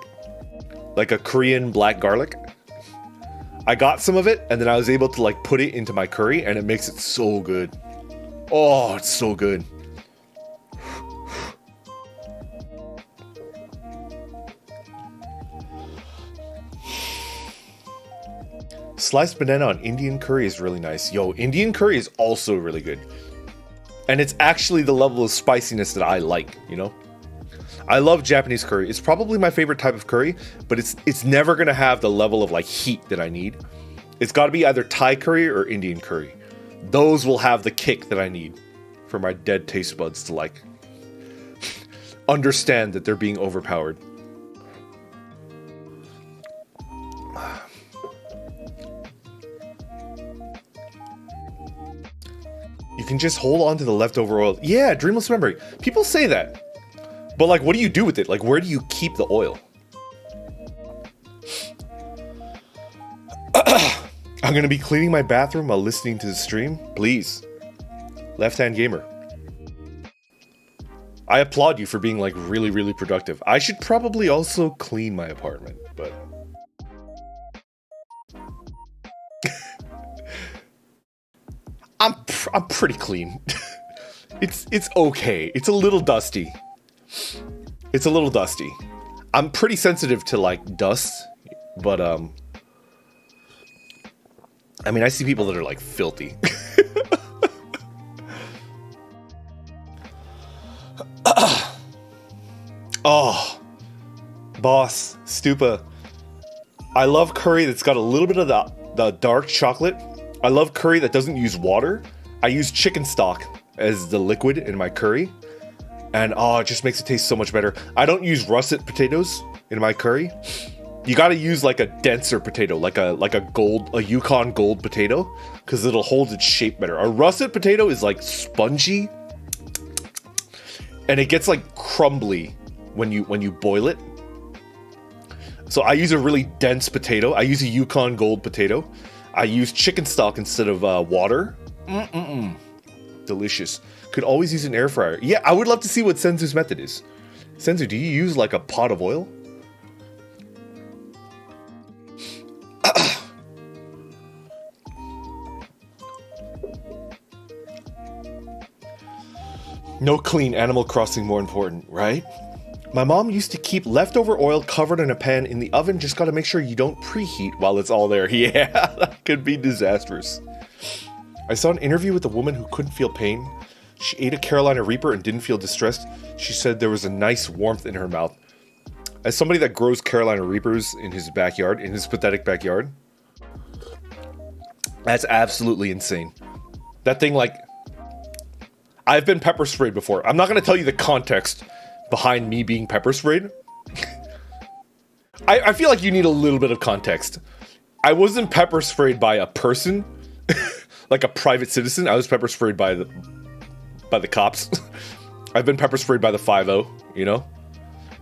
Speaker 1: Like a Korean black garlic? I got some of it and then I was able to like put it into my curry and it makes it so good. Oh, it's so good. Sliced banana on Indian curry is really nice. Yo, Indian curry is also really good. And it's actually the level of spiciness that I like, you know? I love Japanese curry. It's probably my favorite type of curry, but it's never gonna have the level of like heat that I need. It's gotta be either Thai curry or Indian curry. Those will have the kick that I need for my dead taste buds to like understand that they're being overpowered. You can just hold on to the leftover oil. Yeah, dreamless memory. People say that. But like, what do you do with it? Like, where do you keep the oil? I'm gonna be cleaning my bathroom while listening to the stream. Please. Left-hand gamer. I applaud you for being like really, really productive. I should probably also clean my apartment, but... I'm pretty clean. It's okay. It's a little dusty. It's a little dusty. I'm pretty sensitive to like dust, but I mean, I see people that are like filthy. Oh, boss, Stupa. I love curry that's got a little bit of the dark chocolate. I love curry that doesn't use water. I use chicken stock as the liquid in my curry. And oh, it just makes it taste so much better. I don't use russet potatoes in my curry. You gotta use like a denser potato, like a Yukon Gold potato, because it'll hold its shape better. A russet potato is like spongy, and it gets like crumbly when you boil it. So I use a really dense potato. I use a Yukon Gold potato. I use chicken stock instead of water. Delicious. Could always use an air fryer. Yeah, I would love to see what Senzu's method is. Senzu, do you use like a pot of oil? No clean, Animal Crossing more important, right? My mom used to keep leftover oil covered in a pan in the oven. Just gotta make sure you don't preheat while it's all there. Yeah, that could be disastrous. I saw an interview with a woman who couldn't feel pain. She ate a Carolina Reaper and didn't feel distressed. She said there was a nice warmth in her mouth. As somebody that grows Carolina Reapers in his backyard, in his pathetic backyard, that's absolutely insane. That thing, like, I've been pepper sprayed before. I'm not going to tell you the context behind me being pepper sprayed. I feel like you need a little bit of context. I wasn't pepper sprayed by a person, like a private citizen. I was pepper sprayed by the cops. I've been pepper sprayed by the 5-0, you know?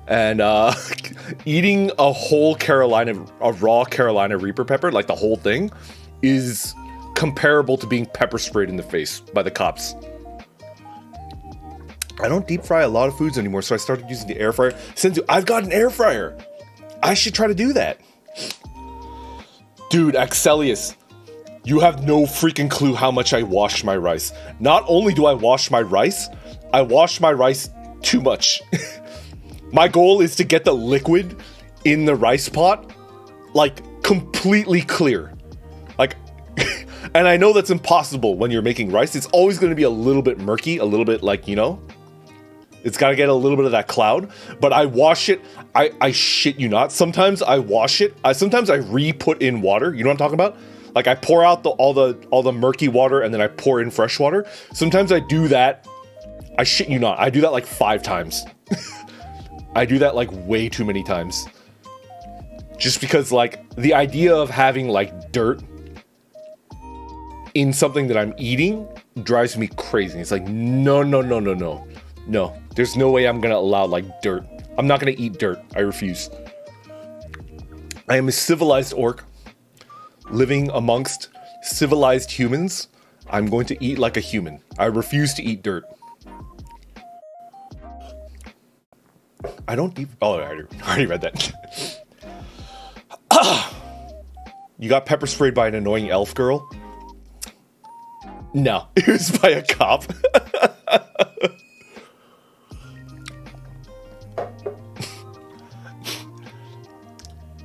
Speaker 1: And eating a raw Carolina Reaper pepper, like the whole thing, is comparable to being pepper sprayed in the face by the cops. I don't deep fry a lot of foods anymore, so I started using the air fryer. Senzu, I've got an air fryer. I should try to do that. Dude, Axelius, you have no freaking clue how much I wash my rice. Not only do I wash my rice too much. My goal is to get the liquid in the rice pot, like, completely clear. Like, and I know that's impossible when you're making rice. It's always going to be a little bit murky, a little bit like, you know, it's got to get a little bit of that cloud, but I wash it. I shit you not. Sometimes I wash it. Sometimes I re-put in water. You know what I'm talking about? Like I pour out all the murky water and then I pour in fresh water. Sometimes I do that. I shit you not. I do that like 5 times. I do that like way too many times. Just because like the idea of having like dirt in something that I'm eating drives me crazy. It's like, no. No, there's no way I'm gonna allow like dirt. I'm not gonna eat dirt. I refuse. I am a civilized orc living amongst civilized humans. I'm going to eat like a human. I refuse to eat dirt. I don't deep. Oh, I already read that. You got pepper sprayed by an annoying elf girl? No, it was by a cop.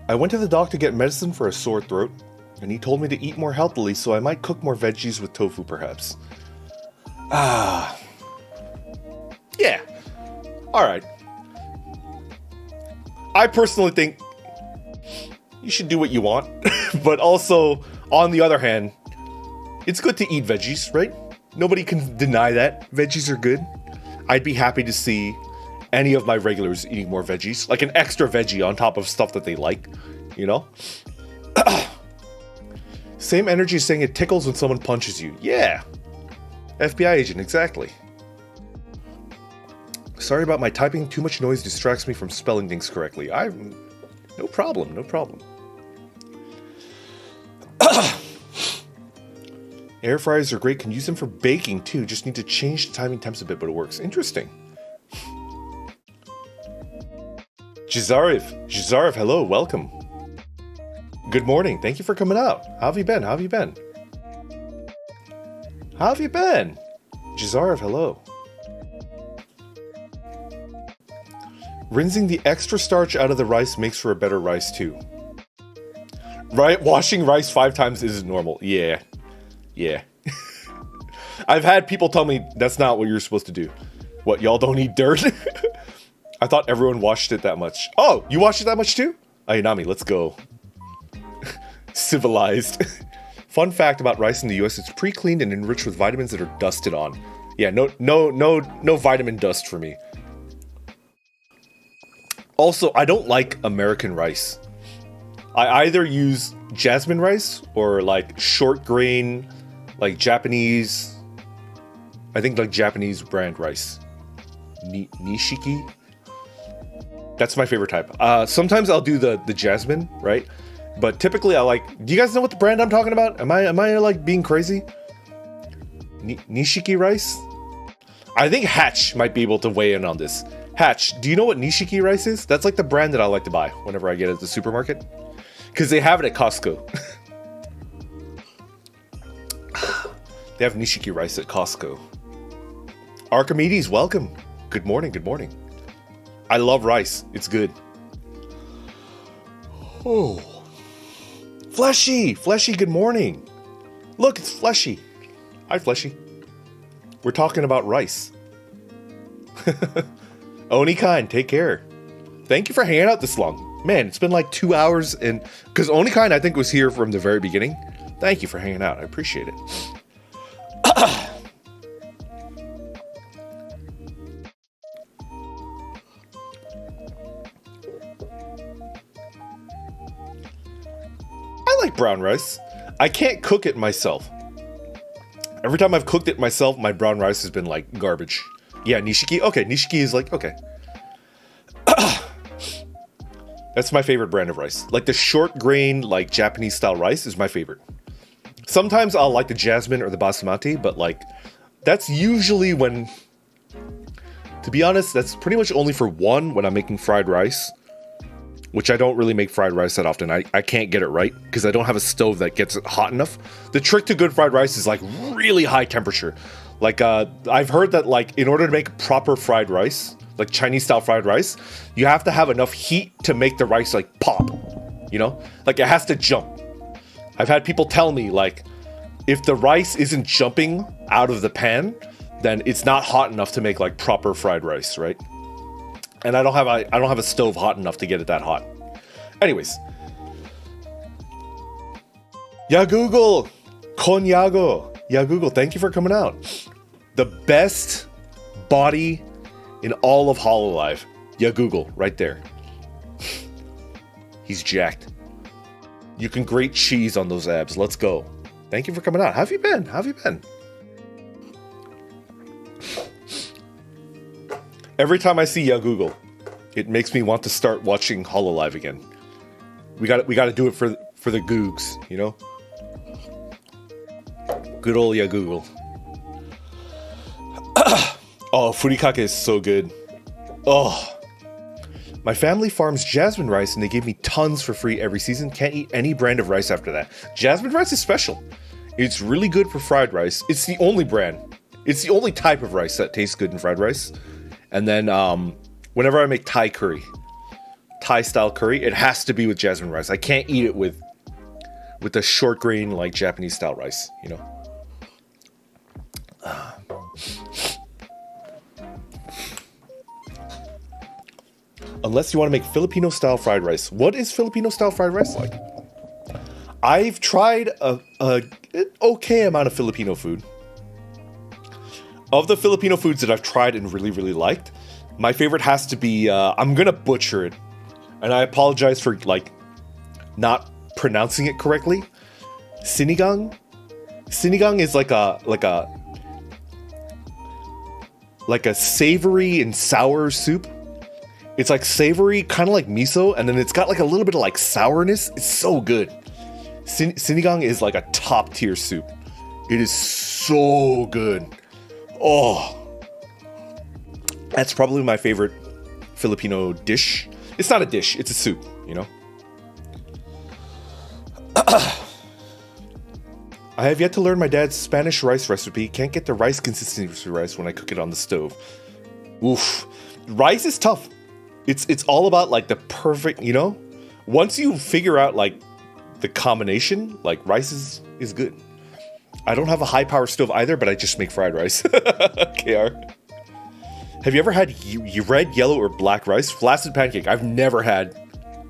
Speaker 1: I went to the doctor to get medicine for a sore throat, and he told me to eat more healthily, so I might cook more veggies with tofu, perhaps. Yeah. Alright. I personally think you should do what you want, but also, on the other hand, it's good to eat veggies, right? Nobody can deny that. Veggies are good. I'd be happy to see any of my regulars eating more veggies, like an extra veggie on top of stuff that they like, you know? Same energy as saying it tickles when someone punches you. Yeah. FBI agent, exactly. Sorry about my typing. Too much noise distracts me from spelling things correctly. No problem. Air fryers are great. Can use them for baking too. Just need to change the timing temps a bit, but it works. Interesting. Jazarif, hello, welcome. Good morning. Thank you for coming out. How have you been? How have you been? How have you been? Jazarif, hello. Rinsing the extra starch out of the rice makes for a better rice too. Right? Washing rice 5 times isn't normal. Yeah. Yeah. I've had people tell me that's not what you're supposed to do. What, y'all don't eat dirt? I thought everyone washed it that much. Oh, you washed it that much too? Ayunami, let's go. Civilized. Fun fact about rice in the US, it's pre-cleaned and enriched with vitamins that are dusted on. Yeah, no vitamin dust for me. Also, I don't like American rice. I either use jasmine rice or like short grain, like Japanese, I think like Japanese brand rice. Nishiki? That's my favorite type. Sometimes I'll do the jasmine, right? But typically I like, do you guys know what the brand I'm talking about? Am I like being crazy? Nishiki rice? I think Hatch might be able to weigh in on this. Hatch, do you know what Nishiki rice is? That's like the brand that I like to buy whenever I get it at the supermarket. Because they have it at Costco. They have Nishiki rice at Costco. Archimedes, welcome. Good morning, good morning. I love rice. It's good. Oh. Fleshy, good morning. Look, it's Fleshy. Hi, Fleshy. We're talking about rice. Onikain, take care. Thank you for hanging out this long. Man, it's been like 2 hours and... Because Onikain, I think, was here from the very beginning. Thank you for hanging out. I appreciate it. I like brown rice. I can't cook it myself. Every time I've cooked it myself, my brown rice has been like garbage. Yeah, Nishiki. Okay, Nishiki is like, okay. That's my favorite brand of rice. Like the short grain, like Japanese style rice is my favorite. Sometimes I'll like the jasmine or the basmati, but like that's usually when, to be honest, that's pretty much only for one when I'm making fried rice, which I don't really make fried rice that often. I can't get it right because I don't have a stove that gets it hot enough. The trick to good fried rice is like really high temperature. Like, I've heard that, like, in order to make proper fried rice, like Chinese-style fried rice, you have to have enough heat to make the rice, like, pop, you know? Like, it has to jump. I've had people tell me, like, if the rice isn't jumping out of the pan, then it's not hot enough to make, like, proper fried rice, right? And I don't have a stove hot enough to get it that hot. Anyways. Ya Google! Konyago! Ya Google, thank you for coming out. The best body in all of Hololive. Yeah, Google, right there. He's jacked. You can grate cheese on those abs. Let's go. Thank you for coming out. How have you been? How have you been? Every time I see Ya Google, it makes me want to start watching Hololive again. We got to do it for the Googs, you know? Good old Ya Google. Oh, furikake is so good. Oh. My family farms jasmine rice and they give me tons for free every season. Can't eat any brand of rice after that. Jasmine rice is special. It's really good for fried rice. It's the only brand. It's the only type of rice that tastes good in fried rice. And then whenever I make Thai curry, Thai style curry, it has to be with jasmine rice. I can't eat it with the short grain like Japanese style rice, you know. Unless you want to make Filipino style fried rice. What is Filipino style fried rice like? I've tried an okay amount of Filipino food. Of the Filipino foods that I've tried and really, really liked, my favorite has to be, I'm gonna butcher it. And I apologize for, like, not pronouncing it correctly. Sinigang? Sinigang is like a savory and sour soup. It's like savory, kind of like miso, and then it's got like a little bit of like sourness. It's so good. Sinigang is like a top tier soup. It is so good. Oh, that's probably my favorite Filipino dish. It's not a dish, it's a soup, you know? I have yet to learn my dad's Spanish rice recipe. Can't get the rice consistency rice when I cook it on the stove. Oof. Rice is tough. It's all about like the perfect, you know? Once you figure out like the combination, like rice is good. I don't have a high power stove either, but I just make fried rice. KR. Have you ever had red, yellow, or black rice? Flaccid pancake. I've never had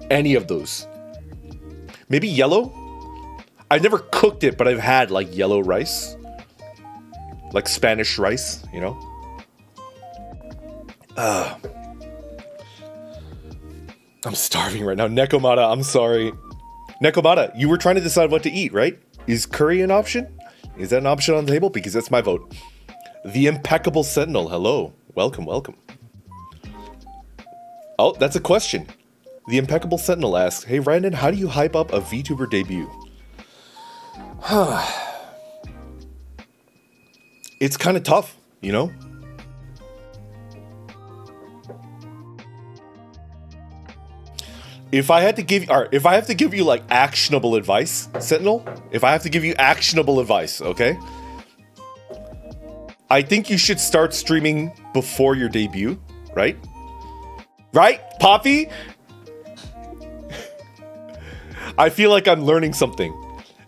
Speaker 1: any of those. Maybe yellow? I've never cooked it, but I've had like yellow rice. Like Spanish rice, you know? I'm starving right now. Nekomata, I'm sorry. Nekomata, you were trying to decide what to eat, right? Is curry an option? Is that an option on the table? Because that's my vote. The Impeccable Sentinel, hello. Welcome, welcome. Oh, that's a question. The Impeccable Sentinel asks, hey, Brandon, how do you hype up a VTuber debut? It's kind of tough, you know? If I had to give, all right, if I have to give you like actionable advice, Sentinel, if I have to give you actionable advice, okay? I think you should start streaming before your debut, right? Right, Poppy? I feel like I'm learning something.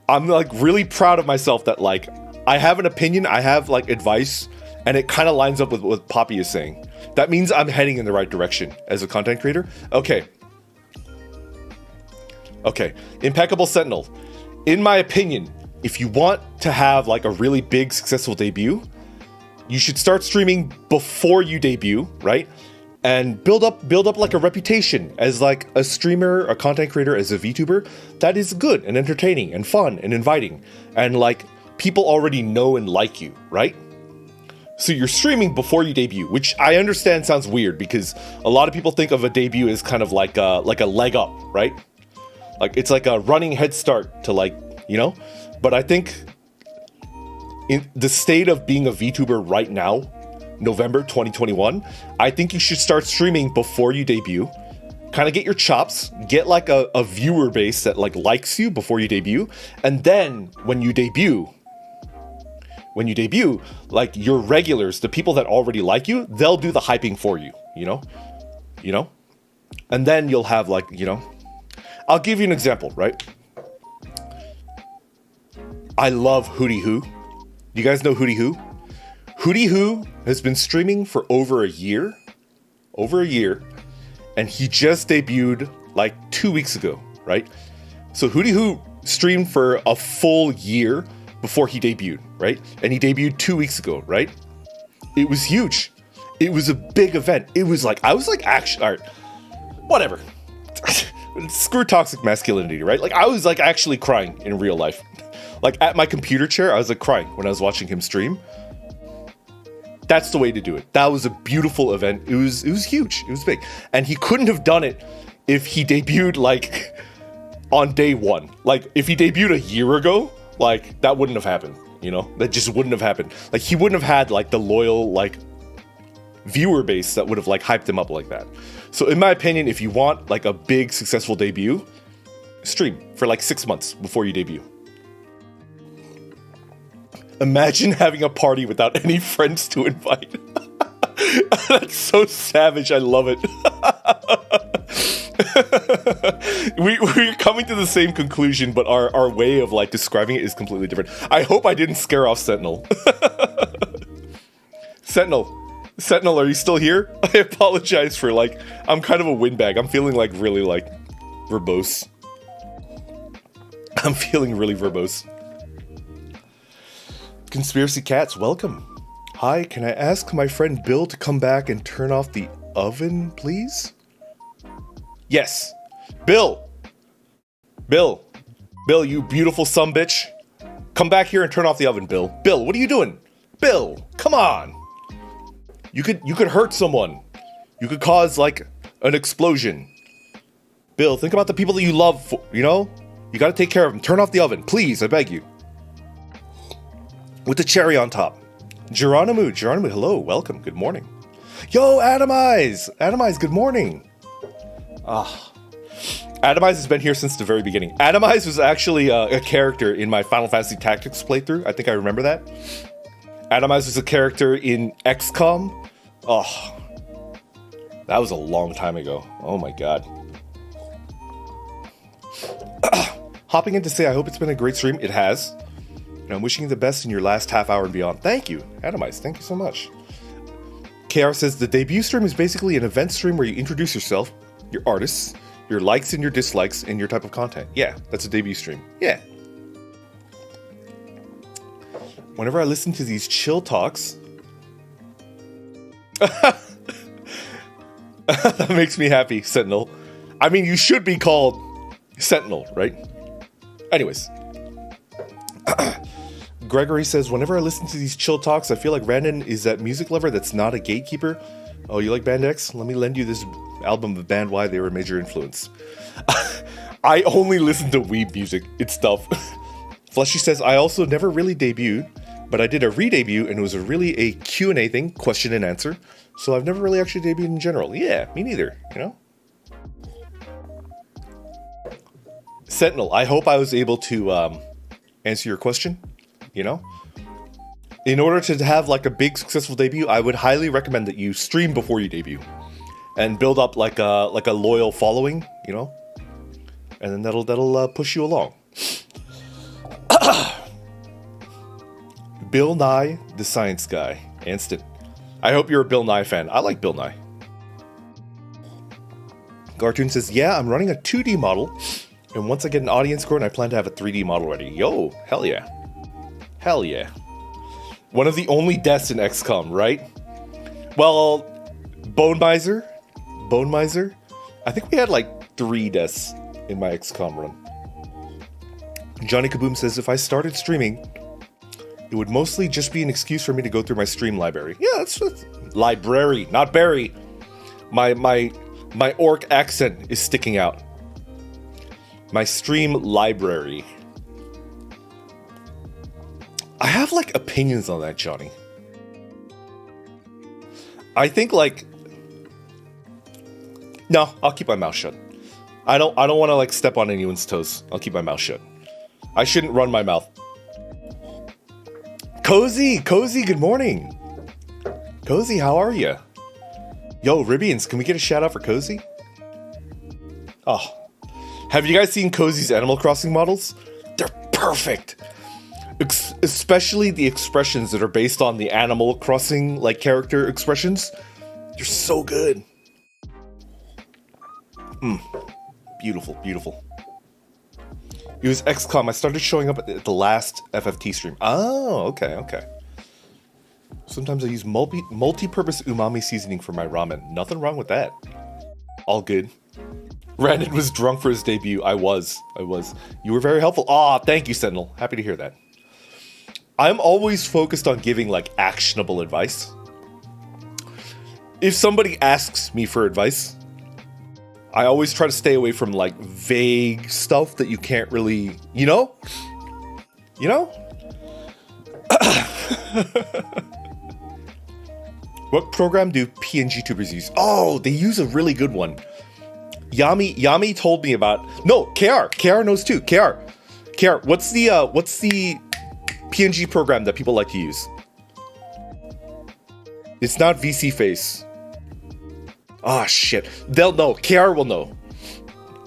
Speaker 1: I'm like really proud of myself that like I have an opinion, I have like advice, and it kind of lines up with what Poppy is saying. That means I'm heading in the right direction as a content creator. Okay. Okay, Impeccable Sentinel. In my opinion, if you want to have like a really big successful debut, you should start streaming before you debut, right? And build up like a reputation as like a streamer, a content creator, as a VTuber that is good and entertaining and fun and inviting. And like people already know and like you, right? So you're streaming before you debut, which I understand sounds weird because a lot of people think of a debut as kind of like a leg up, right? Like it's like a running head start to like, you know? But I think in the state of being a VTuber right now, November 2021, I think you should start streaming before you debut. Kind of get your chops, get like a viewer base that like likes you before you debut. And then when you debut, like your regulars, the people that already like you, they'll do the hyping for you, you know? And then you'll have like, you know, I'll give you an example, right? I love Hootie Who. You guys know Hootie Who? Hootie Who has been streaming for over a year, and he just debuted like 2 weeks ago, right? So Hootie Who streamed for a full year before he debuted, right? And he debuted 2 weeks ago, right? It was huge. It was a big event. It was like, I was like, actually, all right, whatever. Screw toxic masculinity, right? Like I was like actually crying in real life. Like at my computer chair, I was like crying when I was watching him stream. That's the way to do it. That was a beautiful event. It was huge. It was big. And he couldn't have done it if he debuted like on day one. Like if he debuted a year ago, like that wouldn't have happened, you know? That just wouldn't have happened. Like he wouldn't have had like the loyal like viewer base that would have like hyped him up like that. So in my opinion, if you want like a big successful debut, stream for like 6 months before you debut. Imagine having a party without any friends to invite. That's so savage. I love it. We're coming to the same conclusion, but our way of like describing it is completely different. I hope I didn't scare off Sentinel. Sentinel, are you still here? I apologize for like, I'm kind of a windbag. I'm feeling like really like verbose. I'm feeling really verbose. Conspiracy Cats, welcome. Hi, can I ask my friend Bill to come back and turn off the oven, please? Yes. Bill, you beautiful sumbitch. Come back here and turn off the oven, Bill. Bill, what are you doing? Bill, come on. You could hurt someone. You could cause like an explosion. Bill, think about the people that you love, you know? You gotta take care of them. Turn off the oven, please, I beg you. with the cherry on top. Geronimo, hello, welcome, good morning. Yo, Atomize, good morning. Atomize has been here since the very beginning. Atomize was actually a character in my Final Fantasy Tactics playthrough. I think I remember that. Atomize was a character in XCOM. Oh, that was a long time ago. Oh my god. Hopping in to say I hope it's been a great stream. It has. And I'm wishing you the best in your last half hour and beyond. Thank you, Atomize. Thank you so much. KR says the debut stream is basically an event stream where you introduce yourself, your artists, your likes and your dislikes, and your type of content. Yeah, that's a debut stream. Yeah. Whenever I listen to these chill talks, that makes me happy, Sentinel. I mean, you should be called Sentinel, right? Anyways. Gregory says, whenever I listen to these chill talks, I feel like Randon is that music lover that's not a gatekeeper. Oh, you like Band X? Let me lend you this album of Band Y. They were a major influence. I only listen to weeb music. It's tough. Fleshy says, I also never really debuted, but I did a re-debut, and it was really a Q&A thing, question and answer. So I've never really actually debuted in general. Yeah, me neither, you know? Sentinel, I hope I was able to answer your question, you know? In order to have like a big successful debut, I would highly recommend that you stream before you debut and build up like a loyal following, you know? And then that'll push you along. Bill Nye, the science guy. Anston. I hope you're a Bill Nye fan. I like Bill Nye. Gartoon says, yeah, I'm running a 2D model, and once I get an audience score, and I plan to have a 3D model ready. Yo, hell yeah. Hell yeah. One of the only deaths in XCOM, right? Well, Bone Miser. I think we had like 3 deaths in my XCOM run. Johnny Kaboom says, if I started streaming, it would mostly just be an excuse for me to go through my stream library. Yeah, that's library, not berry. My orc accent is sticking out. My stream library. I have like opinions on that, Johnny. I think like, no, I'll keep my mouth shut. I don't want to like step on anyone's toes. I'll keep my mouth shut. I shouldn't run my mouth. Cozy, good morning. Cozy, how are you? Yo, Ribians, can we get a shout out for Cozy? Oh, have you guys seen Cozy's Animal Crossing models? They're perfect. Especially the expressions that are based on the Animal Crossing like character expressions. They're so good. Beautiful, beautiful. It was XCOM. I started showing up at the last FFT stream. Oh, okay. Sometimes I use multi-purpose umami seasoning for my ramen. Nothing wrong with that. All good. Randon was drunk for his debut. I was. You were very helpful. Aw, thank you, Sentinel. Happy to hear that. I'm always focused on giving, like, actionable advice. If somebody asks me for advice, I always try to stay away from, like, vague stuff that you can't really, you know? You know? What program do PNG tubers use? Oh, they use a really good one. Yami told me about... No, KR knows too. KR, what's the PNG program that people like to use? It's not VC Face. Ah, shit. They'll know. KR will know.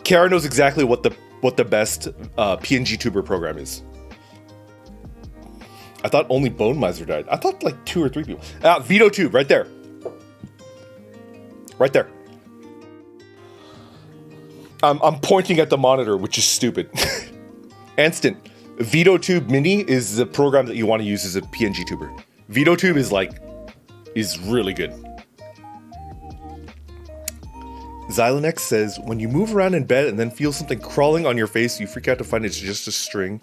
Speaker 1: KR knows exactly what the best PNG tuber program is. I thought only Bone Miser died. I thought like 2 or 3 people. VTube, right there. Right there. I'm pointing at the monitor, which is stupid. Anston, VTube Mini is the program that you want to use as a PNG tuber. VTube is really good. Xylonex says, when you move around in bed and then feel something crawling on your face, you freak out to find it's just a string.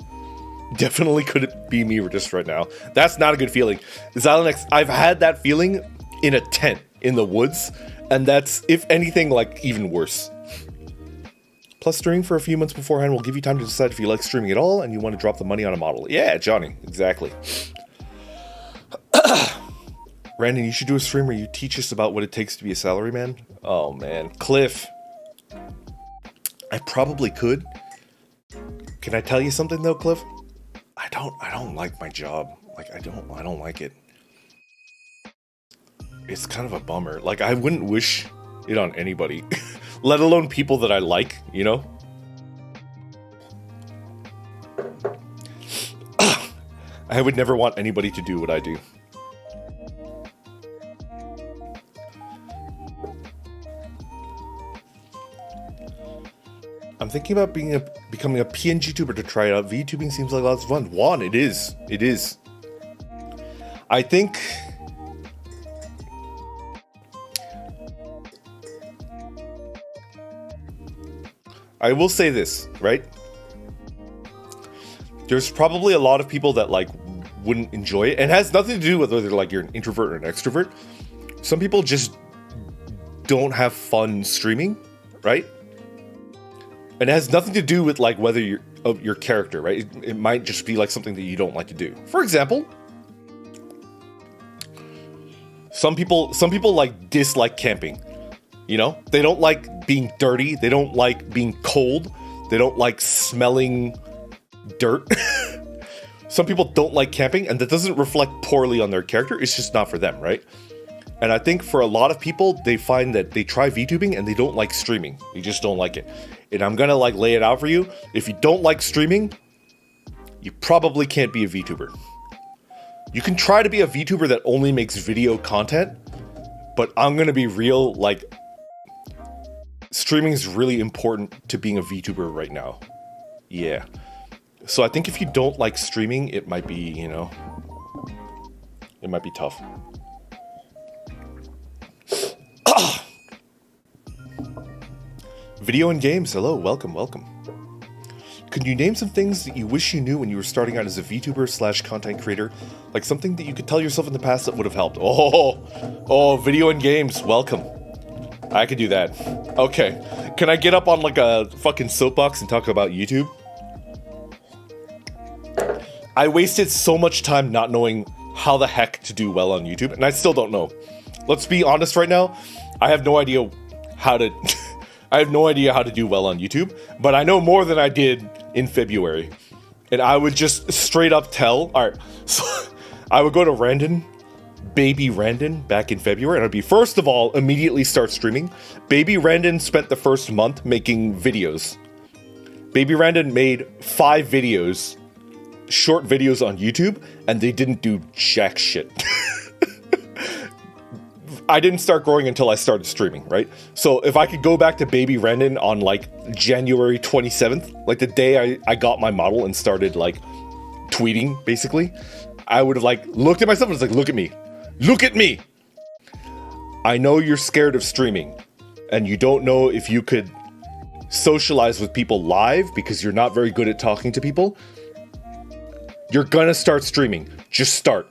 Speaker 1: Definitely couldn't be me just right now. That's not a good feeling. Xylonex, I've had that feeling in a tent in the woods, and that's, if anything, like even worse. Plus, streaming for a few months beforehand will give you time to decide if you like streaming at all and you want to drop the money on a model. Yeah, Johnny, exactly. Brandon, you should do a stream where you teach us about what it takes to be a salaryman. Oh man, Cliff. I probably could. Can I tell you something though, Cliff? I don't like my job. Like I don't like it. It's kind of a bummer. Like I wouldn't wish it on anybody, let alone people that I like, you know? I would never want anybody to do what I do. I'm thinking about becoming a PNG tuber to try it out. VTubing seems like lots of fun. Juan, it is. It is. I think... I will say this, right? There's probably a lot of people that like wouldn't enjoy it, and it has nothing to do with whether like you're an introvert or an extrovert. Some people just don't have fun streaming, right? And it has nothing to do with like whether you're of your character, right? It might just be like something that you don't like to do. For example, some people like dislike camping. You know, they don't like being dirty. They don't like being cold. They don't like smelling dirt. Some people don't like camping, and that doesn't reflect poorly on their character. It's just not for them, right? And I think for a lot of people, they find that they try VTubing and they don't like streaming. They just don't like it. And I'm gonna like lay it out for you. If you don't like streaming, you probably can't be a VTuber. You can try to be a VTuber that only makes video content, but I'm gonna be real, like, streaming is really important to being a VTuber right now. Yeah. So I think if you don't like streaming, it might be, you know, it might be tough. Video and games, hello, welcome, welcome. Could you name some things that you wish you knew when you were starting out as a VTuber / content creator? Like something that you could tell yourself in the past that would have helped. Oh, video and games, welcome. I could do that. Okay, can I get up on like a fucking soapbox and talk about YouTube? I wasted so much time not knowing how the heck to do well on YouTube, and I still don't know. Let's be honest right now, I have no idea how to... I have no idea how to do well on YouTube, but I know more than I did in February. And I would just straight up tell, alright, so I would go to Randon, Baby Randon, back in February, and I'd be, first of all, immediately start streaming. Baby Randon spent the first month making videos. Baby Randon made 5 videos, short videos on YouTube, and they didn't do jack shit. I didn't start growing until I started streaming, right? So if I could go back to Baby Randon on like January 27th, like the day I got my model and started like tweeting, basically, I would have like looked at myself and was like, look at me. Look at me. I know you're scared of streaming and you don't know if you could socialize with people live because you're not very good at talking to people. You're gonna start streaming. Just start.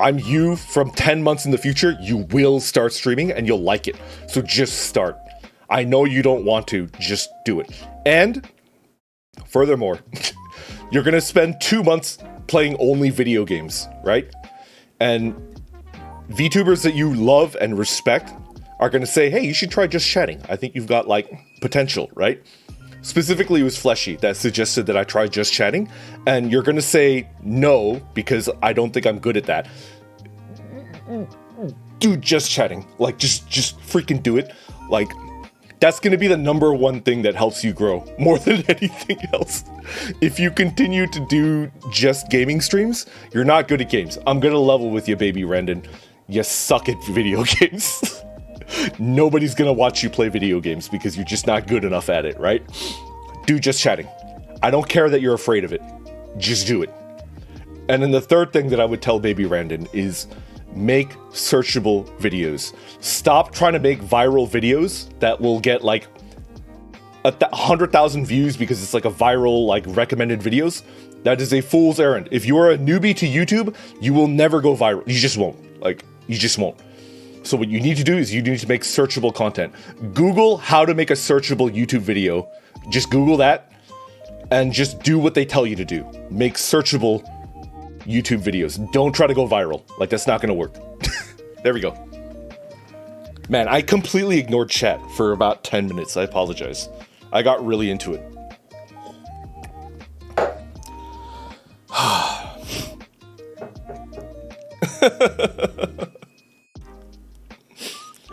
Speaker 1: I'm you from 10 months in the future, you will start streaming and you'll like it. So just start. I know you don't want to, just do it. And furthermore, you're gonna spend 2 months playing only video games, right? And VTubers that you love and respect are gonna say, hey, you should try just chatting. I think you've got like potential, right? Specifically, it was Fleshy that suggested that I try just chatting, and you're gonna say no because I don't think I'm good at that. Dude, just chatting, like just freaking do it. Like that's gonna be the #1 thing that helps you grow more than anything else. If you continue to do just gaming streams, you're not good at games. I'm gonna level with you, Baby Randon. You suck at video games. Nobody's gonna watch you play video games because you're just not good enough at it, right? Do just chatting. I don't care that you're afraid of it. Just do it. And then the third thing that I would tell Baby Randon is make searchable videos. Stop trying to make viral videos that will get like 100,000 views because it's like a viral, like recommended videos. That is a fool's errand. If you are a newbie to YouTube, you will never go viral. You just won't. Like, you just won't. So what you need to do is you need to make searchable content. Google how to make a searchable YouTube video. Just Google that and just do what they tell you to do. Make searchable YouTube videos. Don't try to go viral. Like, that's not gonna work. There we go. Man, I completely ignored chat for about 10 minutes. I apologize. I got really into it.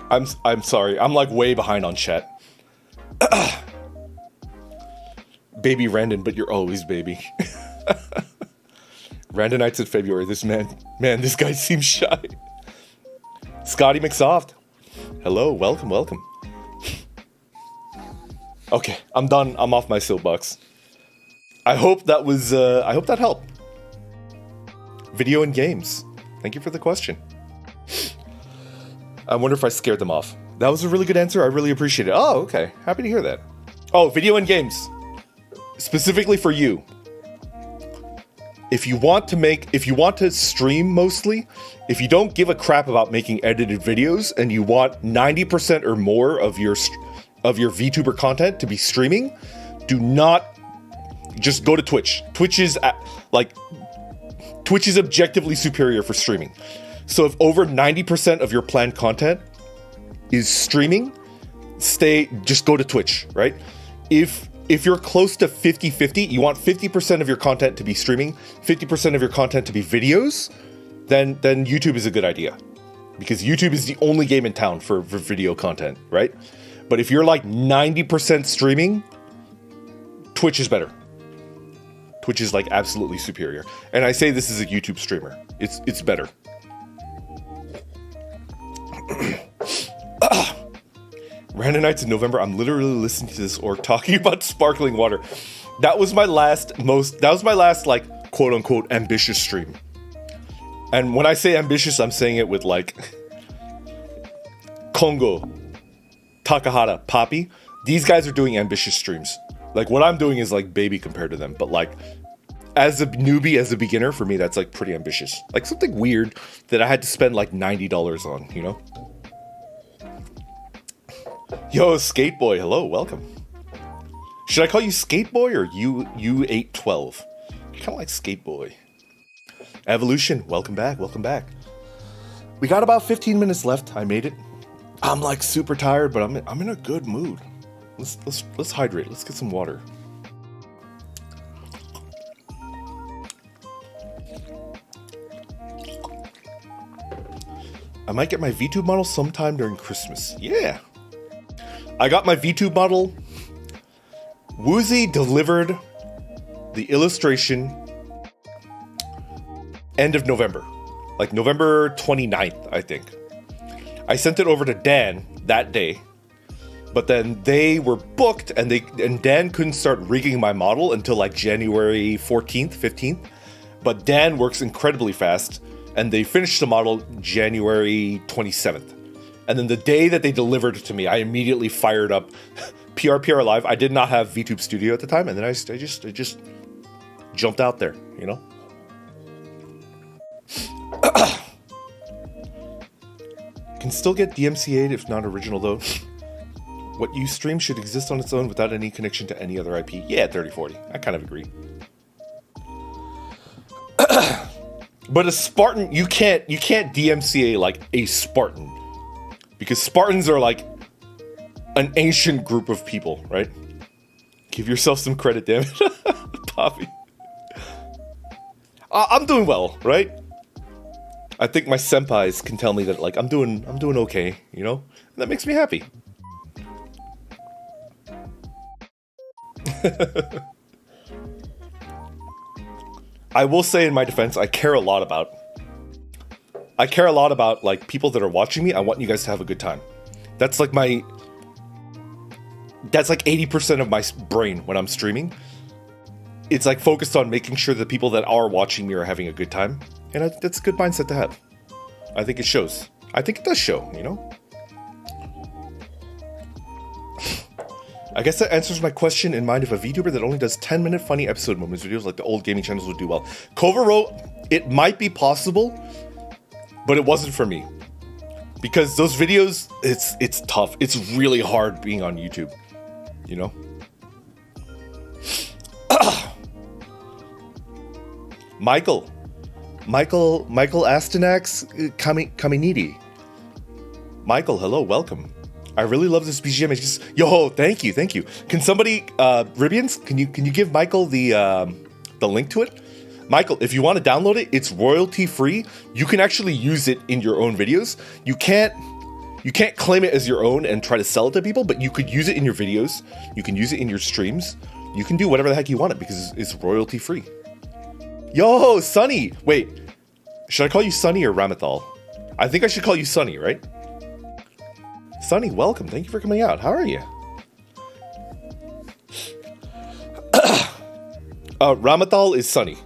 Speaker 1: I'm sorry. I'm like way behind on chat. Baby Randon, but you're always baby. Randonites in February. This man, this guy seems shy. Scotty McSoft. Hello, welcome. Okay, I'm done. I'm off my soapbox. I hope that was, I hope that helped. Video and games. Thank you for the question. I wonder if I scared them off. That was a really good answer. I really appreciate it. Oh, okay. Happy to hear that. Oh, video and games. Specifically for you. If you want to stream mostly, if you don't give a crap about making edited videos and you want 90% or more of your VTuber content to be streaming, do not just go to Twitch. Twitch is objectively superior for streaming. So if over 90% of your planned content is streaming, just go to Twitch, right? If you're close to 50-50, you want 50% of your content to be streaming, 50% of your content to be videos, then YouTube is a good idea. Because YouTube is the only game in town for video content, right? But if you're like 90% streaming, Twitch is better. Twitch is like absolutely superior. And I say this as a YouTube streamer. It's better. Random nights in November, I'm literally listening to this orc talking about sparkling water. That was my last like quote unquote ambitious stream. And when I say ambitious, I'm saying it with like Kongo, Takahata, Poppy. These guys are doing ambitious streams. Like what I'm doing is like baby compared to them, but like as a newbie, as a beginner, for me that's like pretty ambitious. Like something weird that I had to spend like $90 on, you know? Yo, Skateboy, hello, welcome. Should I call you Skateboy or U812? You're kind of like Skateboy. Evolution, welcome back. We got about 15 minutes left. I made it. I'm like super tired, but I'm in a good mood. Let's hydrate. Let's get some water. I might get my VTube model sometime during Christmas. Yeah. I got my VTube model. Woozy delivered the illustration end of November. Like November 29th, I think. I sent it over to Dan that day. But then they were booked and Dan couldn't start rigging my model until like January 14th, 15th. But Dan works incredibly fast and they finished the model January 27th. And then the day that they delivered it to me, I immediately fired up PRPR Live. I did not have VTube Studio at the time, and then I just jumped out there, you know? Can still get DMCA'd if not original though. What you stream should exist on its own without any connection to any other IP. Yeah, 3040. I kind of agree. But a Spartan, you can't DMCA like a Spartan. Because Spartans are like an ancient group of people, right? Give yourself some credit, damn it. Poppy. I'm doing well, right? I think my senpais can tell me that like I'm doing okay, you know? And that makes me happy. I will say in my defense, I care a lot about like people that are watching me. I want you guys to have a good time. That's like 80% of my brain when I'm streaming. It's like focused on making sure the people that are watching me are having a good time. And that's a good mindset to have. I think it shows. I think it does show, you know? I guess that answers my question in mind if a VTuber that only does 10-minute funny episode moments videos like the old gaming channels would do well. Cova wrote, it might be possible, but it wasn't for me. Because those videos, it's tough. It's really hard being on YouTube, you know? Michael, Michael Astanax Kaminidi. Michael, hello, welcome. I really love this BGM. It's just, yo, thank you. Can somebody, Ribians, can you give Michael the link to it? Michael, if you want to download it, it's royalty free. You can actually use it in your own videos. You can't claim it as your own and try to sell it to people, but you could use it in your videos. You can use it in your streams. You can do whatever the heck you want it because it's royalty free. Yo, Sunny. Wait, should I call you Sunny or Ramathal? I think I should call you Sunny, right? Sunny, welcome. Thank you for coming out. How are you? Ramathal is Sunny.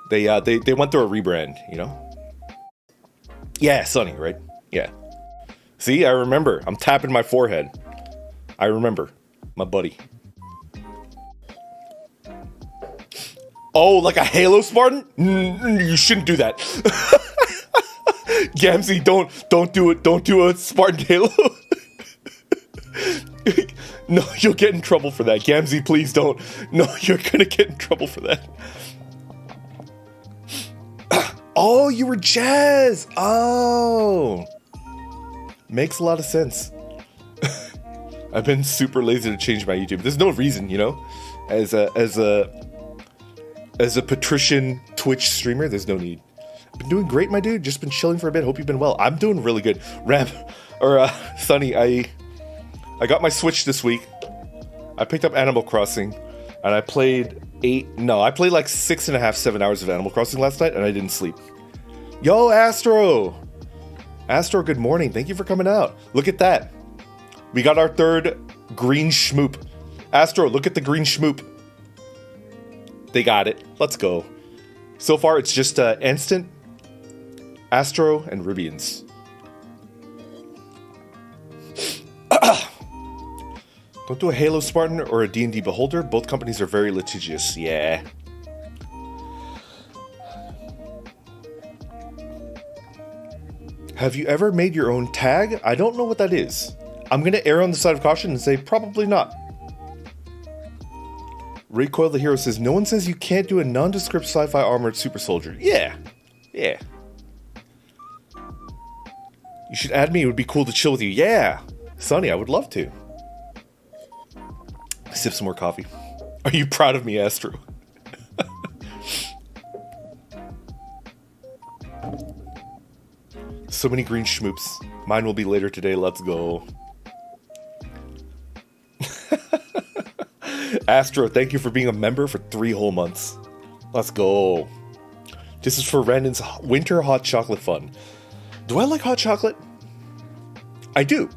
Speaker 1: They went through a rebrand, you know? Yeah, Sunny, right? Yeah. See, I remember. I'm tapping my forehead. I remember. My buddy. Oh, like a Halo Spartan? You shouldn't do that. Gamzee, don't do it. Don't do a Spartan Halo. No, you'll get in trouble for that. Gamzee, please don't. No, you're gonna get in trouble for that. Oh, you were Jazz. Oh, makes a lot of sense. I've been super lazy to change my YouTube. There's no reason, you know. As a patrician Twitch streamer, there's no need. I've been doing great, my dude. Just been chilling for a bit. Hope you've been well. I'm doing really good. Sunny, I got my Switch this week. I picked up Animal Crossing, and I played like 6.5, 7 hours of Animal Crossing last night, and I didn't sleep. Yo, Astro, good morning. Thank you for coming out. Look at that. We got our third green schmoop. Astro, look at the green schmoop. They got it. Let's go. So far, it's just Instant, Astro, and Ribians. Don't do a Halo Spartan or a D&D Beholder. Both companies are very litigious. Yeah. Have you ever made your own tag? I don't know what that is. I'm going to err on the side of caution and say probably not. Recoil the Hero says, no one says you can't do a nondescript sci-fi armored super soldier. Yeah. You should add me. It would be cool to chill with you. Yeah. Sonny, I would love to. Sip some more coffee. Are you proud of me, Astro? So many green schmoops. Mine will be later today. Let's go. Astro, thank you for being a member for 3 whole months. Let's go. This is for Randon's winter hot chocolate fun. Do I like hot chocolate? I do.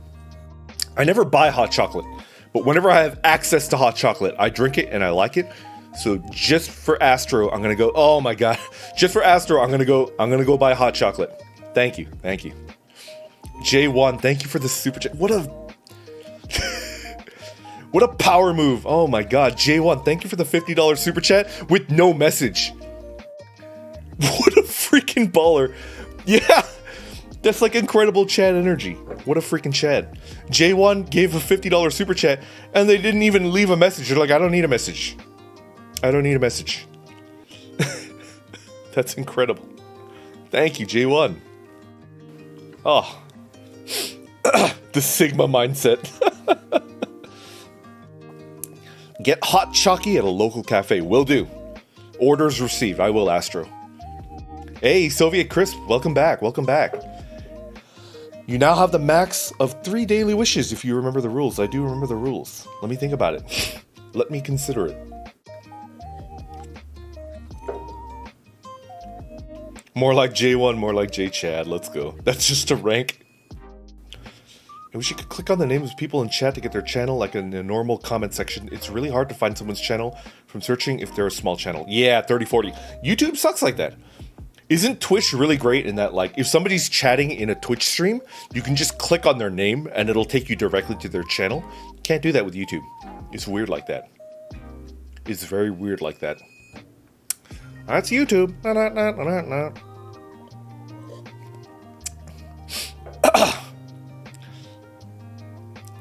Speaker 1: I never buy hot chocolate, but whenever I have access to hot chocolate, I drink it and I like it. So just for Astro, I'm gonna go. Oh my god! Just for Astro, I'm gonna go buy hot chocolate. Thank you. J1, thank you for the super chat. What a power move. Oh my god. J1, thank you for the $50 super chat with no message. What a freaking baller. Yeah. That's like incredible Chad energy. What a freaking Chad. J1 gave a $50 super chat and they didn't even leave a message. They're like, I don't need a message. That's incredible. Thank you, J1. Oh. The Sigma mindset. Get hot chalky at a local cafe. Will do. Orders received. I will, Astro. Hey, Soviet Crisp. Welcome back. You now have the max of 3 daily wishes if you remember the rules. I do remember the rules. Let me think about it. Let me consider it. More like J1, more like J-Chad. Let's go. That's just a rank. I wish you could click on the names of people in chat to get their channel like in a normal comment section. It's really hard to find someone's channel from searching if they're a small channel. Yeah, 30-40. YouTube sucks like that. Isn't Twitch really great in that, like, if somebody's chatting in a Twitch stream, you can just click on their name and it'll take you directly to their channel? Can't do that with YouTube. It's weird like that. It's very weird like that. That's YouTube.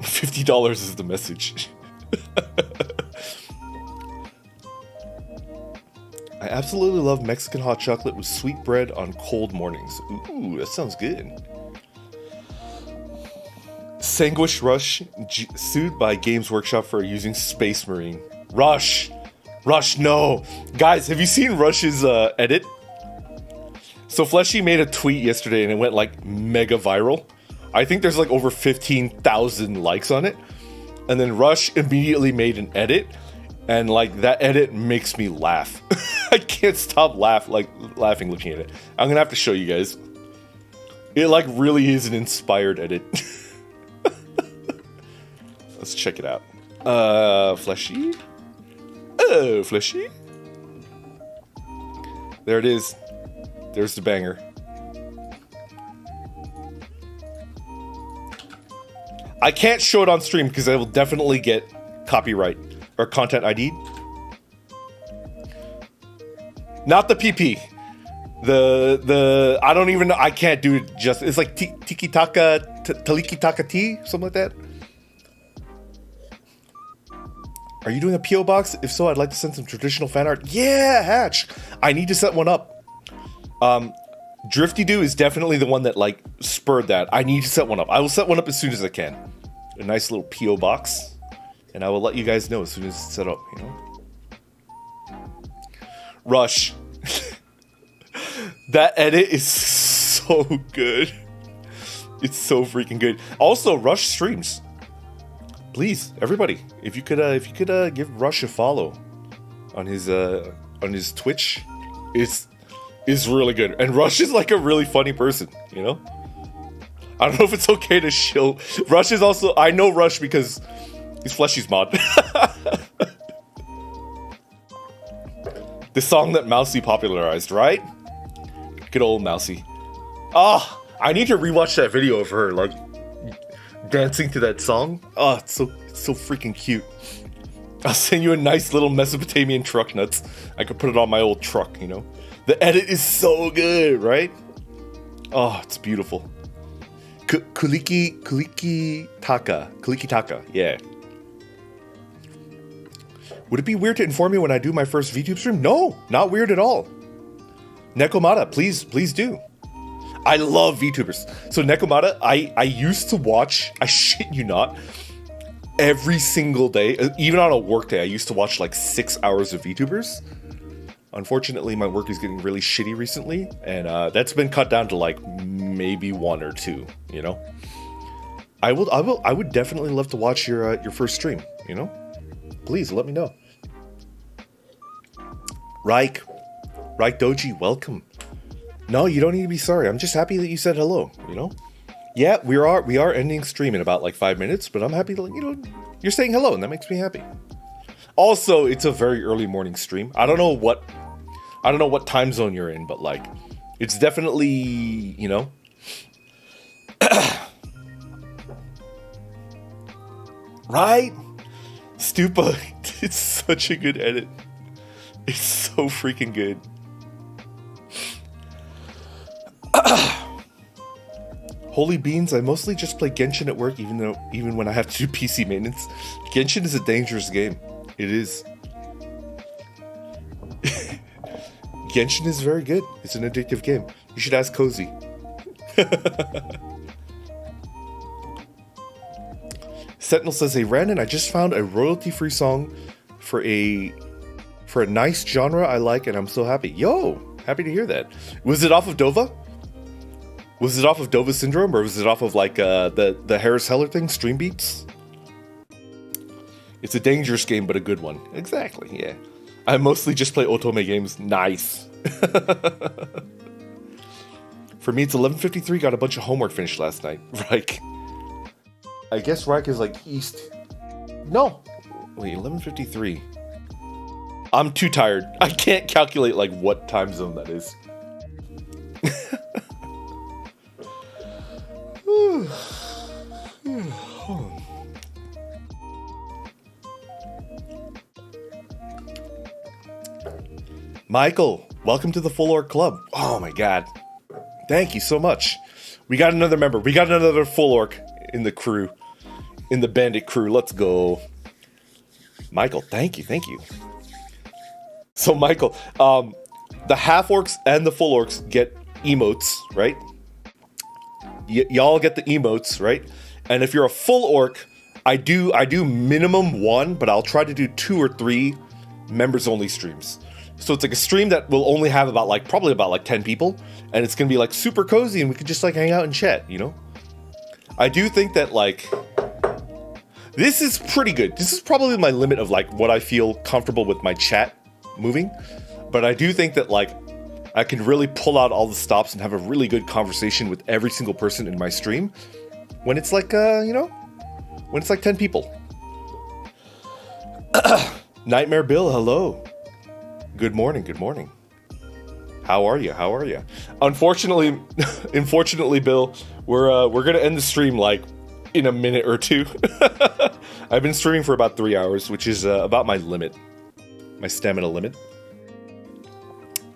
Speaker 1: $50 is the message. I absolutely love Mexican hot chocolate with sweet bread on cold mornings. Ooh, that sounds good. Sanguish Rush sued by Games Workshop for using Space Marine. Rush, no. Guys, have you seen Rush's edit? So Fleshy made a tweet yesterday and it went like mega viral. I think there's like over 15,000 likes on it. And then Rush immediately made an edit, and like that edit makes me laugh. I can't stop laughing looking at it. I'm gonna have to show you guys. It like really is an inspired edit. Let's check it out. Fleshy? Oh, Fleshy? There it is. There's the banger. I can't show it on stream because I will definitely get copyright or content ID. Not the PP. The I don't even know. I can't do it just. It's like tiki taka, taliki taka tea, something like that. Are you doing a PO box? If so, I'd like to send some traditional fan art. Yeah, Hatch. I need to set one up. Drifty Doo is definitely the one that like spurred that. I need to set one up. I will set one up as soon as I can. A nice little PO box, and I will let you guys know as soon as it's set up. You know. Rush. That edit is so good. It's so freaking good. Also, Rush streams. Please, everybody, if you could give Rush a follow on his Twitch, it's really good. And Rush is like a really funny person, you know? I don't know if it's okay to shill. Rush is also, I know Rush because he's Fleshy's mod. The song that Mousy popularized, right? Good old Mousy. Ah, I need to rewatch that video of her, like, dancing to that song. Oh, it's so freaking cute. I'll send you a nice little Mesopotamian truck nuts. I could put it on my old truck, you know? The edit is so good, right? Oh, it's beautiful. Kuliki Taka, yeah. Would it be weird to inform me when I do my first VTube stream? No, not weird at all. Nekomata, please do. I love VTubers. So Nekomata, I used to watch, I shit you not, every single day, even on a work day, I used to watch like 6 hours of VTubers. Unfortunately, my work is getting really shitty recently, and that's been cut down to like maybe 1 or 2, you know? I would definitely love to watch your first stream, you know? Please let me know. Reich Doji, welcome. No, you don't need to be sorry. I'm just happy that you said hello, you know? Yeah, we are ending stream in about like 5 minutes, but I'm happy that, you know, you're saying hello, and that makes me happy. Also, it's a very early morning stream. I don't know what time zone you're in, but like, it's definitely, you know. Right? Stupa, it's such a good edit. It's so freaking good. Holy beans, I mostly just play Genshin at work, even when I have to do PC maintenance. Genshin is a dangerous game. It is. Genshin is very good. It's an addictive game. You should ask Cozy. Sentinel says, "Hey Randon, I just found a royalty-free song for a nice genre I like, and I'm so happy." Yo, happy to hear that. Was it off of Dova? Was it off of Dova Syndrome, or was it off of like the Harris Heller thing, Stream Beats? It's a dangerous game, but a good one. Exactly, yeah. I mostly just play Otome games. Nice. For me, it's 11:53. Got a bunch of homework finished last night. Reich. I guess Reich is like east. No. Wait, 11:53. I'm too tired. I can't calculate like what time zone that is. Michael, welcome to the Full Orc Club. Oh my god. Thank you so much. We got another member. We got another Full Orc in the crew. In the bandit crew. Let's go. Michael, thank you. So Michael, the half orcs and the full orcs get emotes, right? Y'all get the emotes, right? And if you're a full orc, I do minimum 1, but I'll try to do 2 or 3 members only streams. So it's like a stream that will only have probably about 10 people, and it's gonna be like super cozy, and we could just like hang out and chat, you know? I do think that like this is pretty good. This is probably my limit of like what I feel comfortable with my chat moving, but I do think that like I can really pull out all the stops and have a really good conversation with every single person in my stream when it's like you know, when it's like 10 people. Nightmare Bill, hello. Good morning, good morning. How are you? How are you? Unfortunately, Bill, we're gonna end the stream like in a minute or 2. I've been streaming for about 3 hours, which is about my limit, my stamina limit.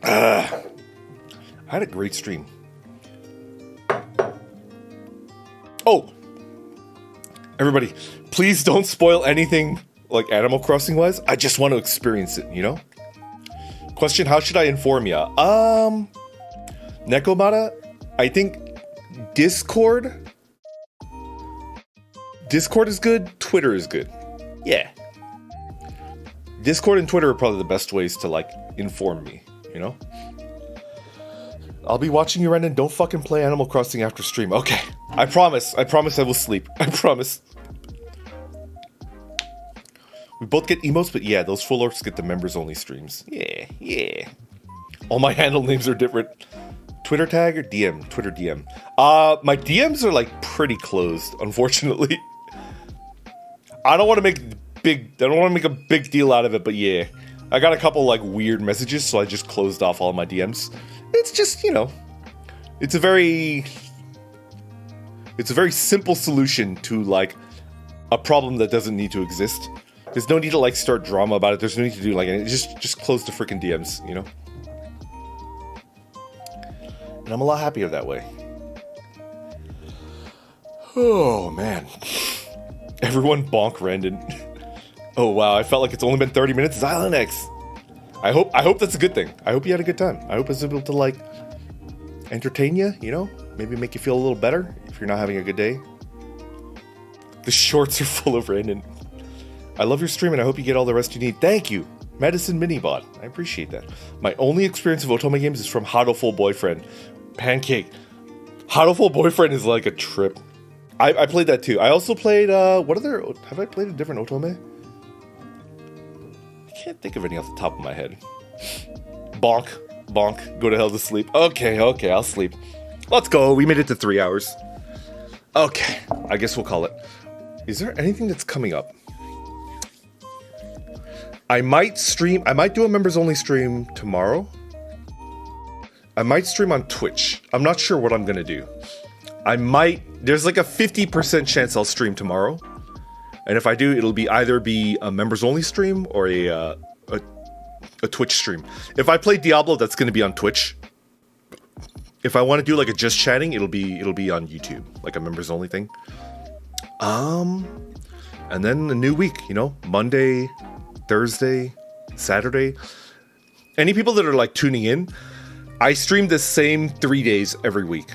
Speaker 1: I had a great stream. Oh, everybody, please don't spoil anything like Animal Crossing wise. I just want to experience it, you know? Question, how should I inform ya? Nekomata, I think Discord is good, Twitter is good. Yeah. Discord and Twitter are probably the best ways to like inform me, you know? I'll be watching you, Renan. Don't fucking play Animal Crossing after stream. Okay. I promise I will sleep. I promise. We both get emotes, but yeah, those full orcs get the members only streams. Yeah, yeah. All my handle names are different. Twitter tag or DM? Twitter DM. My DMs are like pretty closed, unfortunately. I don't want to make a big deal out of it, but yeah. I got a couple like weird messages, so I just closed off all my DMs. It's just, you know, it's a very simple solution to like a problem that doesn't need to exist. There's no need to like start drama about it. There's no need to do like anything. Just close the freaking DMs, you know? And I'm a lot happier that way. Oh man. Everyone bonk Randon. Oh wow, I felt like it's only been 30 minutes. Xylan X. I hope that's a good thing. I hope you had a good time. I hope it's able to like entertain you, you know? Maybe make you feel a little better if you're not having a good day. The shorts are full of Randon. I love your stream and I hope you get all the rest you need. Thank you, Medicine Minibot. I appreciate that. My only experience of Otome games is from Hodoful Boyfriend. Pancake. Hodoful Boyfriend is like a trip. I played that too. I also played, have I played a different Otome? I can't think of any off the top of my head. Bonk. Bonk. Go to hell to sleep. Okay, I'll sleep. Let's go. We made it to 3 hours. Okay, I guess we'll call it. Is there anything that's coming up? I might do a members only stream tomorrow. I might stream on Twitch. I'm not sure what I'm gonna do. There's like a 50% chance I'll stream tomorrow. And if I do, it'll either be a members only stream or a Twitch stream. If I play Diablo, that's gonna be on Twitch. If I want to do like a just chatting, it'll be on YouTube, like a members only thing. And then a new week, you know, Monday, Thursday, Saturday. Any people that are like tuning in, I stream the same 3 days every week.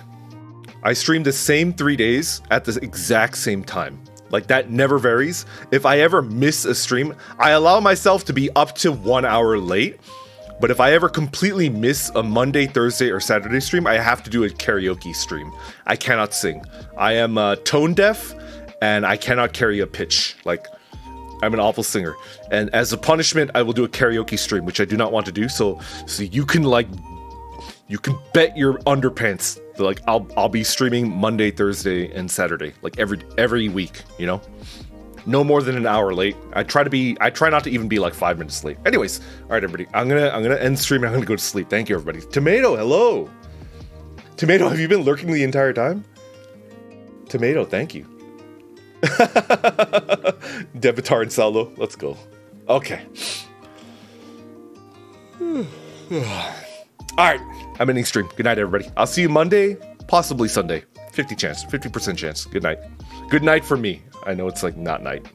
Speaker 1: I stream the same 3 days at the exact same time. Like that never varies. If I ever miss a stream, I allow myself to be up to 1 hour late. But if I ever completely miss a Monday, Thursday, or Saturday stream, I have to do a karaoke stream. I cannot sing. I am tone deaf, and I cannot carry a pitch. Like, I'm an awful singer. And as a punishment, I will do a karaoke stream, which I do not want to do. So you can bet your underpants that like I'll be streaming Monday, Thursday, and Saturday, like every week, you know? No more than an hour late. I try not to even be like 5 minutes late. Anyways, all right, everybody. I'm gonna end stream. I'm gonna go to sleep. Thank you, everybody. Tomato, hello. Tomato, have you been lurking the entire time? Tomato, thank you. Debitar and Saldo, let's go. Okay. All right, I'm ending stream. Good night, everybody. I'll see you Monday, possibly Sunday. 50% chance. Good night. Good night for me. I know it's like not night.